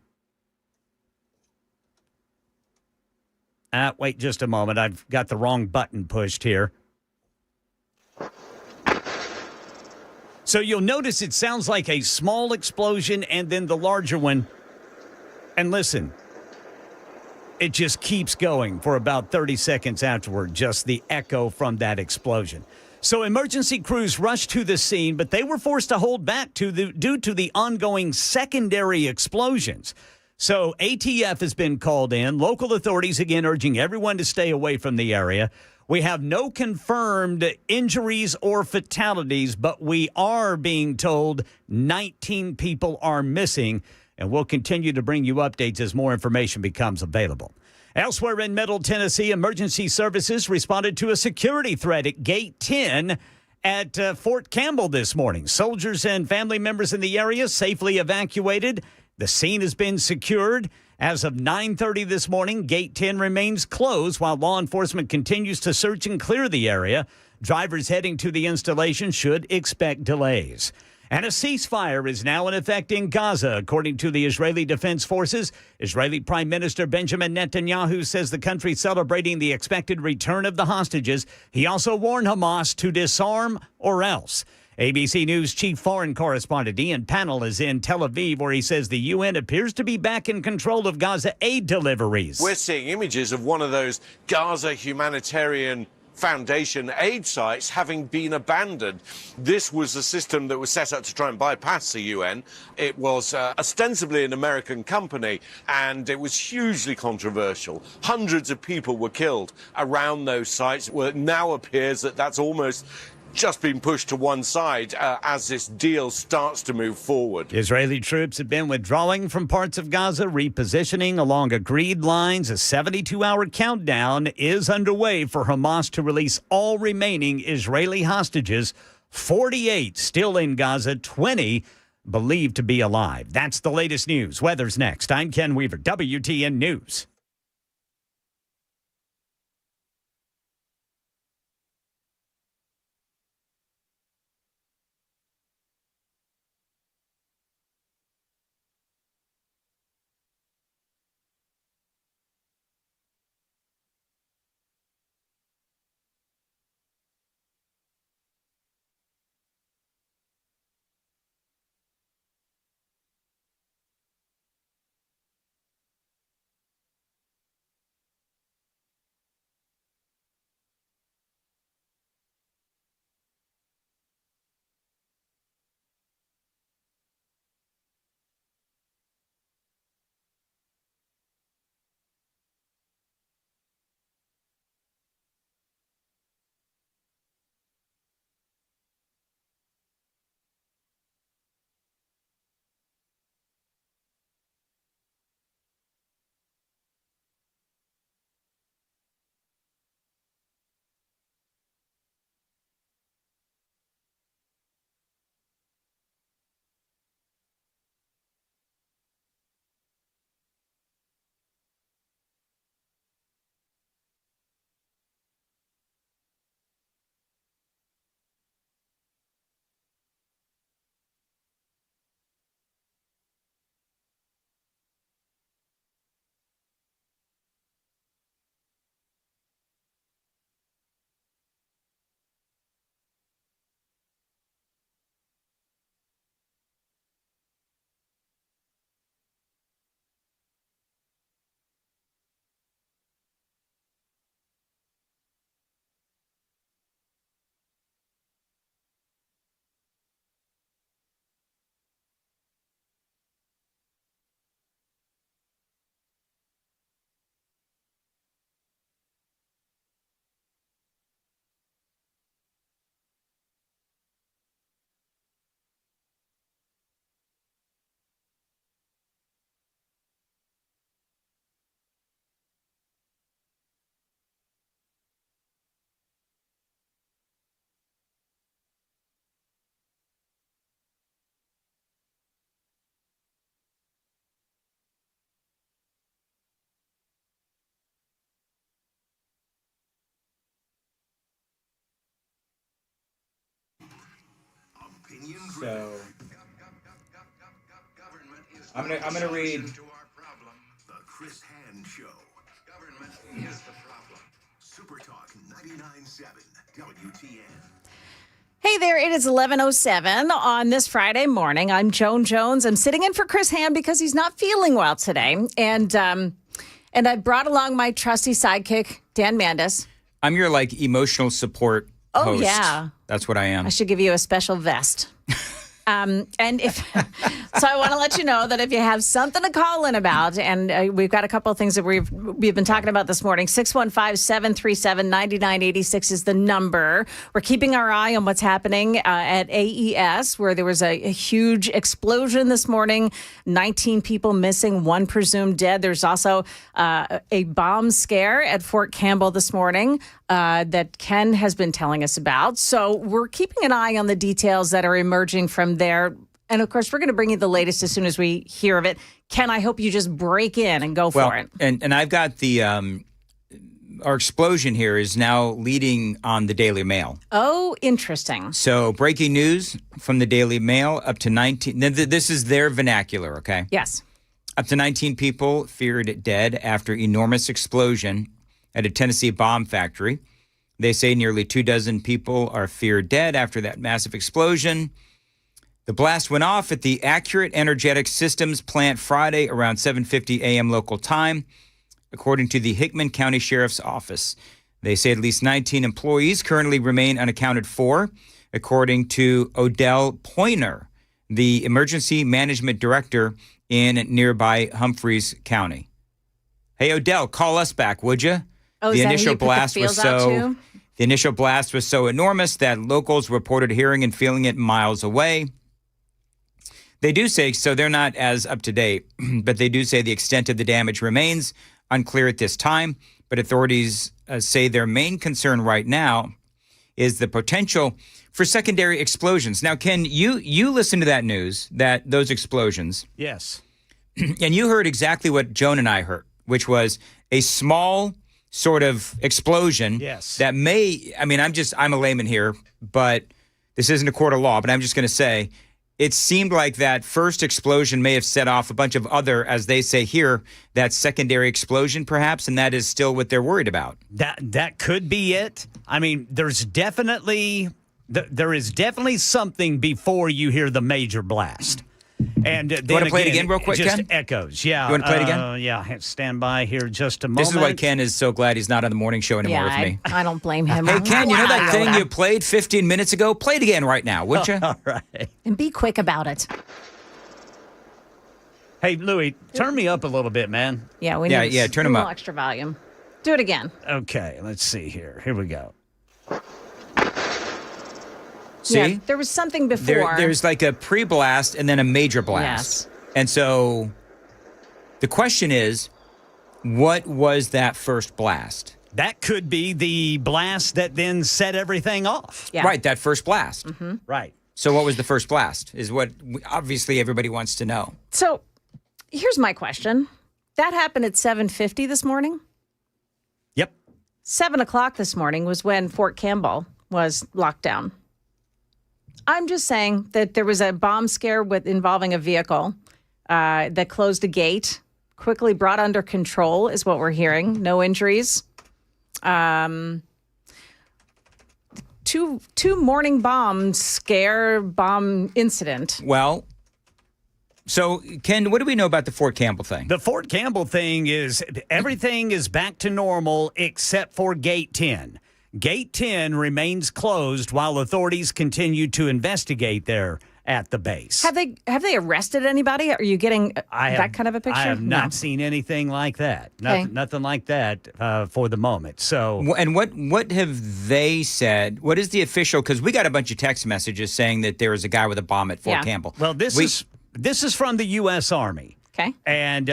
Wait just a moment. I've got the wrong button pushed here. So you'll notice it sounds like a small explosion and then the larger one. And listen. It just keeps going for about 30 seconds afterward, just the echo from that explosion. So emergency crews rushed to the scene, but they were forced to hold back due to the ongoing secondary explosions. So ATF has been called in. Local authorities, again, urging everyone to stay away from the area. We have no confirmed injuries or fatalities, but we are being told 19 people are missing. And we'll continue to bring you updates as more information becomes available. Elsewhere in Middle Tennessee, emergency services responded to a security threat at Gate 10 at Fort Campbell this morning. Soldiers and family members in the area safely evacuated. The scene has been secured, As of 9:30 this morning, Gate 10 remains closed while law enforcement continues to search and clear the area. Drivers heading to the installation should expect delays. And a ceasefire is now in effect in Gaza, according to the Israeli Defense Forces. Israeli Prime Minister Benjamin Netanyahu says the country celebrating the expected return of the hostages. He also warned Hamas to disarm or else. ABC News chief foreign correspondent Ian Pannell is in Tel Aviv, where he says the UN appears to be back in control of Gaza aid deliveries. We're seeing images of one of those Gaza humanitarian Foundation aid sites having been abandoned. This was a system that was set up to try and bypass the UN. It was ostensibly an American company, and it was hugely controversial. Hundreds of people were killed around those sites. Well, it now appears that that's almost just been pushed to one side as this deal starts to move forward. Israeli troops have been withdrawing from parts of Gaza, repositioning along agreed lines. A 72-hour countdown is underway for Hamas to release all remaining Israeli hostages. 48 still in Gaza, 20 believed to be alive. That's the latest news. Weather's next. I'm Ken Weaver, WTN News. So I'm gonna read. The Chris Hand Show. Government is the problem. Super Talk 99.7 WTN. Hey there, it is 11:07 on this Friday morning. I'm Joan Jones. I'm sitting in for Chris Hand because he's not feeling well today. And I brought along my trusty sidekick, Dan Mandis. I'm your emotional support host. Oh, yeah. That's what I am. I should give you a special vest. And if so, I want to let you know that if you have something to call in about, and we've got a couple of things that we've been talking about this morning. 615-737-9986 is the number. We're keeping our eye on what's happening at AES, where there was a huge explosion this morning. 19 people missing, one presumed dead. There's also a bomb scare at Fort Campbell this morning that Ken has been telling us about. So we're keeping an eye on the details that are emerging from there. And of course, we're going to bring you the latest as soon as we hear of it. Ken, I hope you just break in and go for it. And I've got our explosion here is now leading on the Daily Mail. Oh, interesting. So breaking news from the Daily Mail, up to 19. This is their vernacular, okay? Yes. Up to 19 people feared dead after enormous explosion at a Tennessee bomb factory. They say nearly 24 people are feared dead after that massive explosion. The blast went off at the Accurate Energetic Systems plant Friday around 7:50 a.m. local time, according to the Hickman County Sheriff's Office. They say at least 19 employees currently remain unaccounted for, according to Odell Poyner, the Emergency Management Director in nearby Humphreys County. Hey, Odell, call us back, would you? Oh, The is that who initial you put the blast feels was out so to? the initial blast was so enormous that locals reported hearing and feeling it miles away. They do say, so they're not as up to date, but they do say the extent of the damage remains unclear at this time. But authorities say their main concern right now is the potential for secondary explosions. Now, Ken, you listened to that news, those explosions. Yes. And you heard exactly what Joan and I heard, which was a small sort of explosion. Yes. That may, I'm a layman here, but this isn't a court of law, but I'm just going to say it seemed like that first explosion may have set off a bunch of other, as they say here, that secondary explosion perhaps, and that is still what they're worried about. That could be it. I mean, there is definitely something before you hear the major blast. And then you want to play it again real quick, just Ken? echoes. Yeah. You want to play it again? Yeah. Stand by here just a moment. This is why Ken is so glad he's not on the morning show anymore with me. I don't blame him. Hey, Ken, you know that thing you played 15 minutes ago? Play it again right now, would you? All right. And be quick about it. Hey, Louie, turn me up a little bit, man. Yeah, we need turn a him little up. extra volume. Do it again. Okay, let's see here. Here we go. See? Yeah, there was something before. There's like a pre-blast and then a major blast. Yes. And so the question is, what was that first blast? That could be the blast that then set everything off. Yeah. Right, that first blast. Mm-hmm. Right. So what was the first blast is what obviously everybody wants to know. So here's my question. That happened at 7:50 this morning? Yep. 7 o'clock this morning was when Fort Campbell was locked down. I'm just saying that there was a bomb scare involving a vehicle that closed a gate, quickly brought under control, is what we're hearing. No injuries. Two morning bomb incident. Well, so Ken, what do we know about the Fort Campbell thing? The Fort Campbell thing is everything is back to normal except for Gate 10. Gate 10 remains closed while authorities continue to investigate there at the base. Have they arrested anybody? Are you getting that kind of a picture? I have not seen anything like that. Okay. Nothing like that for the moment. So, and what have they said? What is the official? Because we got a bunch of text messages saying that there is a guy with a bomb at Fort Campbell. Well, this is from the U.S. Army. Okay. And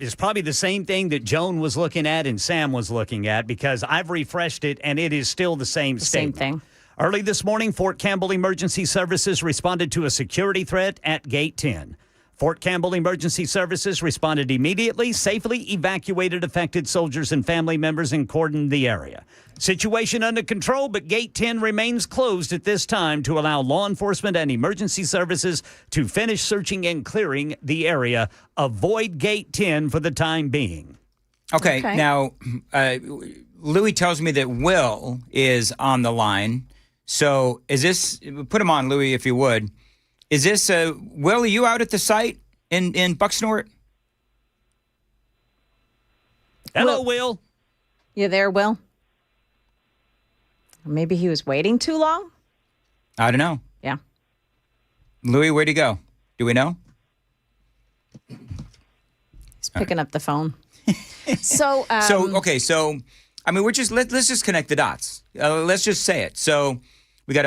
it's probably the same thing that Joan was looking at and Sam was looking at because I've refreshed it and it is still the same statement. Same thing. Early this morning, Fort Campbell Emergency Services responded to a security threat at Gate 10. Fort Campbell Emergency Services responded immediately, safely evacuated affected soldiers and family members and cordoned the area. Situation under control, but Gate 10 remains closed at this time to allow law enforcement and emergency services to finish searching and clearing the area. Avoid Gate 10 for the time being. Okay. Now, Louis tells me that Will is on the line. So is this, put him on, Louis, if you would. Is this, Will, are you out at the site in Bucksnort? Hello, Will. You there, Will? Maybe he was waiting too long? I don't know. Yeah. Louis, where'd he go? Do we know? He's picking up the phone. So, let's just connect the dots. Let's just say it. So we got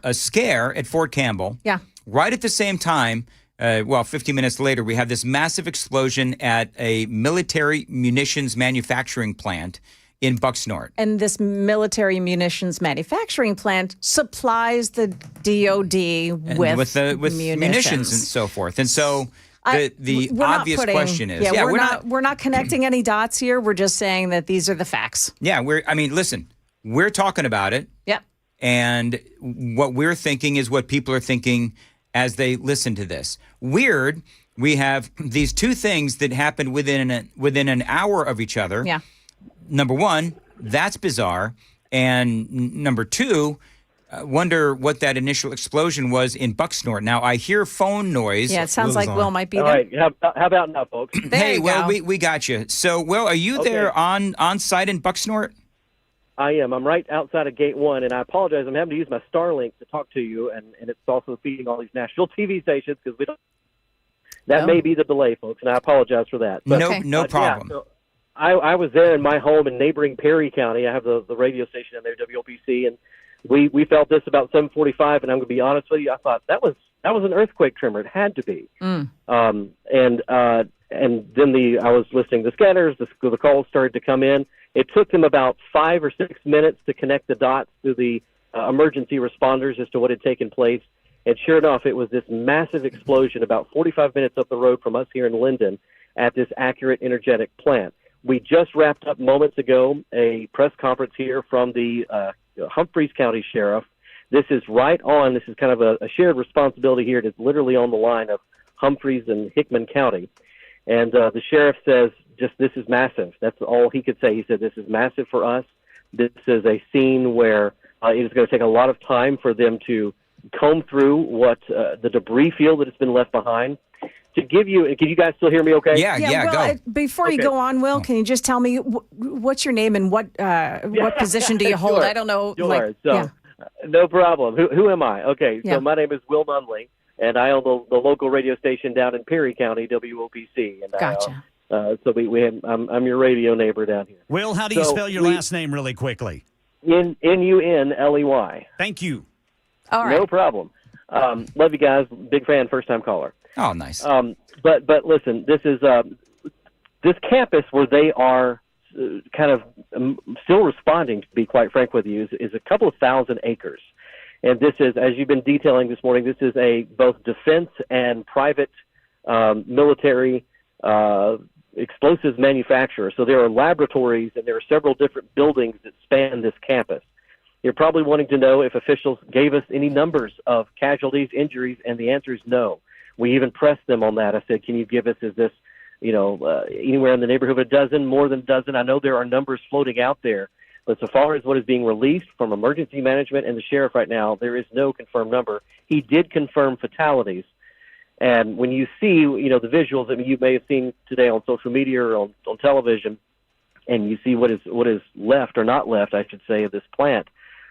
a scare at Fort Campbell. Yeah. Right at the same time, 15 minutes later, we have this massive explosion at a military munitions manufacturing plant in Bucksnort. And this military munitions manufacturing plant supplies the DOD with munitions and so forth. And so the we're not obvious putting- question is, we're not connecting any dots here. We're just saying that these are the facts. Yeah, listen, we're talking about it. Yep. And what we're thinking is what people are thinking as they listen to this. Weird, we have these two things that happened within an hour of each other. Yeah. Number one, that's bizarre. And number two, wonder what that initial explosion was in Bucksnort. Now, I hear phone noise. Yeah, it sounds like Will might be there. All right, how about now, folks? Hey, Will, we got you. So, Will, are you there on site in Bucksnort? I am. I'm right outside of Gate 1, and I apologize. I'm having to use my Starlink to talk to you, and it's also feeding all these national TV stations because we don't. That may be the delay, folks, and I apologize for that. But, no problem. Yeah, so I was there in my home in neighboring Perry County. I have the radio station in there, WOPC, and we felt this about 7:45. And I'm going to be honest with you, I thought that was an earthquake tremor. It had to be. And then I was listening to the scanners. The calls started to come in. It took them about 5 or 6 minutes to connect the dots to the emergency responders as to what had taken place. And sure enough, it was this massive explosion about 45 minutes up the road from us here in Linden at this Accurate Energetic plant. We just wrapped up moments ago a press conference here from the Humphreys County Sheriff. This is right on. This is kind of a shared responsibility here. It is literally on the line of Humphreys and Hickman County. And the sheriff says, this is massive. That's all he could say. He said, this is massive for us. This is a scene where it is going to take a lot of time for them to comb through what the debris field that has been left behind. To give you, can you guys still hear me okay? Yeah, Will, before you go on, Will, can you just tell me what's your name and what position do you hold? Sure. I don't know. Sure. No problem. Who am I? Okay, so my name is Will Nunley, and I own the local radio station down in Perry County, WOPC. And gotcha. So we have, I'm your radio neighbor down here. Will, how do you spell your last name really quickly? Nunley. Thank you. All right. No problem. Love you guys. Big fan, first time caller. Oh, nice. But listen, this is this campus where they are kind of still responding, to be quite frank with you, is a couple of thousand acres. And this is, as you've been detailing this morning, this is a both defense and private military explosives manufacturer. So there are laboratories and there are several different buildings that span this campus. You're probably wanting to know if officials gave us any numbers of casualties, injuries, and the answer is no. We even pressed them on that. I said, can you give us, is this, anywhere in the neighborhood of a dozen, more than a dozen? I know there are numbers floating out there, but so far as what is being released from emergency management and the sheriff right now, there is no confirmed number. He did confirm fatalities. And when you see, the visuals that you may have seen today on social media or on television, and you see what is left or not left, I should say, of this plant,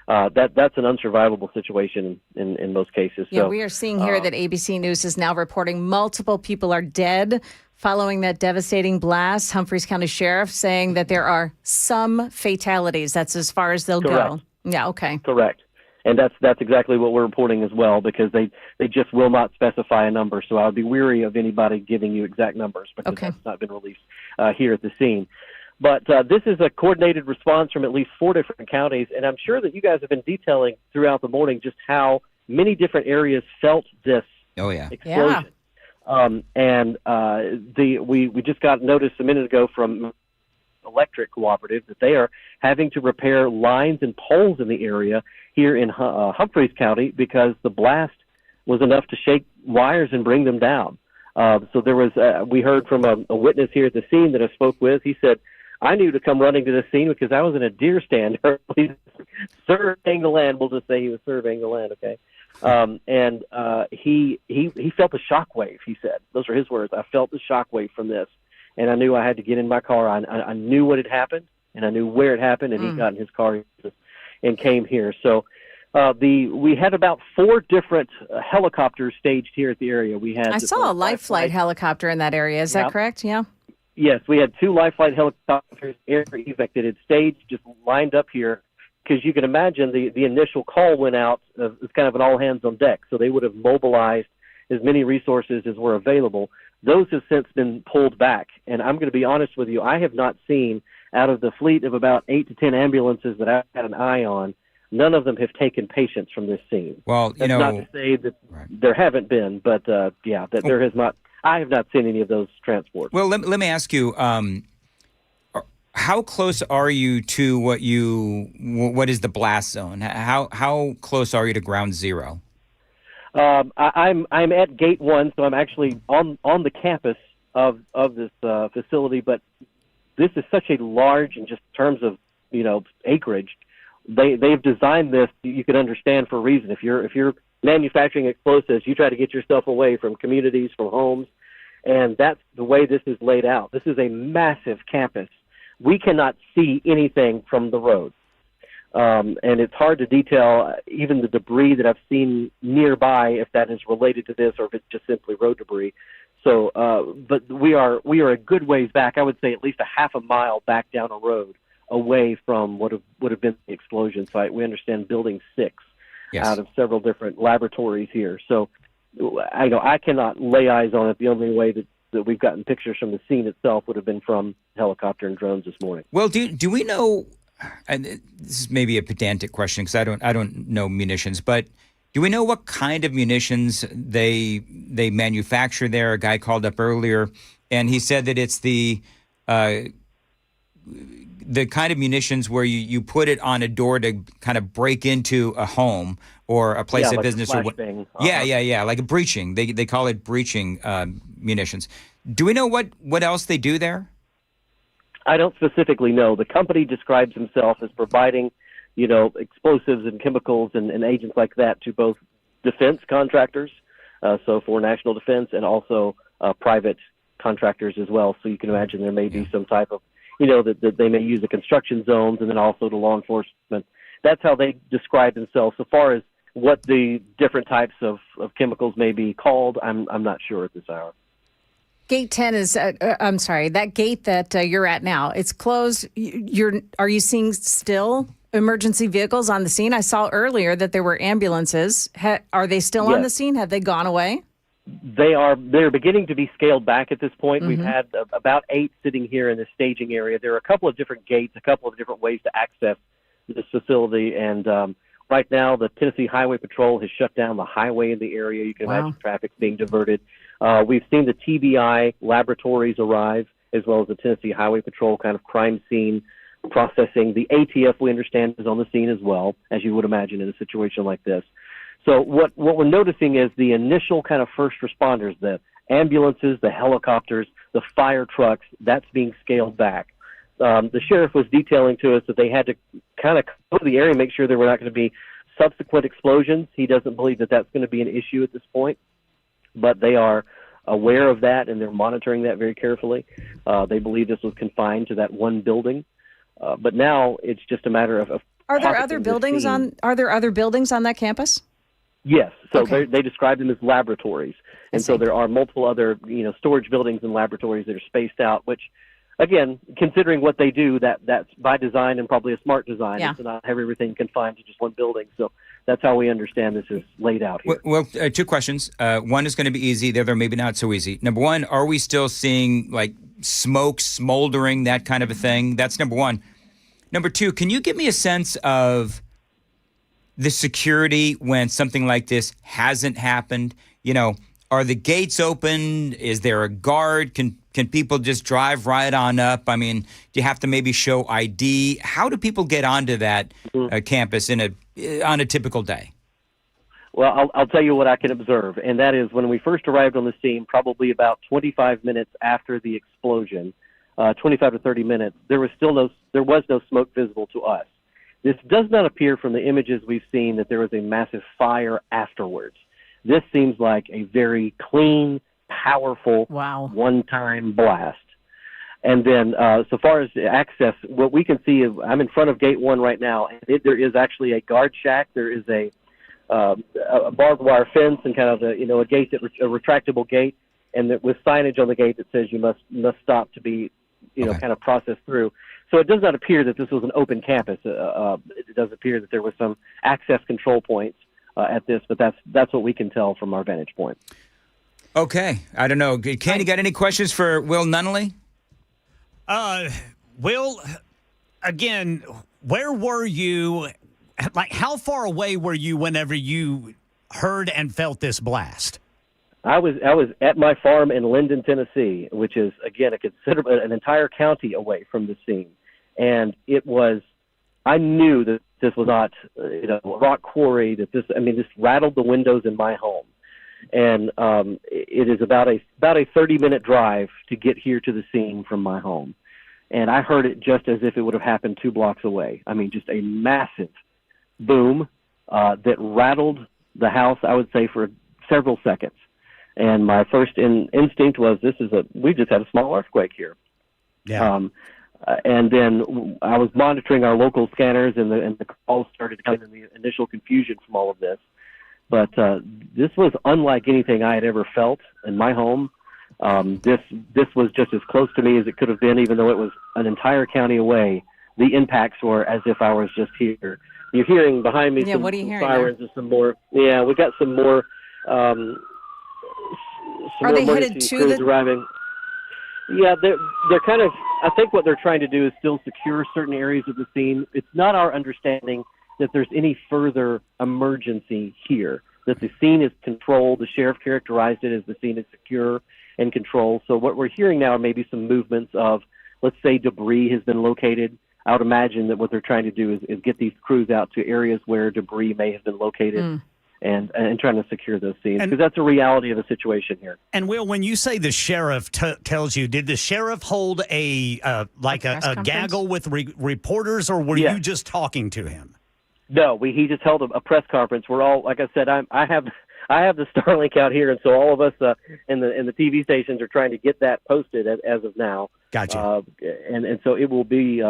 that's an unsurvivable situation in most cases. Yeah, so, we are seeing here that ABC News is now reporting multiple people are dead following that devastating blast. Humphreys County Sheriff saying that there are some fatalities. That's as far as they'll go. Yeah, okay. Correct. And that's exactly what we're reporting as well, because they just will not specify a number. So I would be weary of anybody giving you exact numbers because that's not been released here at the scene. But this is a coordinated response from at least 4 different counties, and I'm sure that you guys have been detailing throughout the morning just how many different areas felt this explosion. We just got notice a minute ago from Electric Cooperative that they are having to repair lines and poles in the area here in Humphreys County because the blast was enough to shake wires and bring them down. So there was, we heard from a witness here at the scene that I spoke with. He said, I knew to come running to the scene because I was in a deer stand early, surveying the land. We'll just say he was surveying the land, okay? He felt the shockwave, he said. Those are his words. I felt the shockwave from this, and I knew I had to get in my car. I knew what had happened, and I knew where it happened, and he got in his car and came here. So we had about 4 different helicopters staged here at the area. I saw a life flight helicopter in that area. Is that correct? Yeah. Yes, we had 2 life flight helicopters, air evac that had staged, just lined up here, because you can imagine the initial call went out as kind of an all hands on deck, so they would have mobilized as many resources as were available. Those have since been pulled back, and I'm going to be honest with you, I have not seen out of the fleet of about 8 to 10 ambulances that I've had an eye on, none of them have taken patients from this scene. Well, That's not to say that there haven't been, but there has not. I have not seen any of those transports. Well, let me ask you, how close are you to what is the blast zone? How close are you to ground zero? I'm at Gate 1, so I'm actually on the campus of this facility. But this is such a large, in just terms of acreage, they've designed this. You can understand for a reason. If you're manufacturing explosives, you try to get yourself away from communities, from homes, and that's the way this is laid out. This is a massive campus. We cannot see anything from the road. And it's hard to detail even the debris that I've seen nearby, if that is related to this or if it's just simply road debris. So, but we are a good ways back. I would say at least a half a mile back down a road away from what would have been the explosion site. We understand Building 6 out of several different laboratories here. So, I cannot lay eyes on it. The only way that we've gotten pictures from the scene itself would have been from helicopter and drones this morning. Well, do we know? And this is maybe a pedantic question because I don't know munitions, but do we know what kind of munitions they manufacture there? A guy called up earlier, and he said that it's the kind of munitions where you put it on a door to kind of break into a home or a place of like business, or what? Yeah, like a breaching. They call it breaching munitions. Do we know what else they do there? I don't specifically know. The company describes himself as providing, explosives and chemicals and agents like that to both defense contractors, so for national defense, and also private contractors as well. So you can imagine there may be some type of, that they may use the construction zones, and then also to law enforcement. That's how they describe themselves. So far as what the different types of chemicals may be called, I'm not sure at this hour. Gate 10 is, I'm sorry, that gate that you're at now, it's closed. Are you seeing still emergency vehicles on the scene? I saw earlier that there were ambulances. Are they still on the scene? Have they gone away? They're beginning to be scaled back at this point. We've had about 8 sitting here in the staging area. There are a couple of different gates, a couple of different ways to access this facility. And right now, the Tennessee Highway Patrol has shut down the highway in the area. You can imagine traffic being diverted. We've seen the TBI laboratories arrive, as well as the Tennessee Highway Patrol kind of crime scene processing. The ATF, we understand, is on the scene as well, as you would imagine in a situation like this. So what we're noticing is the initial kind of first responders, the ambulances, the helicopters, the fire trucks, that's being scaled back. The sheriff was detailing to us that they had to kind of go to the area and make sure there were not going to be subsequent explosions. He doesn't believe that that's going to be an issue at this point, but they are aware of that and they're monitoring that very carefully. They believe this was confined to that one building, but now it's just a matter of Are there other buildings on that campus? Yes. So they describe them as laboratories. And so there are multiple other, storage buildings and laboratories that are spaced out, which, again, considering what they do, that's by design and probably a smart design. Yeah. To not have everything confined to just one building. So that's how we understand this is laid out here. Well, 2 questions. One is going to be easy. The other maybe not so easy. Number one, are we still seeing like smoke, smoldering, that kind of a thing? That's number one. Number 2, can you give me a sense of the security when something like this hasn't happened? Are the gates open? Is there a guard? Can people just drive right on up? I mean, do you have to maybe show ID? How do people get onto that campus on a typical day? Well, I'll tell you what I can observe, and that is when we first arrived on the scene, probably about 25 minutes after the explosion, 25 to 30 minutes, there was no smoke visible to us. This does not appear from the images we've seen that there was a massive fire afterwards. This seems like a very clean, powerful, one-time blast. And then so far as access, what we can see is I'm in front of Gate 1 right now, and there is actually a guard shack. There is a barbed wire fence and kind of a gate, a retractable gate, and with signage on the gate that says you must stop to be kind of processed through. So it does not appear that this was an open campus. It does appear that there was some access control points at this, but that's what we can tell from our vantage point. Okay. I don't know. Ken, you got any questions for Will Nunnally? Will, again, where were you? Like, how far away were you whenever you heard and felt this blast? I was at my farm in Linden, Tennessee, which is, again, an entire county away from the scene. And I knew that this was not, a rock quarry, this rattled the windows in my home. And it is about a 30-minute drive to get here to the scene from my home. And I heard it just as if it would have happened 2 blocks away. I mean, just a massive boom that rattled the house, I would say, for several seconds. And my first instinct was, we just had a small earthquake here. Yeah. And then I was monitoring our local scanners, and the calls started to come in, the initial confusion from all of this. But this was unlike anything I had ever felt in my home. This was just as close to me as it could have been, even though it was an entire county away. The impacts were as if I was just here. You're hearing behind me some sirens and some more. Yeah, we got some more. Are they headed to the arriving? Yeah, they're kind of. I think what they're trying to do is still secure certain areas of the scene. It's not our understanding that there's any further emergency here. That the scene is controlled. The sheriff characterized it as the scene is secure and controlled. So what we're hearing now are maybe some movements of, let's say, debris has been located. I would imagine that what they're trying to do is get these crews out to areas where debris may have been located. And trying to secure those scenes, because that's a reality of the situation here. And Will, when you say the sheriff tells you, did the sheriff hold a gaggle with reporters, or were you just talking to him? No, he just held a press conference. We're all, like I said, I have the Starlink out here, and so all of us in the TV stations are trying to get that posted as of now. Gotcha. And so it will be.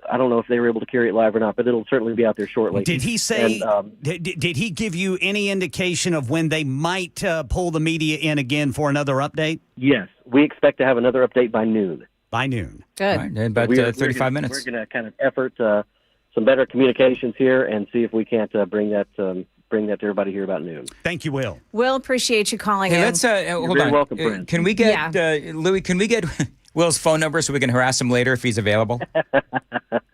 I don't know if they were able to carry it live or not, but it'll certainly be out there shortly. Did he say? Did he give you any indication of when they might pull the media in again for another update? Yes, we expect to have another update by noon. By noon. Good. Right, in about 35 minutes. We're going to kind of effort some better communications here and see if we can't bring that to everybody here about noon. Thank you, Will. Will, appreciate you calling in. Let's hold on. Welcome, friend. Can we get Louis? Can we get Will's phone number so we can harass him later if he's available?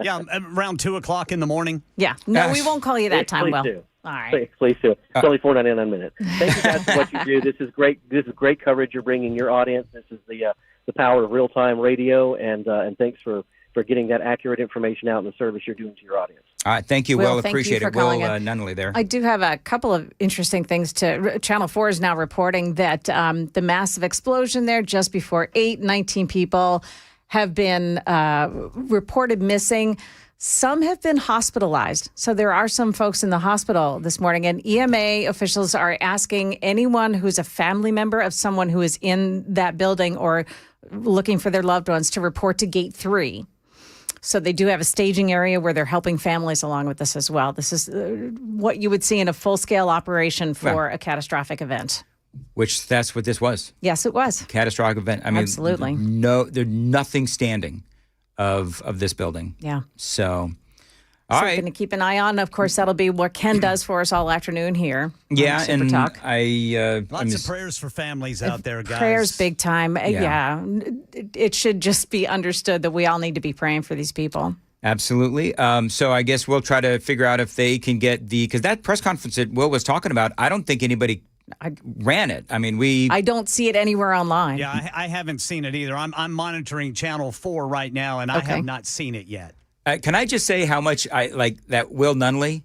Yeah, around 2:00 in the morning. Yeah. No, we won't call you that time, Will. Do. All right. Please do. It's only $4.99 a minute. Thank you guys for what you do. This is great. This is great coverage you're bringing your audience. This is the power of real-time radio, and thanks for getting that accurate information out in the service you're doing to your audience. All right, thank you, Will. Appreciate it. Will Nunley there. I do have a couple of interesting things Channel 4 is now reporting that the massive explosion there just before 19 people have been reported missing. Some have been hospitalized. So there are some folks in the hospital this morning, and EMA officials are asking anyone who's a family member of someone who is in that building or looking for their loved ones to report to Gate 3. So they do have a staging area where they're helping families along with this as well. This is what you would see in a full-scale operation for a catastrophic event. Which that's what this was. Yes, it was. Catastrophic event. I mean, absolutely. There's nothing standing of this building. Yeah. So, all right. Something to keep an eye on. Of course, that'll be what Ken does for us all afternoon here. Yeah, Super and Talk. Lots of prayers for families out there, guys. Prayers big time. Yeah. It should just be understood that we all need to be praying for these people. Absolutely. So I guess we'll try to figure out if they can get because that press conference that Will was talking about, I don't think anybody ran it. I mean, I don't see it anywhere online. Yeah, I haven't seen it either. I'm monitoring Channel 4 right now, and I have not seen it yet. Can I just say how much I like that Will Nunley?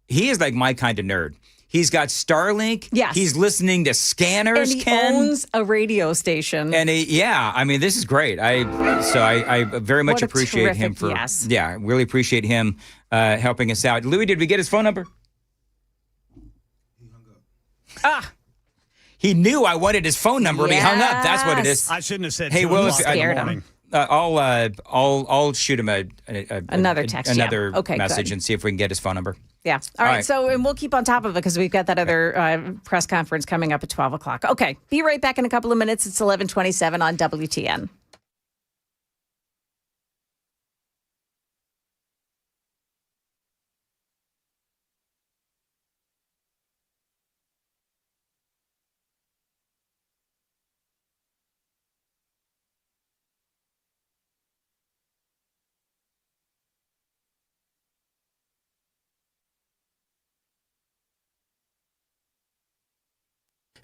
He is like my kind of nerd. He's got Starlink. Yes. He's listening to scanners, and he owns a radio station. And I mean, this is great. I very much appreciate him for. Yes. Yeah, really appreciate him helping us out. Louis, did we get his phone number? He knew I wanted his phone number, and he hung up. That's what it is. I shouldn't have said. Hey, Will, scared him. I'll shoot him another text, another okay, message, good. and see if we can get his phone number. Yeah. All right. So, and we'll keep on top of it because we've got that other press conference coming up at 12 o'clock. Okay. Be right back in a couple of minutes. It's 11:27 on WTN.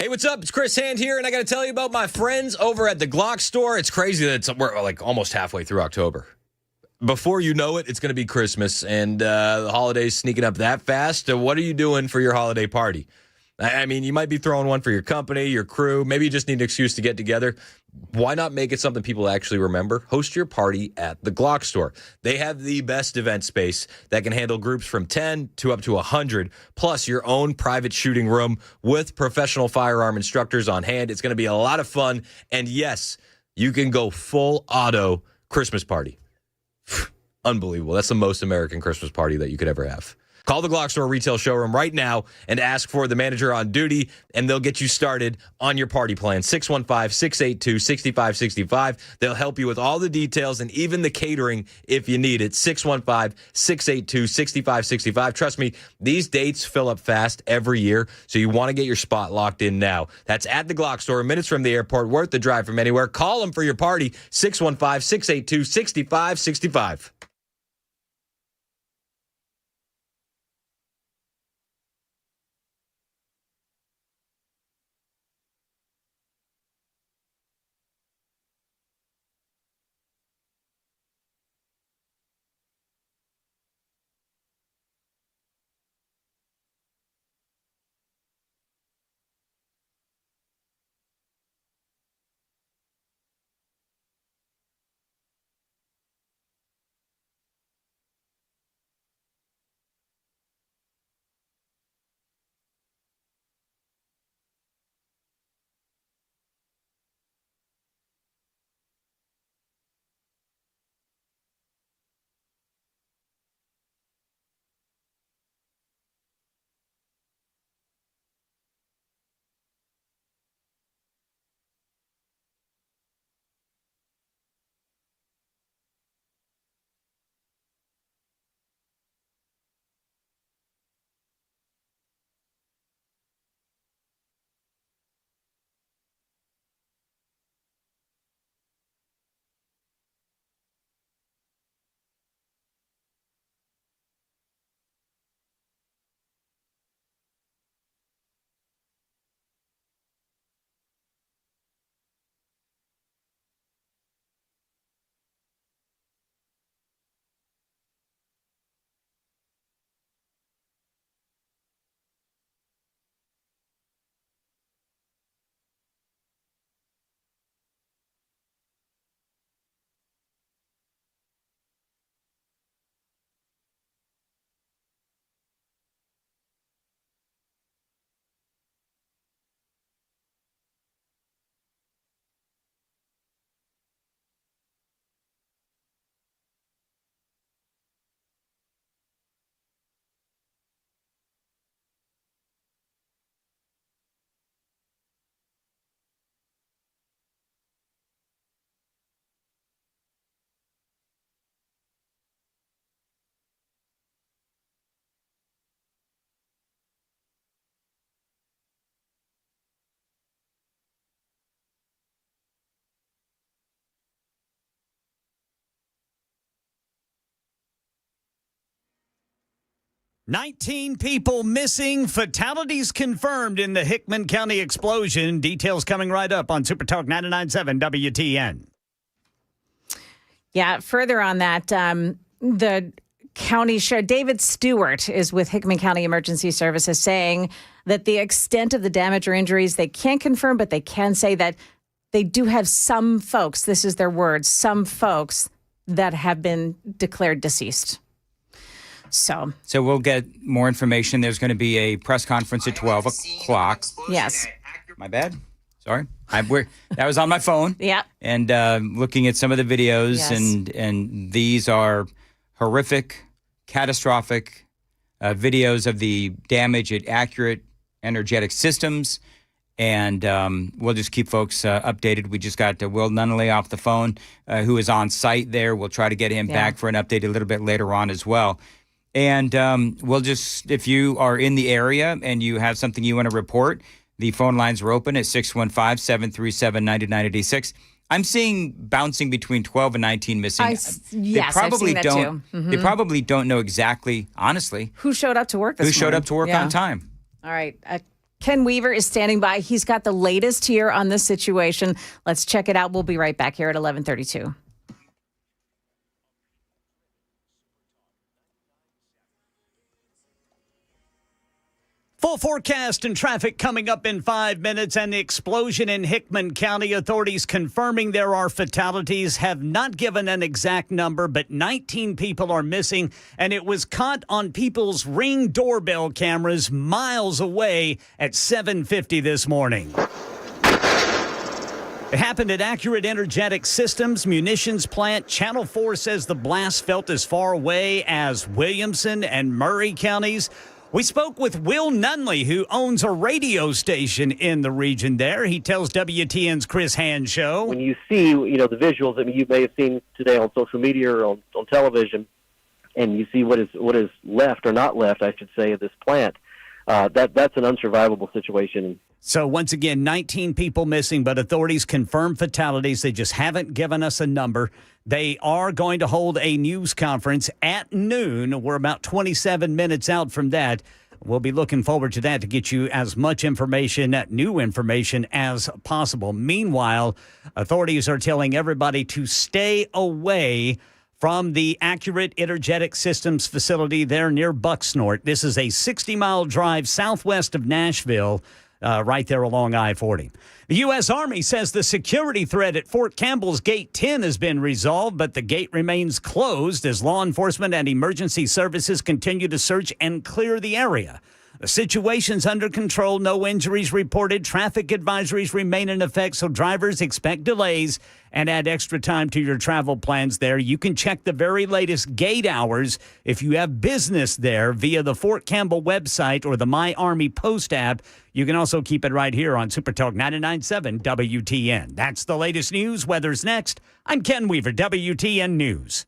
Hey, what's up? It's Chris Hand here, and I got to tell you about my friends over at the Glock store. It's crazy that we're like almost halfway through October. Before you know it, it's going to be Christmas, and the holidays sneaking up that fast. So what are you doing for your holiday party? I mean, you might be throwing one for your company, your crew. Maybe you just need an excuse to get together. Why not make it something people actually remember? Host your party at the Glock store. They have the best event space that can handle groups from 10 to up to 100, plus your own private shooting room with professional firearm instructors on hand. It's going to be a lot of fun. And yes, you can go full auto Christmas party. Unbelievable. That's the most American Christmas party that you could ever have. Call the Glock Store retail showroom right now and ask for the manager on duty, and they'll get you started on your party plan. 615-682-6565. They'll help you with all the details and even the catering if you need it. 615-682-6565. Trust me, these dates fill up fast every year, so you want to get your spot locked in now. That's at the Glock Store, minutes from the airport, worth the drive from anywhere. Call them for your party, 615-682-6565. "19 people missing, fatalities confirmed in the Hickman County explosion." Details coming right up on Super Talk 99.7 WTN. Yeah, further on that, the county sheriff, David Stewart, is with Hickman County Emergency Services, saying that the extent of the damage or injuries they can't confirm, but they can say that they do have some folks, this is their words, some folks that have been declared deceased. So we'll get more information. There's going to be a press conference at 12 o'clock. Yes. My bad. Sorry. That was on my phone. Yeah. And looking at some of the videos, Yes. and these are horrific, catastrophic videos of the damage at accurate energetic systems. And we'll just keep folks updated. We just got Will Nunnally off the phone, who is on site there. We'll try to get him back for an update a little bit later on as well. And we'll just, if you are in the area and you have something you want to report, the phone lines are open at 615-737-9986. I'm seeing bouncing between 12 and 19 missing. Yes, I've seen that too. Mhm. They probably don't know exactly, honestly, who showed up to work this morning. who showed up to work on time. All right. Ken Weaver is standing by. He's got the latest here on this situation. Let's check it out. We'll be right back here at 11:32. Full forecast and traffic coming up in 5 minutes, and the explosion in Hickman County. Authorities confirming there are fatalities, have not given an exact number, but 19 people are missing, and it was caught on people's Ring doorbell cameras miles away at 7:50 this morning. It happened at Accurate Energetic Systems munitions plant. Channel 4 says the blast felt as far away as Williamson and Murray counties. We spoke with Will Nunley, who owns a radio station in the region there. He tells WTN's Chris Hand Show. When you see, the visuals, I mean, you may have seen today on social media or on television, and you see what is left or not left, I should say, of this plant. That's an unsurvivable situation. So once again, 19 people missing, but authorities confirm fatalities. They just haven't given us a number. They are going to hold a news conference at noon. We're about 27 minutes out from that. We'll be looking forward to that to get you as much information, new information as possible. Meanwhile, authorities are telling everybody to stay away from the Accurate Energetic Systems facility there near Bucksnort. This is a 60-mile drive southwest of Nashville, right there along I-40. The U.S. Army says the security threat at Fort Campbell's Gate 10 has been resolved, but the gate remains closed as law enforcement and emergency services continue to search and clear the area. The situation's under control. No injuries reported. Traffic advisories remain in effect, so drivers expect delays and add extra time to your travel plans there. You can check the very latest gate hours if you have business there via the Fort Campbell website or the My Army Post app. You can also keep it right here on Supertalk 99.7 WTN. That's the latest news. Weather's next. I'm Ken Weaver, WTN News.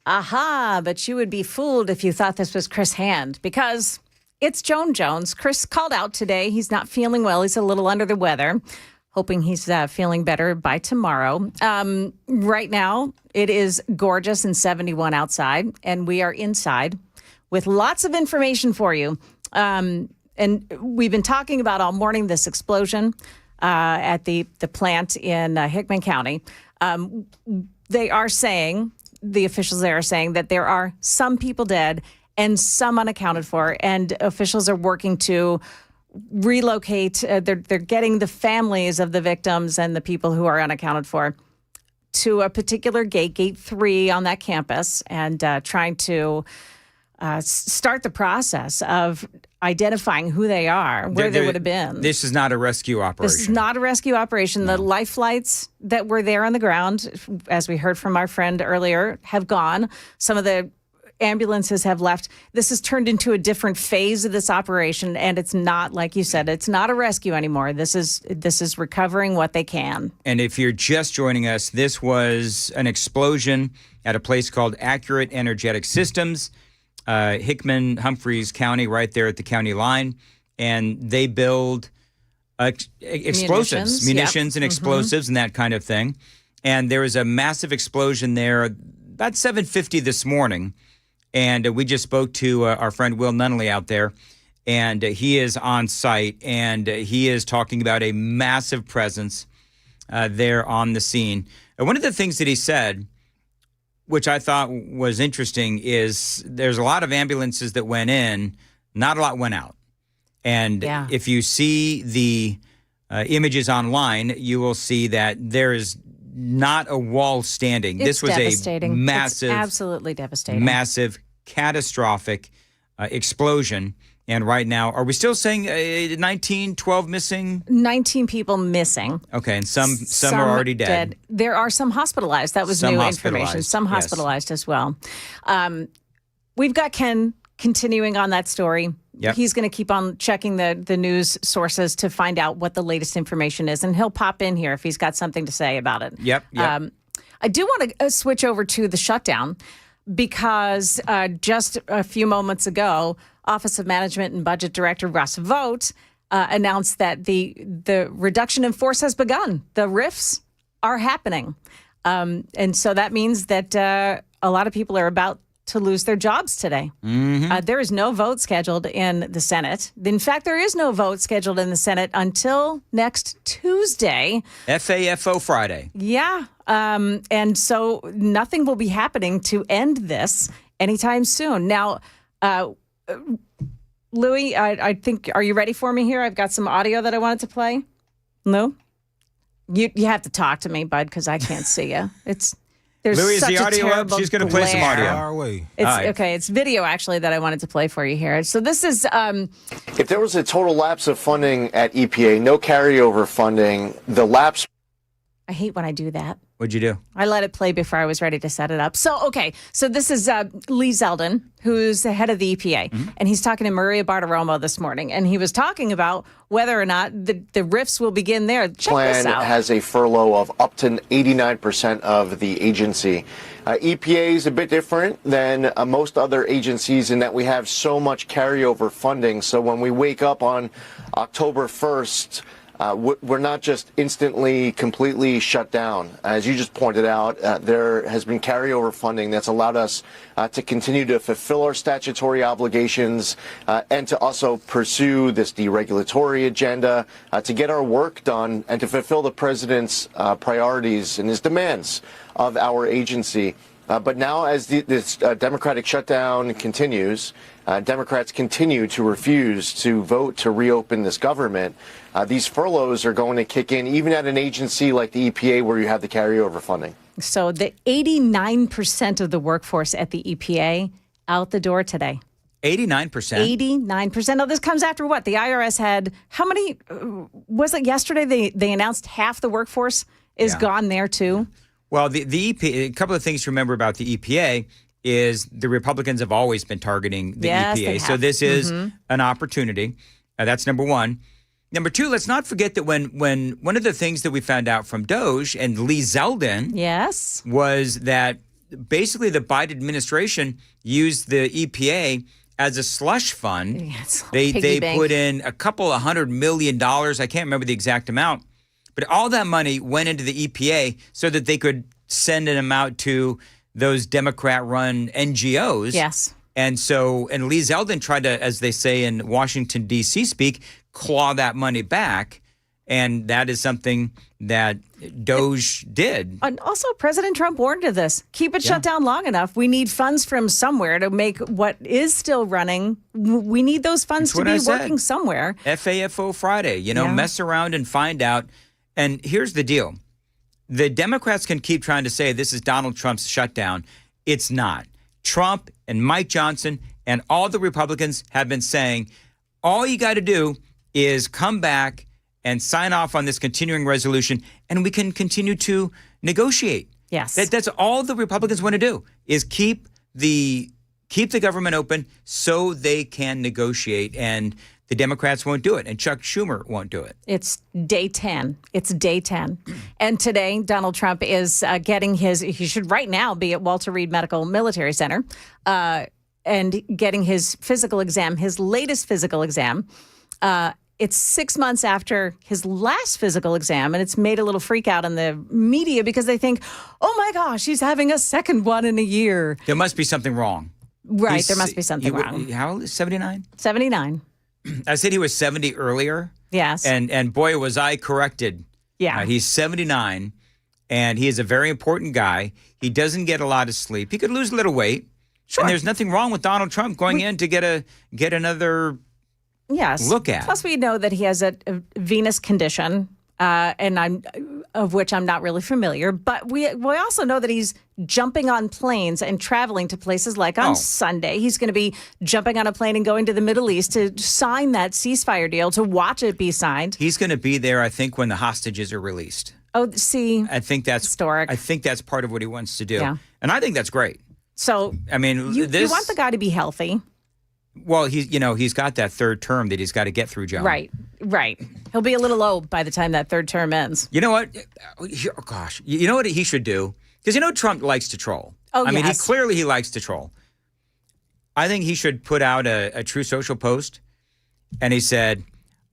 Aha, but you would be fooled if you thought this was Chris Hand, because it's Joan Jones. Chris called out today. He's not feeling well. He's a little under the weather, hoping he's feeling better by tomorrow. Right now, it is gorgeous and 71 outside, and we are inside with lots of information for you. And we've been talking about all morning this explosion at the plant in Hickman County. They are saying, the officials there are saying that there are some people dead and some unaccounted for, and officials are working to relocate. They're getting the families of the victims and the people who are unaccounted for to a particular gate 3 on that campus, and trying to start the process of identifying who they are, where they would have been. This is not a rescue operation. This is not a rescue operation. The life flights that were there on the ground, as we heard from our friend earlier, have gone. Some of the ambulances have left. This has turned into a different phase of this operation, and it's not, like you said, it's not a rescue anymore. This is recovering what they can. And if you're just joining us, this was an explosion at a place called Accurate Energetic Systems, Hickman, Humphreys County, right there at the county line. And they build explosives, munitions and explosives and that kind of thing. And there was a massive explosion there about 7:50 this morning. And we just spoke to our friend Will Nunnally out there, and he is on site, and he is talking about a massive presence there on the scene. And one of the things that he said, which I thought was interesting, is there's a lot of ambulances that went in, not a lot went out. And if you see the images online, you will see that there is not a wall standing. This was devastating. A massive, it's absolutely devastating, massive, catastrophic explosion. And right now, are we still saying 12 missing? 19 people missing. Okay, and some are already dead. There are some hospitalized. That was new information. Some hospitalized as well. We've got Ken continuing on that story. Yep. He's going to keep on checking the news sources to find out what the latest information is, and he'll pop in here if he's got something to say about it. Yep. I do want to switch over to the shutdown, because just a few moments ago, Office of Management and Budget Director Russ Vogt announced that the reduction in force has begun. The RIFs are happening. And so that means that a lot of people are about to lose their jobs today. There is no vote scheduled in the Senate. In fact, there is no vote scheduled in the Senate until next Tuesday. FAFO Friday. Yeah. And so nothing will be happening to end this anytime soon. Now, Louis, I think, are you ready for me here? I've got some audio that I wanted to play. Lou? You have to talk to me, bud, because I can't see you. There's Louis, is such the audio a up? She's going to play some audio. Okay, it's video, actually, that I wanted to play for you here. So this is... If there was a total lapse of funding at EPA, no carryover funding, the lapse... I hate when I do that. What'd you do? I let it play before I was ready to set it up. So, okay. So this is Lee Zeldin, who's the head of the EPA. And he's talking to Maria Bartiromo this morning. And he was talking about whether or not the RIFs will begin there. Check this plan out. has a furlough of up to 89% of the agency. EPA is a bit different than most other agencies in that we have so much carryover funding. So when we wake up on October 1st, we're not just instantly, completely shut down. As you just pointed out, there has been carryover funding that's allowed us to continue to fulfill our statutory obligations and to also pursue this deregulatory agenda, to get our work done and to fulfill the president's priorities and his demands of our agency. But now as this Democratic shutdown continues, Democrats continue to refuse to vote to reopen this government. These furloughs are going to kick in even at an agency like the EPA where you have the carryover funding. So the 89% of the workforce at the EPA out the door today. 89%? 89%. Now, this comes after what? The IRS had, how many, was it yesterday they announced half the workforce is gone there too? Well, the EPA, a couple of things to remember about the EPA is the Republicans have always been targeting the EPA. So this is an opportunity. That's number one. Number two, let's not forget that when one of the things that we found out from Doge and Lee Zeldin Yes. was that basically the Biden administration used the EPA as a slush fund. Yes, They piggy bank. put in a couple of $100 million. I can't remember the exact amount, but all that money went into the EPA so that they could send them out to those Democrat-run NGOs. Yes. And Lee Zeldin tried to, as they say in Washington, D.C. speak, claw that money back. And that is something that Doge did. And also, President Trump warned of this. Keep it shut down long enough. We need funds from somewhere to make what is still running. We need those funds to be working somewhere. FAFO Friday, mess around and find out. And here's the deal. The Democrats can keep trying to say this is Donald Trump's shutdown. It's not. Trump and Mike Johnson and all the Republicans have been saying, all you got to do is come back and sign off on this continuing resolution, and we can continue to negotiate. Yes. That's all the Republicans want to do, is keep the government open so they can negotiate. And the Democrats won't do it, and Chuck Schumer won't do it. It's day 10. It's day 10. And today, Donald Trump is getting he should right now be at Walter Reed Medical Military Center and getting his physical exam, his latest physical exam. It's 6 months after his last physical exam, and it's made a little freak out in the media because they think, oh my gosh, he's having a second one in a year. There must be something wrong. Right, there must be something wrong. How old is 79? 79. I said he was 70 earlier. Yes. And boy, was I corrected. Yeah. He's 79, and he is a very important guy. He doesn't get a lot of sleep. He could lose a little weight. Sure. And there's nothing wrong with Donald Trump going in to get another look at. Plus, we know that he has a venous condition, of which I'm not really familiar. But we also know that he's jumping on planes and traveling to places like on Sunday. He's going to be jumping on a plane and going to the Middle East to sign that ceasefire deal, to watch it be signed. He's going to be there, I think, when the hostages are released. Oh, see, I think that's historic. I think that's part of what he wants to do. Yeah. And I think that's great. So, I mean, you want the guy to be healthy. Well, he's got that third term that he's got to get through, John. Right. He'll be a little old by the time that third term ends. You know what? Oh, gosh. You know what he should do? Because Trump likes to troll. Oh, I mean, yes. he likes to troll. I think he should put out a True Social post, and he said,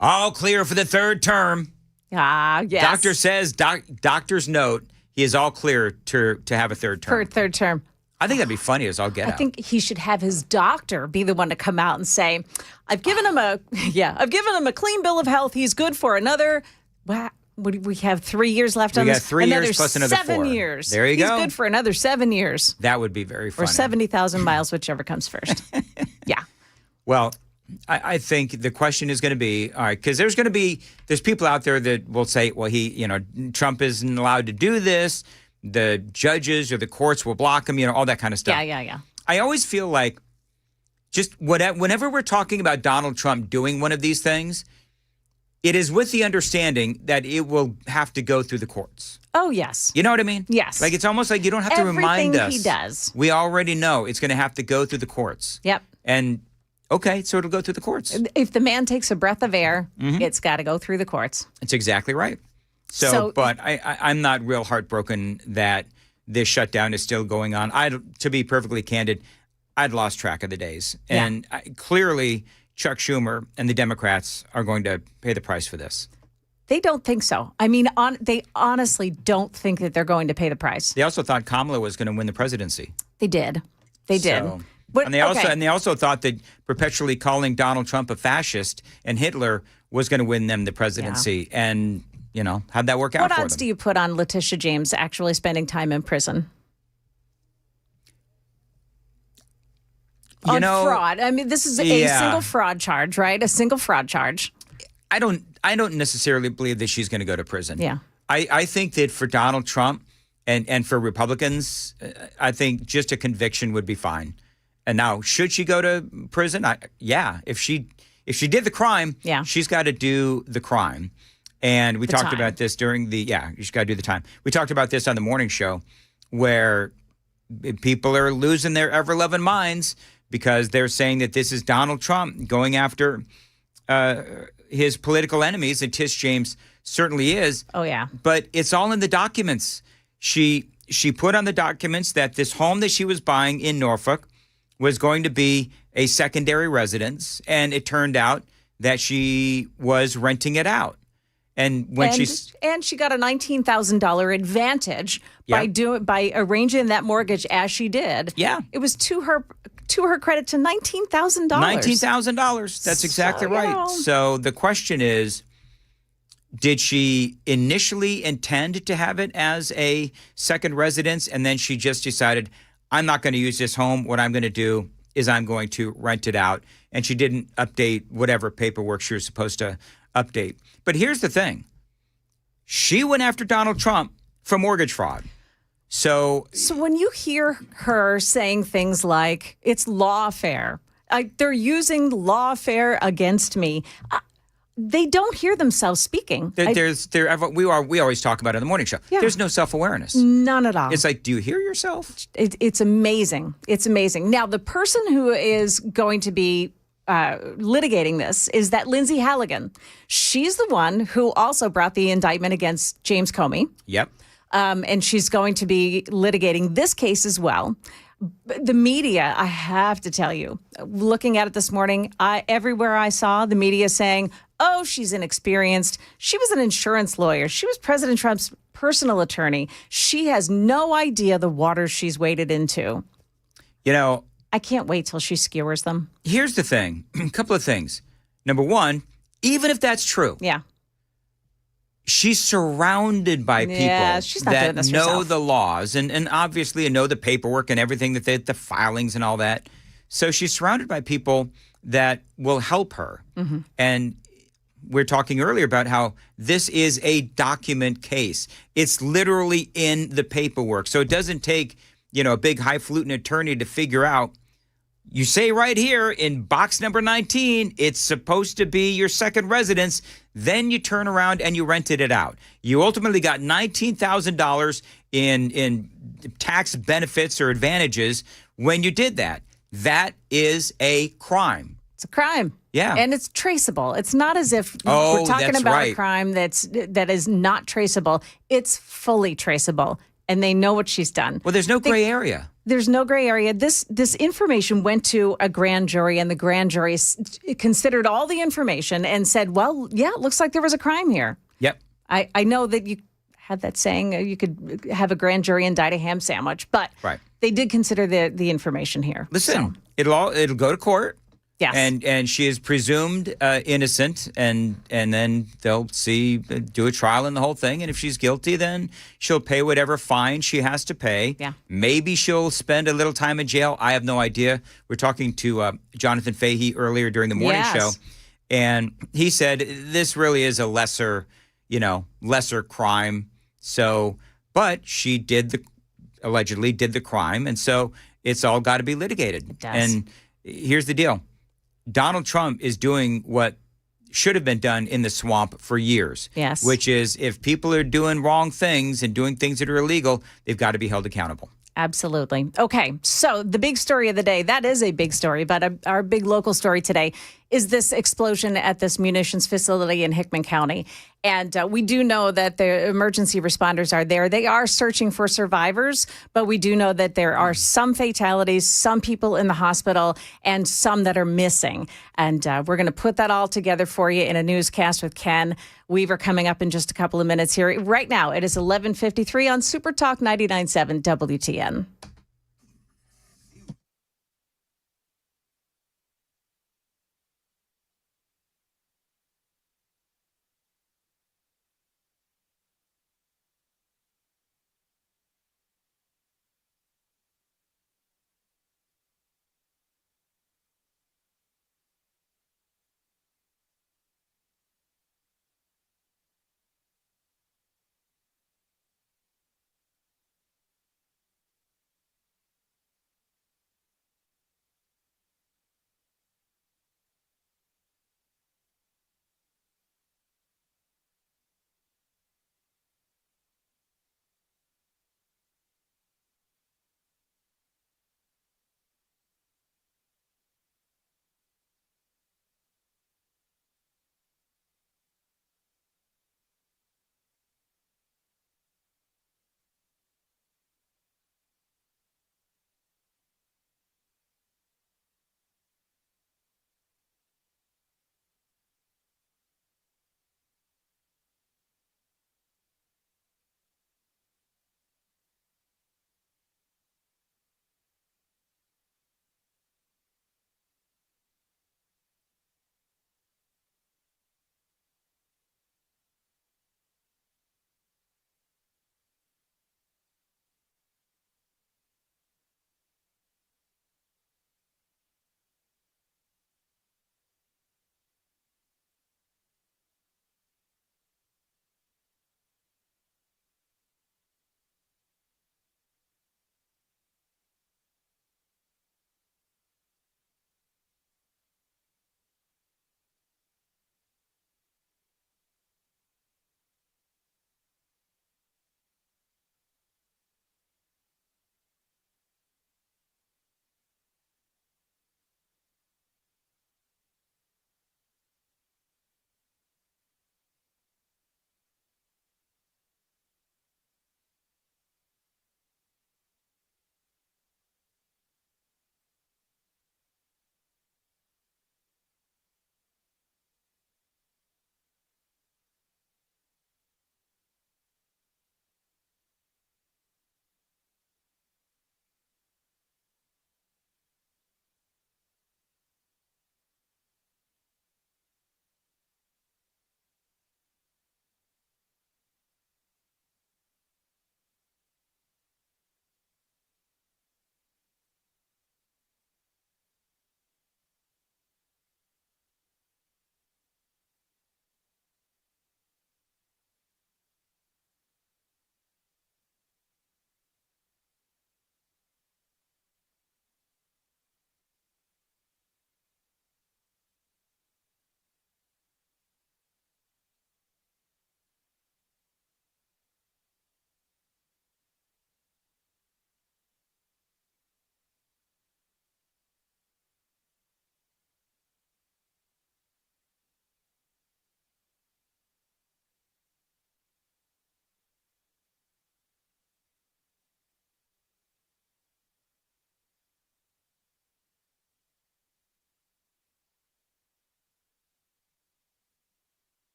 all clear for the third term. Ah, yes. Doctor says, doctor's note, he is all clear to have a third term. For third term. I think that'd be funny as all get out. I think he should have his doctor be the one to come out and say, I've given him a clean bill of health. He's good for another, we have 3 years left on this. We got 3 years plus another 7 4. years. There you go. He's good for another 7 years. That would be very funny. Or 70,000 miles, whichever comes first. Yeah. Well, I think the question is going to be, all right, because there's people out there that will say, well, Trump isn't allowed to do this. The judges or the courts will block him, all that kind of stuff. Yeah. I always feel like just whenever we're talking about Donald Trump doing one of these things, it is with the understanding that it will have to go through the courts. Oh, yes. You know what I mean? Yes. Like, it's almost like you don't have to remind us. Everything he does. We already know it's going to have to go through the courts. Yep. And, okay, so it'll go through the courts. If the man takes a breath of air, it's got to go through the courts. That's exactly right. So but I'm not real heartbroken that this shutdown is still going on. To be perfectly candid, I'd lost track of the days. And clearly, Chuck Schumer and the Democrats are going to pay the price for this. They don't think so. I mean, they honestly don't think that they're going to pay the price. They also thought Kamala was going to win the presidency. They did. They did. But, and they also thought that perpetually calling Donald Trump a fascist and Hitler was going to win them the presidency. Yeah. And how'd that work out for them? What odds do you put on Letitia James actually spending time in prison? On fraud. I mean, this is a single fraud charge, right? A single fraud charge. I don't necessarily believe that she's going to go to prison. Yeah. I think that for Donald Trump and for Republicans, I think just a conviction would be fine. And now, should she go to prison? If she did the crime, she's got to do the crime. And we talked about this during she's got to do the time. We talked about this on the morning show where people are losing their ever-loving minds because they're saying that this is Donald Trump going after, his political enemies, and Tish James certainly is. Oh, yeah. But it's all in the documents. She put on the documents that this home that she was buying in Norfolk was going to be a secondary residence, and it turned out that she was renting it out. And when she got a $19,000 advantage by arranging that mortgage as she did. Yeah. It was to her credit to $19,000. $19,000. That's exactly right. So the question is, did she initially intend to have it as a second residence, and then she just decided, I'm not going to use this home. What I'm going to do is I'm going to rent it out. And she didn't update whatever paperwork she was supposed to update. But here's the thing. She went after Donald Trump for mortgage fraud. So when you hear her saying things like, it's lawfare, they're using lawfare against me, they don't hear themselves speaking. We always talk about it in the morning show. Yeah. There's no self-awareness. None at all. It's like, do you hear yourself? It's amazing. It's amazing. Now, the person who is going to be litigating this is that Lindsay Halligan. She's the one who also brought the indictment against James Comey. Yep. And she's going to be litigating this case as well. The media, I have to tell you, looking at it this morning, everywhere I saw the media saying, oh, she's inexperienced. She was an insurance lawyer. She was President Trump's personal attorney. She has no idea the waters she's waded into. You know, I can't wait till she skewers them. Here's the thing. A couple of things. Number one, even if that's true. Yeah. She's surrounded by people that know the laws and obviously know the paperwork and everything, that the filings and all that. So she's surrounded by people that will help her. Mm-hmm. And we're talking earlier about how this is a document case. It's literally in the paperwork. So it doesn't take, a big highfalutin attorney to figure out, you say right here in box number 19, it's supposed to be your second residence. Then you turn around and you rented it out. You ultimately got $19,000 in tax benefits or advantages when you did that. That is a crime. It's a crime. Yeah. And it's traceable. It's not as if we're talking about a crime that is not traceable. It's fully traceable. And they know what she's done. Well, there's no gray area. There's no gray area. This information went to a grand jury, and the grand jury considered all the information and said, well, yeah, it looks like there was a crime here. Yep. I know that you had that saying, you could have a grand jury indict a ham sandwich, but they did consider the information here. Listen, it'll go to court. Yes. And she is presumed innocent, and then they'll do a trial and the whole thing. And if she's guilty, then she'll pay whatever fine she has to pay. Yeah. Maybe she'll spend a little time in jail. I have no idea. We're talking to Jonathan Fahey earlier during the morning show, and he said this really is a lesser crime. So, but she allegedly did the crime, and so it's all got to be litigated. It does. And here's the deal. Donald Trump is doing what should have been done in the swamp for years. Yes. Which is, if people are doing wrong things and doing things that are illegal, they've got to be held accountable. Absolutely. Okay, so the big story of the day, that is a big story, but our big local story today is this explosion at this munitions facility in Hickman County. And we do know that the emergency responders are there. They are searching for survivors, but we do know that there are some fatalities, some people in the hospital, and some that are missing. And we're going to put that all together for you in a newscast with Ken Weaver coming up in just a couple of minutes here. Right now, it is 11:53 on Super Talk 99.7 WTN.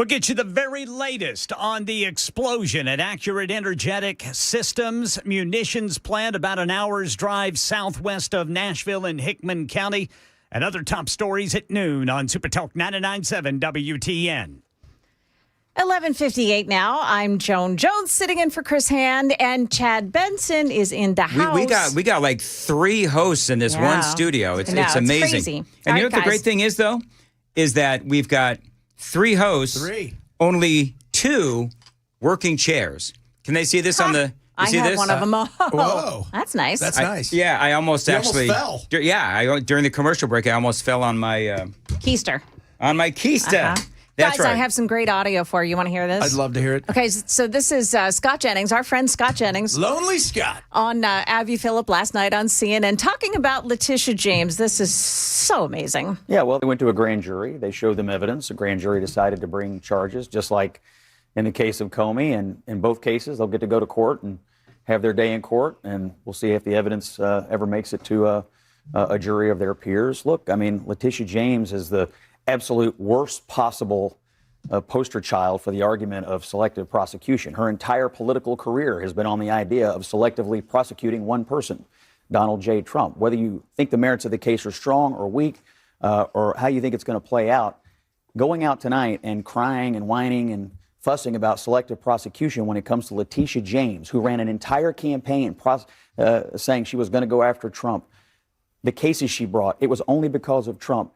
We'll get you the very latest on the explosion at Accurate Energetic Systems munitions plant about an hour's drive southwest of Nashville in Hickman County. And other top stories at noon on Super Talk 99.7 WTN. 11:58 now. I'm Joan Jones sitting in for Chris Hand, and Chad Benson is in the house. We got like 3 hosts in this one studio. It's amazing. Crazy. And All you know right, what the great guys. thing is, though? Is that we've got 3 hosts, only 2 working chairs. Can they see this on the? You see I have this? one of them. Whoa. That's nice. That's nice. Yeah, I almost You actually almost fell. during the commercial break, I almost fell on my Keister. on my keister. That's Guys, right. I have some great audio for you. You want to hear this? I'd love to hear it. Okay, so this is Scott Jennings, our friend Scott Jennings. Lonely Scott. On Abby Phillip last night on CNN talking about Letitia James. This is so amazing. Yeah, well, they went to a grand jury. They showed them evidence. A grand jury decided to bring charges, just like in the case of Comey. And in both cases, they'll get to go to court and have their day in court. And we'll see if the evidence ever makes it to a jury of their peers. Look, I mean, Letitia James is the absolute worst possible poster child for the argument of selective prosecution. Her entire political career has been on the idea of selectively prosecuting one person, Donald J. Trump. Whether you think the merits of the case are strong or weak, or how you think it's going to play out, going out tonight and crying and whining and fussing about selective prosecution when it comes to Letitia James, who ran an entire campaign saying she was going to go after Trump, the cases she brought, it was only because of Trump.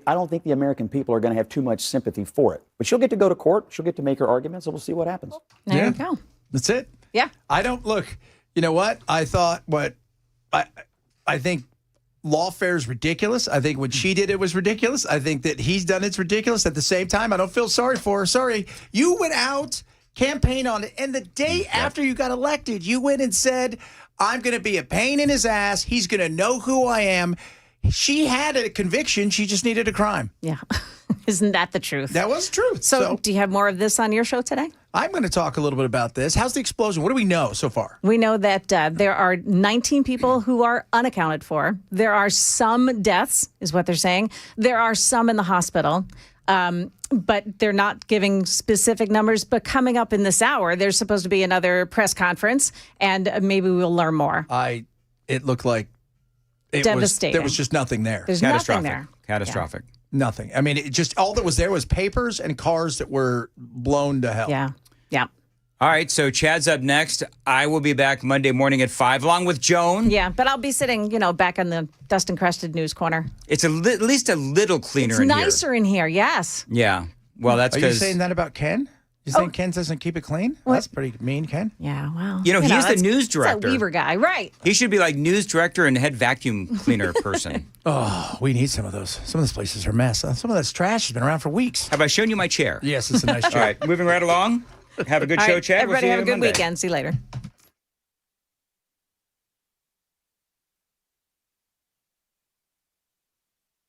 I don't think the American people are going to have too much sympathy for it. But she'll get to go to court. She'll get to make her arguments, and we'll see what happens. There you go. That's it. Yeah. I don't look. You know what? I thought I think lawfare is ridiculous. I think what she did, it was ridiculous. I think that he's done it's ridiculous. At the same time, I don't feel sorry for her. Sorry. You went out, campaigned on it, and the day after you got elected, you went and said, I'm going to be a pain in his ass. He's going to know who I am. She had a conviction. She just needed a crime. Yeah. Isn't that the truth? That was the truth. So do you have more of this on your show today? I'm going to talk a little bit about this. How's the explosion? What do we know so far? We know that there are 19 people who are unaccounted for. There are some deaths, is what they're saying. There are some in the hospital, but they're not giving specific numbers. But coming up in this hour, there's supposed to be another press conference, and maybe we'll learn more. It looked like devastating. There was just nothing there. There's nothing there. Catastrophic. Nothing. I mean, it just all that was there was papers and cars that were blown to hell. Yeah. Yeah. All right, so Chad's up next. I will be back Monday morning at 5, along with Joan. Yeah, but I'll be sitting, back in the dust-encrusted news corner. It's at least a little cleaner It's in here. nicer in here, yes. Yeah. Well, that's Are you because saying that about Ken? You saying Ken doesn't keep it clean? That's pretty mean, Ken. Yeah, well. he's the news That's director. a Weaver guy, right? He should be like news director and head vacuum cleaner person. Oh, we need some of those. Some of those places are a mess. Some of this trash has been around for weeks. Have I shown you my chair? Yes, it's a nice chair. All right, moving right along. Have a good All show, right, Chad. everybody we'll see have you a good Monday. weekend. See you later.